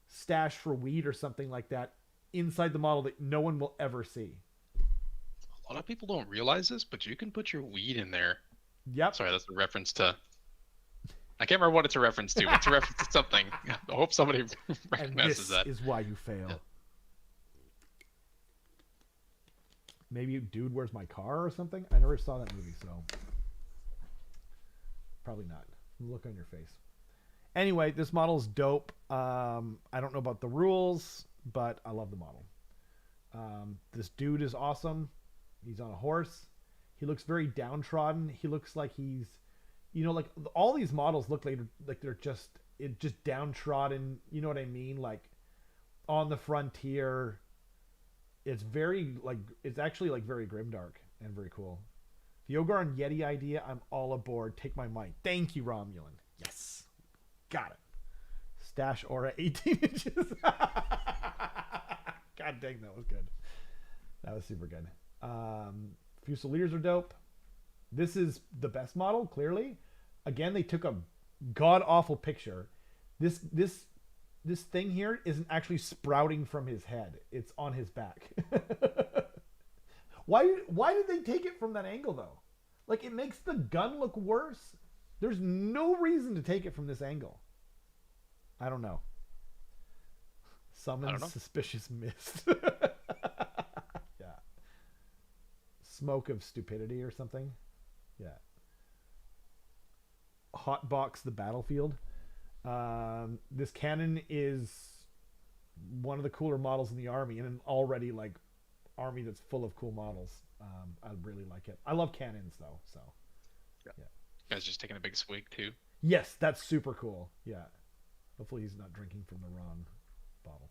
stash for weed or something like that inside the model that no one will ever see. A lot of people don't realize this, but you can put your weed in there. Yep. Sorry, that's a reference to. I can't remember what it's a reference to. It's a reference to something. I hope somebody recognizes that. And this is why you fail. Yeah. Maybe Dude, Where's My Car or something? I never saw that movie, so probably not. Look on your face. Anyway, this model is dope. I don't know about the rules, but I love the model. This dude is awesome. He's on a horse. He looks very downtrodden. He looks like he's, like all these models look like they're just downtrodden. You know what I mean? Like on the frontier. It's actually like very grimdark and very cool. The Ogaron Yeti idea, I'm all aboard. Take my mic. Thank you, Romulan. Yes. Got it. Stash aura 18 inches. God dang, that was good. That was super good. Fusiliers are dope. This is the best model, clearly. Again, they took a god-awful picture. This thing here isn't actually sprouting from his head. It's on his back. Why did they take it from that angle, though? Like, it makes the gun look worse. There's no reason to take it from this angle. I don't know. Summon suspicious mist. Yeah. Smoke of stupidity or something. Yeah. Hotbox the battlefield. This cannon is one of the cooler models in the army, and an already like army that's full of cool models. I really like it. I love cannons though, so yeah. You guys just taking a big swig too. Yes, that's super cool. Yeah. Hopefully he's not drinking from the wrong bottle.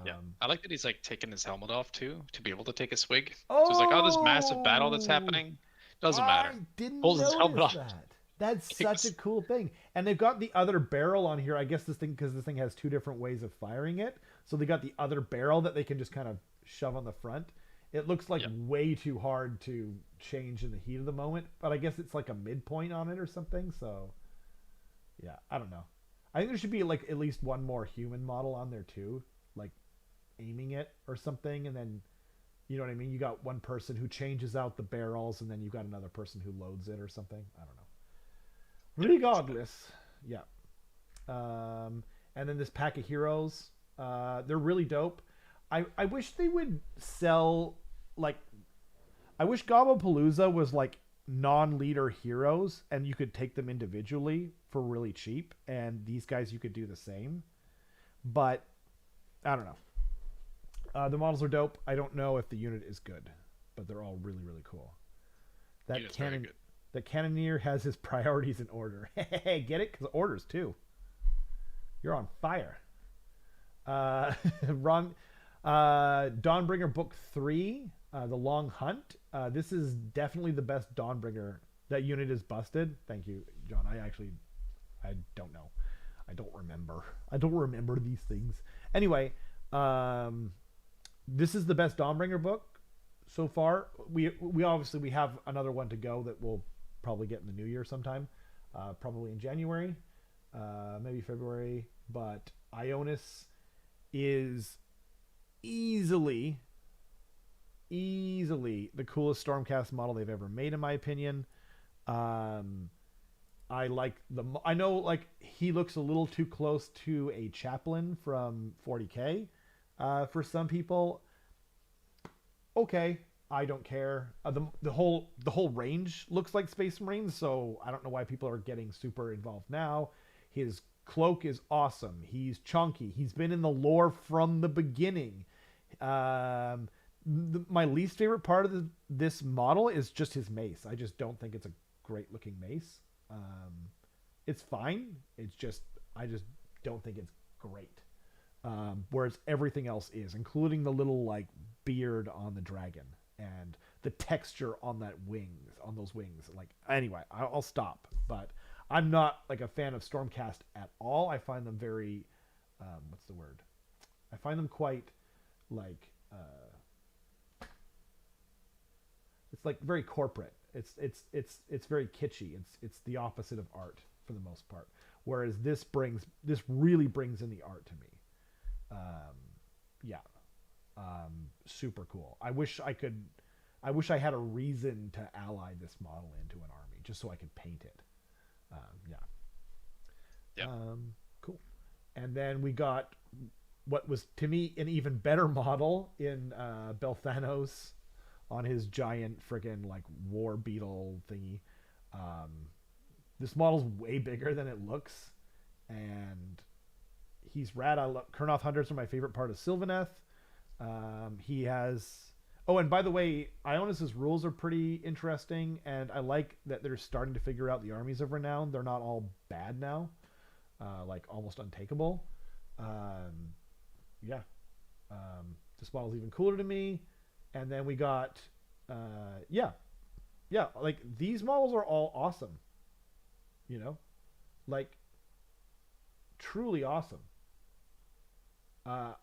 Yeah, I like that he's like taking his helmet off too to be able to take a swig. So it's like, this massive battle that's happening doesn't matter. I didn't Pulls his helmet notice off. that. That's such a cool thing. And they've got the other barrel on here. I guess because this thing has two different ways of firing it. So they got the other barrel that they can just kind of shove on the front. It looks like way too hard to change in the heat of the moment, but I guess it's like a midpoint on it or something. So yeah, I don't know. I think there should be like at least one more human model on there too, like aiming it or something. And then, you know what I mean? You got one person who changes out the barrels, and then you got another person who loads it or something. I don't know. Regardless, yeah. And then this pack of heroes, they're really dope. I wish they would sell like I wish Gobapalooza was like non-leader heroes and you could take them individually for really cheap, and these guys you could do the same. But I don't know. The models are dope. I don't know if the unit is good, but they're all really really cool. That Unit's very cannon, good. the cannoneer has his priorities in order. Hey, get it? Because orders too. You're on fire. Wrong. Dawnbringer Book 3, The Long Hunt. This is definitely the best Dawnbringer. That unit is busted. Thank you, John. I don't know. I don't remember. I don't remember these things. Anyway, this is the best Dawnbringer book so far. We obviously we have another one to go that we'll probably get in the new year sometime, probably in January, maybe February. But Ionis is easily the coolest Stormcast model they've ever made, in my opinion. I like the. I know like he looks a little too close to a chaplain from 40k for some people. Okay, I don't care. The whole range looks like Space Marines, so I don't know why people are getting super involved now. His cloak is awesome. He's chunky. He's been in the lore from the beginning. My least favorite part of this model is just his mace. I just don't think it's a great looking mace. It's fine. It's just I just don't think it's great. Whereas everything else is, including the little like beard on the dragon and the texture on those wings. Like anyway, I'll stop. But I'm not like a fan of Stormcast at all. I find them very, what's the word? I find them quite like it's like very corporate. It's very kitschy. It's the opposite of art for the most part. Whereas this really brings in the art to me. Yeah, super cool. I wish I had a reason to ally this model into an army just so I could paint it. Yeah. Yeah. Cool. And then we got what was to me an even better model in Belthanos on his giant friggin' like war beetle thingy. This model's way bigger than it looks, and he's rad. I love Kurnoth Hunters are my favorite part of Sylvaneth. He has. Oh, and by the way, Ionis's rules are pretty interesting, and I like that they're starting to figure out the armies of renown. They're not all bad now, like almost untakeable. Yeah, this model's even cooler to me. And then we got, yeah, like these models are all awesome. You know, like truly awesome. I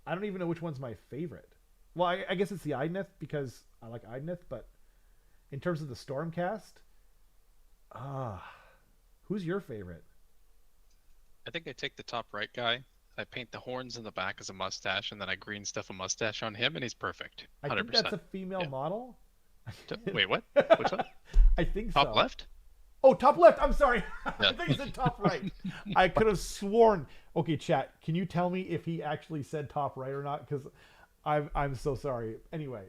don't even know which one's my favorite. Well, I guess it's the Idneth because I like Idneth, but in terms of the Stormcast, who's your favorite? I think I take the top right guy. I paint the horns in the back as a mustache, and then I green stuff a mustache on him, and he's perfect. I think 100%. that's a female model. Wait, what? Which one? I think Top so. left? Oh, top left. I'm sorry. Yeah. I think it's top right. I could have sworn. Okay, chat. Can you tell me if he actually said top right or not? Because I'm so sorry. Anyway,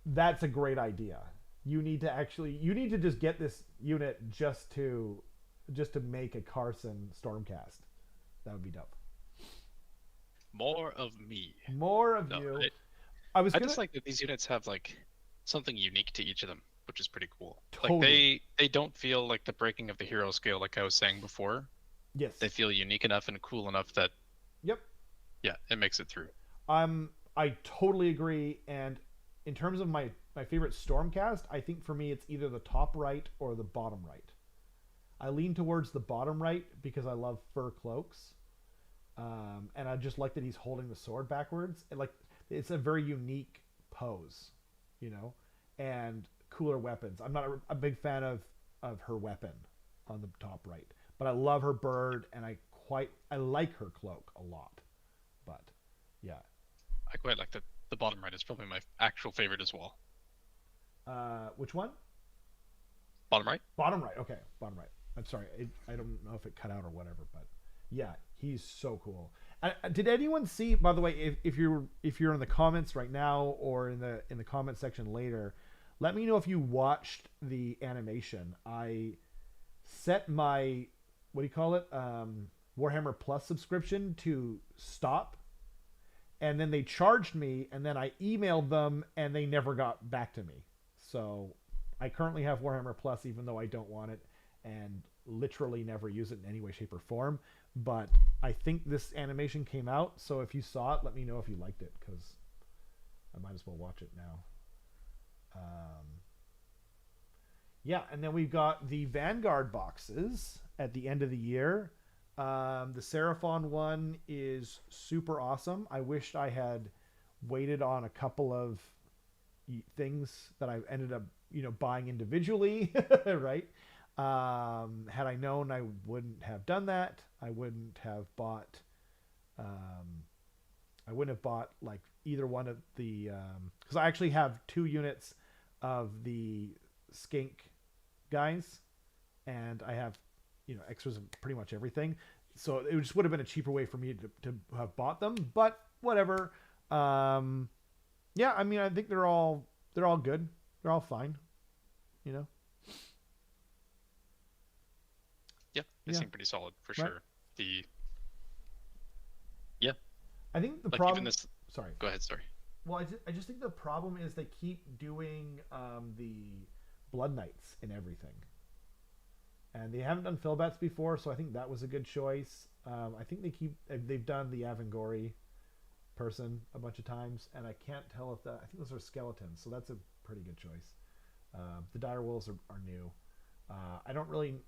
that's a great idea. You need to just get this unit just to make a Carson Stormcast. That would be dope. More of me. More of No, you. I just like that these units have like something unique to each of them, which is pretty cool. Totally. Like they don't feel like the breaking of the hero scale, like I was saying before. Yes. They feel unique enough and cool enough that. Yep. Yeah, it makes it through. I totally agree. And in terms of my favorite Stormcast, I think for me it's either the top right or the bottom right. I lean towards the bottom right because I love fur cloaks. And I just like that he's holding the sword backwards. And like it's a very unique pose, you know, and cooler weapons. I'm not a big fan of her weapon on the top right, but I love her bird and I like her cloak a lot. But yeah, I quite like the bottom right is probably my actual favorite as well. which one? Bottom right? Bottom right. Okay, bottom right. I'm sorry. I don't know if it cut out or whatever, but Yeah, he's so cool. Did anyone see? By the way, if you're in the comments right now or in the comment section later, let me know if you watched the animation. I set my what do you call it? Warhammer Plus subscription to stop, and then they charged me, and then I emailed them, and they never got back to me. So I currently have Warhammer Plus, even though I don't want it, and literally never use it in any way, shape, or form. But I think this animation came out, so if you saw it, let me know if you liked it, because I might as well watch it now. Yeah, and then we've got the Vanguard boxes at the end of the year. The Seraphon one is super awesome. I wished I had waited on a couple of things that I ended up, buying individually, right? Had I known, I wouldn't have done that. I wouldn't have bought. I wouldn't have bought like either one of the because I actually have two units of the skink guys, and I have extras of pretty much everything. So it just would have been a cheaper way for me to have bought them. But whatever. Yeah, I mean, I think they're all good. They're all fine. You know. Yeah, they Yeah. seem pretty solid for Right. sure. The Yeah, I think the like even problem. this. Sorry. Go ahead, sorry. Well, I just think the problem is they keep doing the Blood Knights in everything, and they haven't done Philbats before, so I think that was a good choice. I think they've done the Avangori person a bunch of times, and I can't tell if that. I think those are skeletons, so that's a pretty good choice. The Dire Wolves are new. I don't really.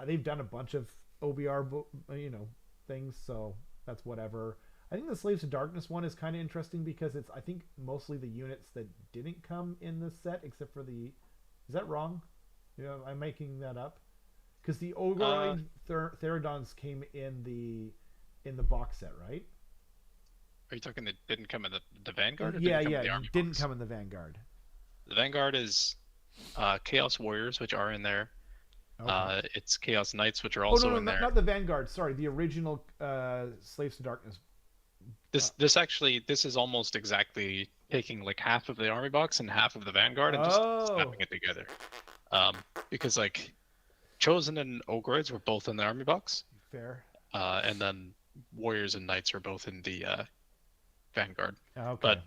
They've done a bunch of OBR, things, so that's whatever. I think the Slaves to Darkness one is kind of interesting because it's I think mostly the units that didn't come in this set, except for the. Is that wrong? I'm making that up. Because the Uh, Ogoroid Therodons came in the box set, right? are you talking that didn't come in the Vanguard or Yeah, didn't come in yeah, the army didn't box? come in the Vanguard. The Vanguard is Chaos Warriors, which are in there. Okay. It's Chaos Knights, which are Oh no, also no, in there. not the Vanguard. Sorry, the original Slaves to Darkness. Uh, This is almost exactly taking like half of the army box and half of the Vanguard and just oh, snapping it together. Because like Chosen and Ogroids were both in the army box, fair. and then Warriors and Knights are both in the Vanguard. Okay. But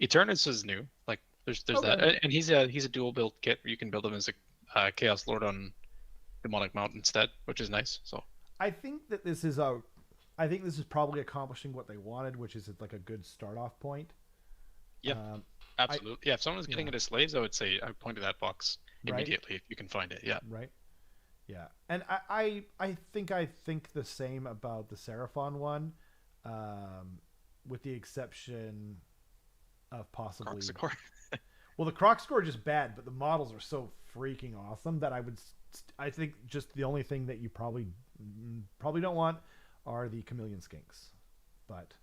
Eternus is new. Like there's that, Okay. and he's a dual build kit. You can build him as a Chaos Lord on Demonic Mount instead, which is nice. So I think that this is a. I think this is probably accomplishing what they wanted, which is like a good start off point. yeah, Um, I absolutely. Yeah, if someone's getting yeah. into slaves, I would say I would point to that box Right. immediately if you can find it. Yeah. Right. Yeah, and I think the same about the Seraphon one, um, with the exception of possibly. Croxicor. Well, the Croc score are just bad, but the models are so freaking awesome that I think just the only thing that you probably don't want are the chameleon skinks, but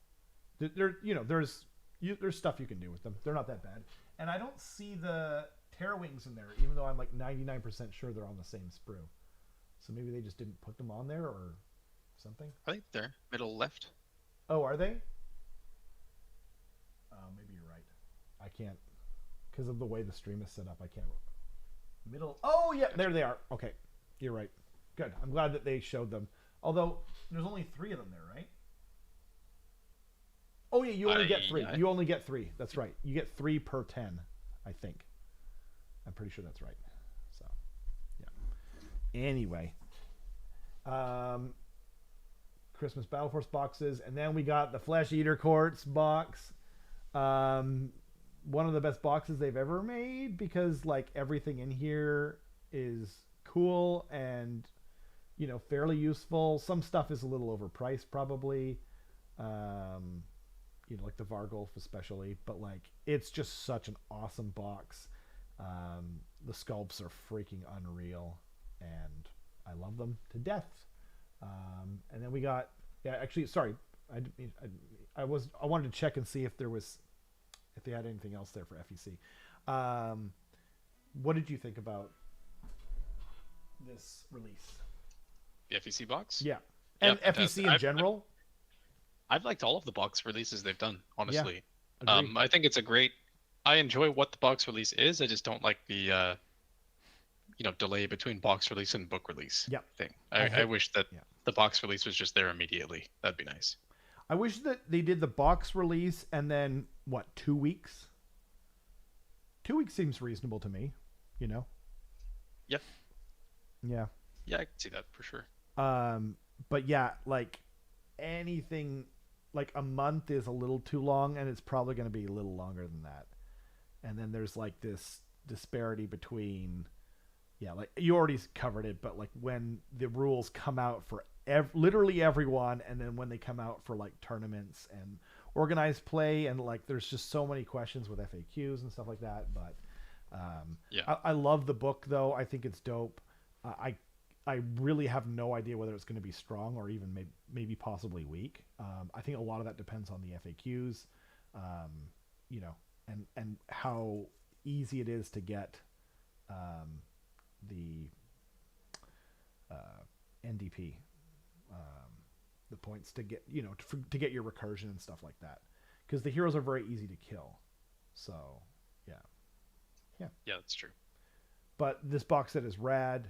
there's stuff you can do with them. They're not that bad, and I don't see the Terror Wings in there, even though I'm like 99% sure they're on the same sprue. So maybe they just didn't put them on there or something. I think they're middle left. Oh, are they? Oh, maybe you're right. I can't because of the way the stream is set up. I can't. Middle. Oh yeah, Gotcha. there they are. Okay, you're right. Good. I'm glad that they showed them. Although there's only three of them there, right? Oh yeah, you only get three. I You only get three. That's right. You get three per 10, I think. I'm pretty sure that's right. So yeah. Anyway, um, Christmas Battle Force boxes, and then we got the Flesh Eater Courts box. Um, One of the best boxes they've ever made because like everything in here is cool and fairly useful. Some stuff is a little overpriced probably. Um, like the Vargolf especially, but like it's just such an awesome box. The sculpts are freaking unreal, and I love them to death. And then we got yeah. Actually, sorry, I wanted to check and see if they had anything else there for FEC. Um, what did you think about this release? the FEC box. Yeah. Yeah, And fantastic. FEC in general. I've liked all of the box releases they've done, Yeah, honestly. agree. I think it's a great. I enjoy what the box release is. I just don't like the delay between box release and book release Yeah, thing. I I hate. wish that Yeah, the box release was just there immediately. That'd be nice. I wish that they did the box release and then what 2 weeks. 2 weeks seems reasonable to me. You know. Yeah, Yeah. yeah, I can see that for sure. Um, but yeah, like anything like a month is a little too long, and it's probably going to be a little longer than that. And then there's like this disparity between, yeah, like you already covered it, but like when the rules come out for literally everyone, and then when they come out for like tournaments and organized play, and like there's just so many questions with FAQs and stuff like that. But Yeah, I love the book though. I think it's dope. I really have no idea whether it's going to be strong or even maybe possibly weak. I think a lot of that depends on the FAQs, you know, and how easy it is to get the NDP, the points to get to get your recursion and stuff like that, because the heroes are very easy to kill. So yeah, yeah. yeah, that's true. But this box set is rad.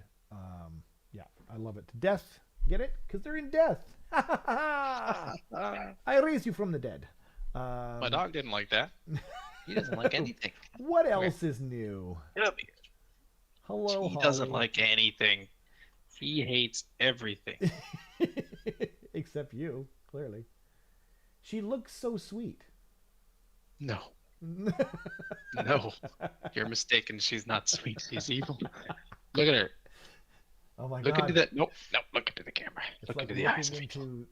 Yeah, I love it to death. Get it? Because they're in death. I raise you from the dead. My dog didn't like that. He doesn't like anything. What else is new? Get up here. Hello, He doesn't Holly. like anything. He hates everything. Except you, clearly. She looks so sweet. No, no, you're mistaken. She's not sweet. She's evil. Look at her. Oh my Look into god. that. Nope, no. Look into the camera. It's Look like into the eyes. looking into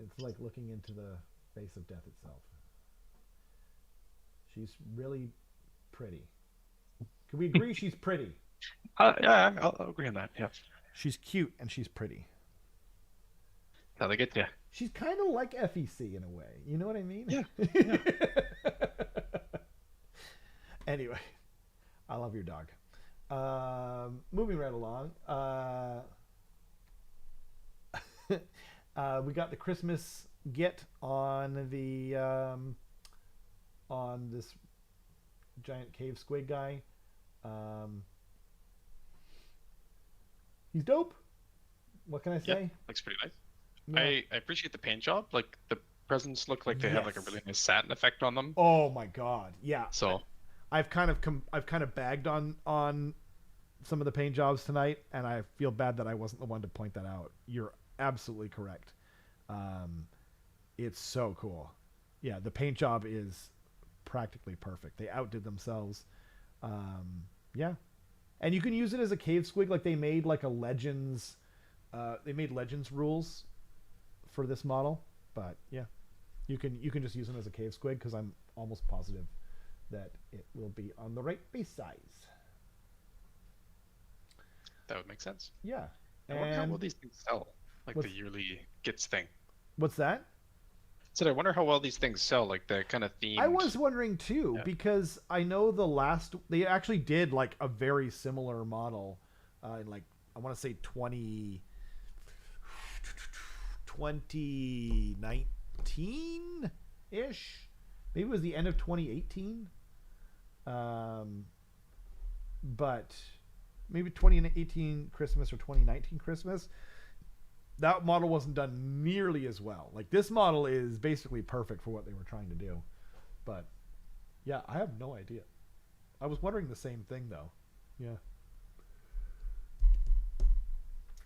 it's like looking into the face of death itself. She's really pretty. Can we agree she's pretty? Yeah, I'll agree on that. Yeah, She's cute and she's pretty. how they get you. She's kind of like FEC in a way. You know what I mean? Yeah, yeah. Anyway, I love your dog. Moving right along. We got the Christmas get on the on this giant cave squid guy. He's dope. What can I Yeah, say? looks pretty nice. Yeah. I appreciate the paint job. Like the presents look like they have like a Yes. really nice satin effect on them. Oh my god. Yeah. So I've kind of bagged on some of the paint jobs tonight, and I feel bad that I wasn't the one to point that out. You're absolutely correct. It's so cool. Yeah, the paint job is practically perfect. They outdid themselves. Yeah, and you can use it as a cave squig. Like they made like a legends. They made legends rules for this model, but yeah, you can just use them as a cave squig because I'm almost positive that it will be on the right base size. that would make sense. Yeah. I wonder how well And these things sell. Like what's the yearly gets thing. what's that? So I wonder how well these things sell. Like the kind of I themed. was wondering too Yeah. because I know they actually did like a very similar model in like I want to say 2019 ish. Maybe it was the end of 2018. But maybe 2018 Christmas or 2019 Christmas. That model wasn't done nearly as well. Like this model is basically perfect for what they were trying to do. But yeah, I have no idea. I was wondering the same thing though. Yeah.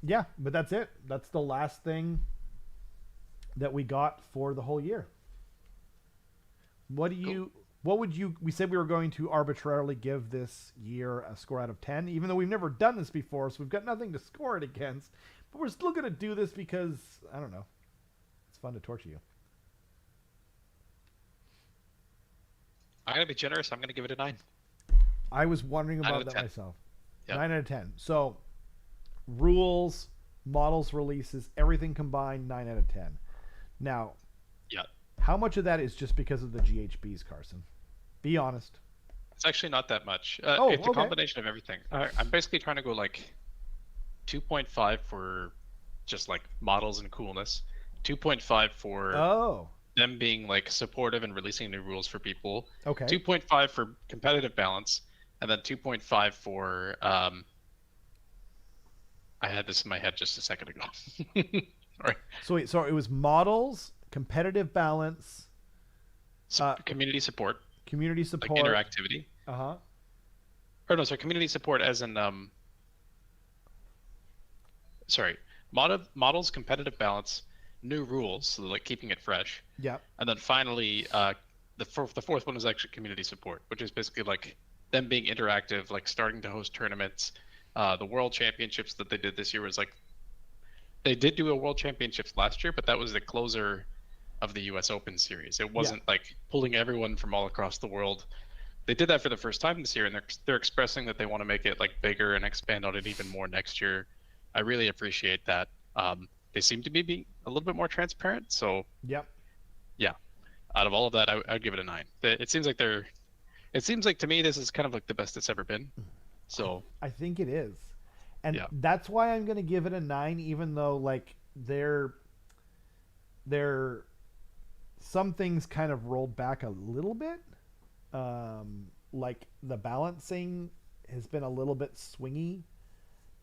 Yeah, but that's it. That's the last thing that we got for the whole year. What do you what would you we said we were going to arbitrarily give this year a score out of 10 even though we've never done this before, so we've got nothing to score it against. But we're still going to do this because I don't know. It's fun to torture you. I'm gonna be generous. I'm gonna give it a 9. I was wondering 9 out about of that 10. myself. Yep. 9 out of 10. So, rules, models, releases, everything combined, 9 out of 10. Now, Yeah. how much of that is just because of the GHBs, Carson? Be honest. It's actually not that much. Oh, It's a okay. combination of everything. I'm basically trying to go like 2.5 for just like models and coolness. 2.5 for Oh, them being like supportive and releasing new rules for people. okay. 2.5 for competitive balance, and then 2.5 for I had this in my head just a second ago. Sorry. So wait, so it was models, competitive balance, Community support, community like support. interactivity. Uh huh. Or no, sorry, community support as in sorry, models, competitive balance, new rules, so like keeping it fresh, Yep. and then finally, the fourth one is actually community support, which is basically like them being interactive, like starting to host tournaments. The World Championships that they did this year was like they did do a World Championships last year, but that was the closer of the U.S. Open series. It Yeah. wasn't like pulling everyone from all across the world. They did that for the first time this year, and they're expressing that they want to make it like bigger and expand on it even more next year. I really appreciate that. They seem to be being a little bit more transparent. So Yep. yeah, out of all of that, I'd give it a 9. It seems like they're. It seems like to me this is kind of like the best it's ever been. I So I think it is, and yeah, that's why I'm gonna give it a 9, even though like they're some things kind of rolled back a little bit. Like the balancing has been a little bit swingy,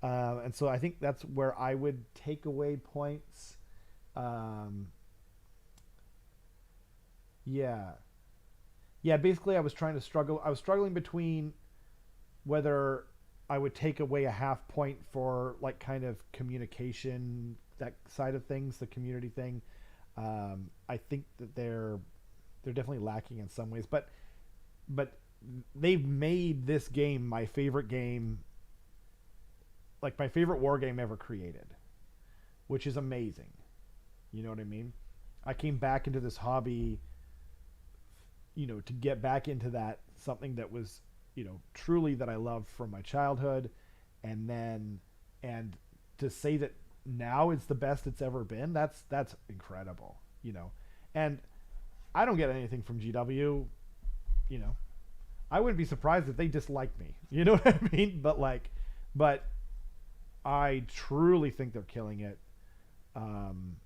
and so I think that's where I would take away points. Um, yeah, yeah. Basically, I was struggling between whether I would take away a half point for like kind of communication, that side of things, the community thing. I think that they're definitely lacking in some ways, but they've made this game my favorite game, like my favorite war game ever created, which is amazing. You know what I mean? I came back into this hobby, to get back into that, something that was, truly that I loved from my childhood, and then and to say that now it's the best it's ever been, that's incredible. And I don't get anything from GW. You know, I wouldn't be surprised if they disliked me. You know what I mean? But I truly think they're killing it, um,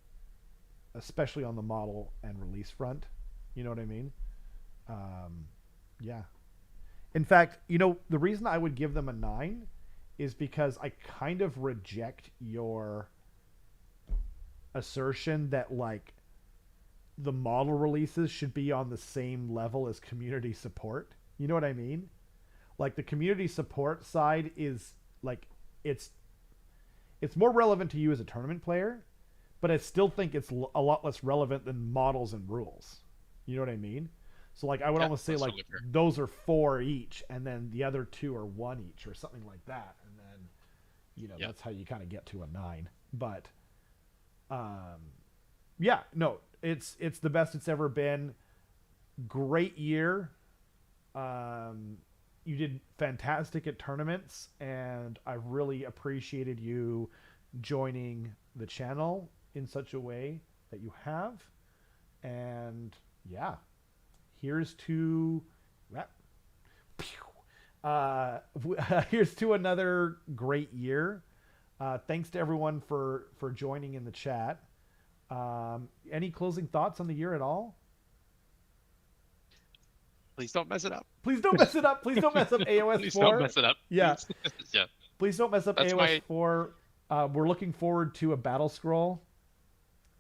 especially on the model and release front. You know what I mean? Um, yeah. In fact, the reason I would give them a 9 is because I kind of reject your assertion that like the model releases should be on the same level as community support. You know what I mean? Like the community support side is like it's it's more relevant to you as a tournament player, but I still think it's a lot less relevant than models and rules. You know what I mean? So like I would yeah, almost say that's like totally fair. those are 4 each, and then the other two are 1 each, or something like that, and then Yeah, that's how you kind of get to a 9. But um, yeah, no, it's the best it's ever been. Great year. Um, you did fantastic at tournaments, and I really appreciated you joining the channel in such a way that you have. And yeah, here's to here's to another great year. Thanks to everyone for joining in the chat. Any closing thoughts on the year at all? please don't mess it up. Please don't mess it up. Please don't mess up AOS Please don't 4. mess it up. Yeah, Please. Yeah, please don't mess up that's AOS my. 4. We're looking forward to a battle scroll.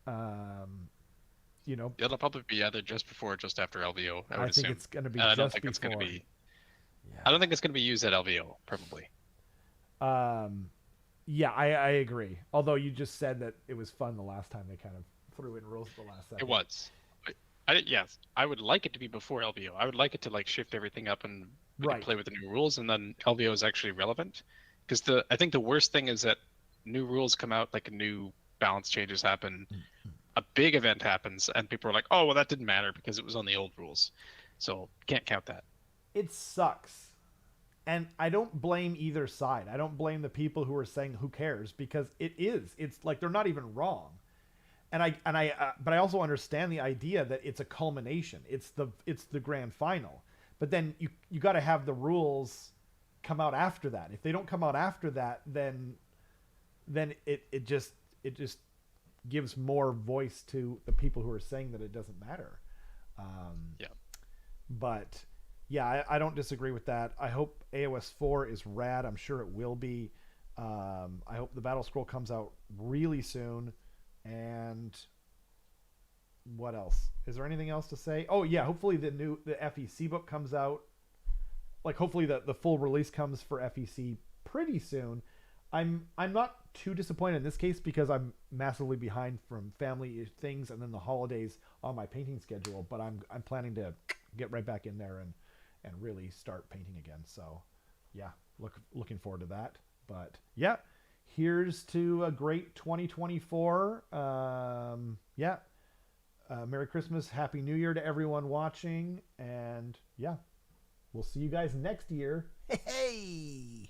Um, you know, It'll probably be either just before or just after LVO, I I would think assume. it's going to be And I don't just think it's going to before. be. I Yeah. don't think it's going to be used at LVO, probably. Um, yeah, I agree. Although you just said that it was fun the last time they kind of threw in rules at the last It second. was. Yes, I would like it to be before LVO. I would like it to like shift everything up and we can Right. play with the new rules, and then LVO is actually relevant. Because I think the worst thing is that new rules come out, like new balance changes happen, a big event happens, and people are like, "Oh, well, that didn't matter because it was on the old rules." So can't count that. It sucks. And I don't blame either side. I don't blame the people who are saying who cares, because it is. It's like they're not even wrong. But I also understand the idea that it's a culmination. It's the grand final. But then you got to have the rules come out after that. If they don't come out after that, then it just it just gives more voice to the people who are saying that it doesn't matter. Um, Yeah. but yeah, I don't disagree with that. I hope AOS 4 is rad. I'm sure it will be. I hope the Battle Scroll comes out really soon. And what else? Is there anything else to say? Oh yeah, hopefully the FEC book comes out. Like hopefully the full release comes for FEC pretty soon. I'm not too disappointed in this case because I'm massively behind from family things and then the holidays on my painting schedule. But I'm planning to get right back in there and really start painting again. So yeah, looking forward to that. But yeah, here's to a great 2024. Yeah, Merry Christmas, Happy New Year to everyone watching, and yeah, we'll see you guys next year. Hey.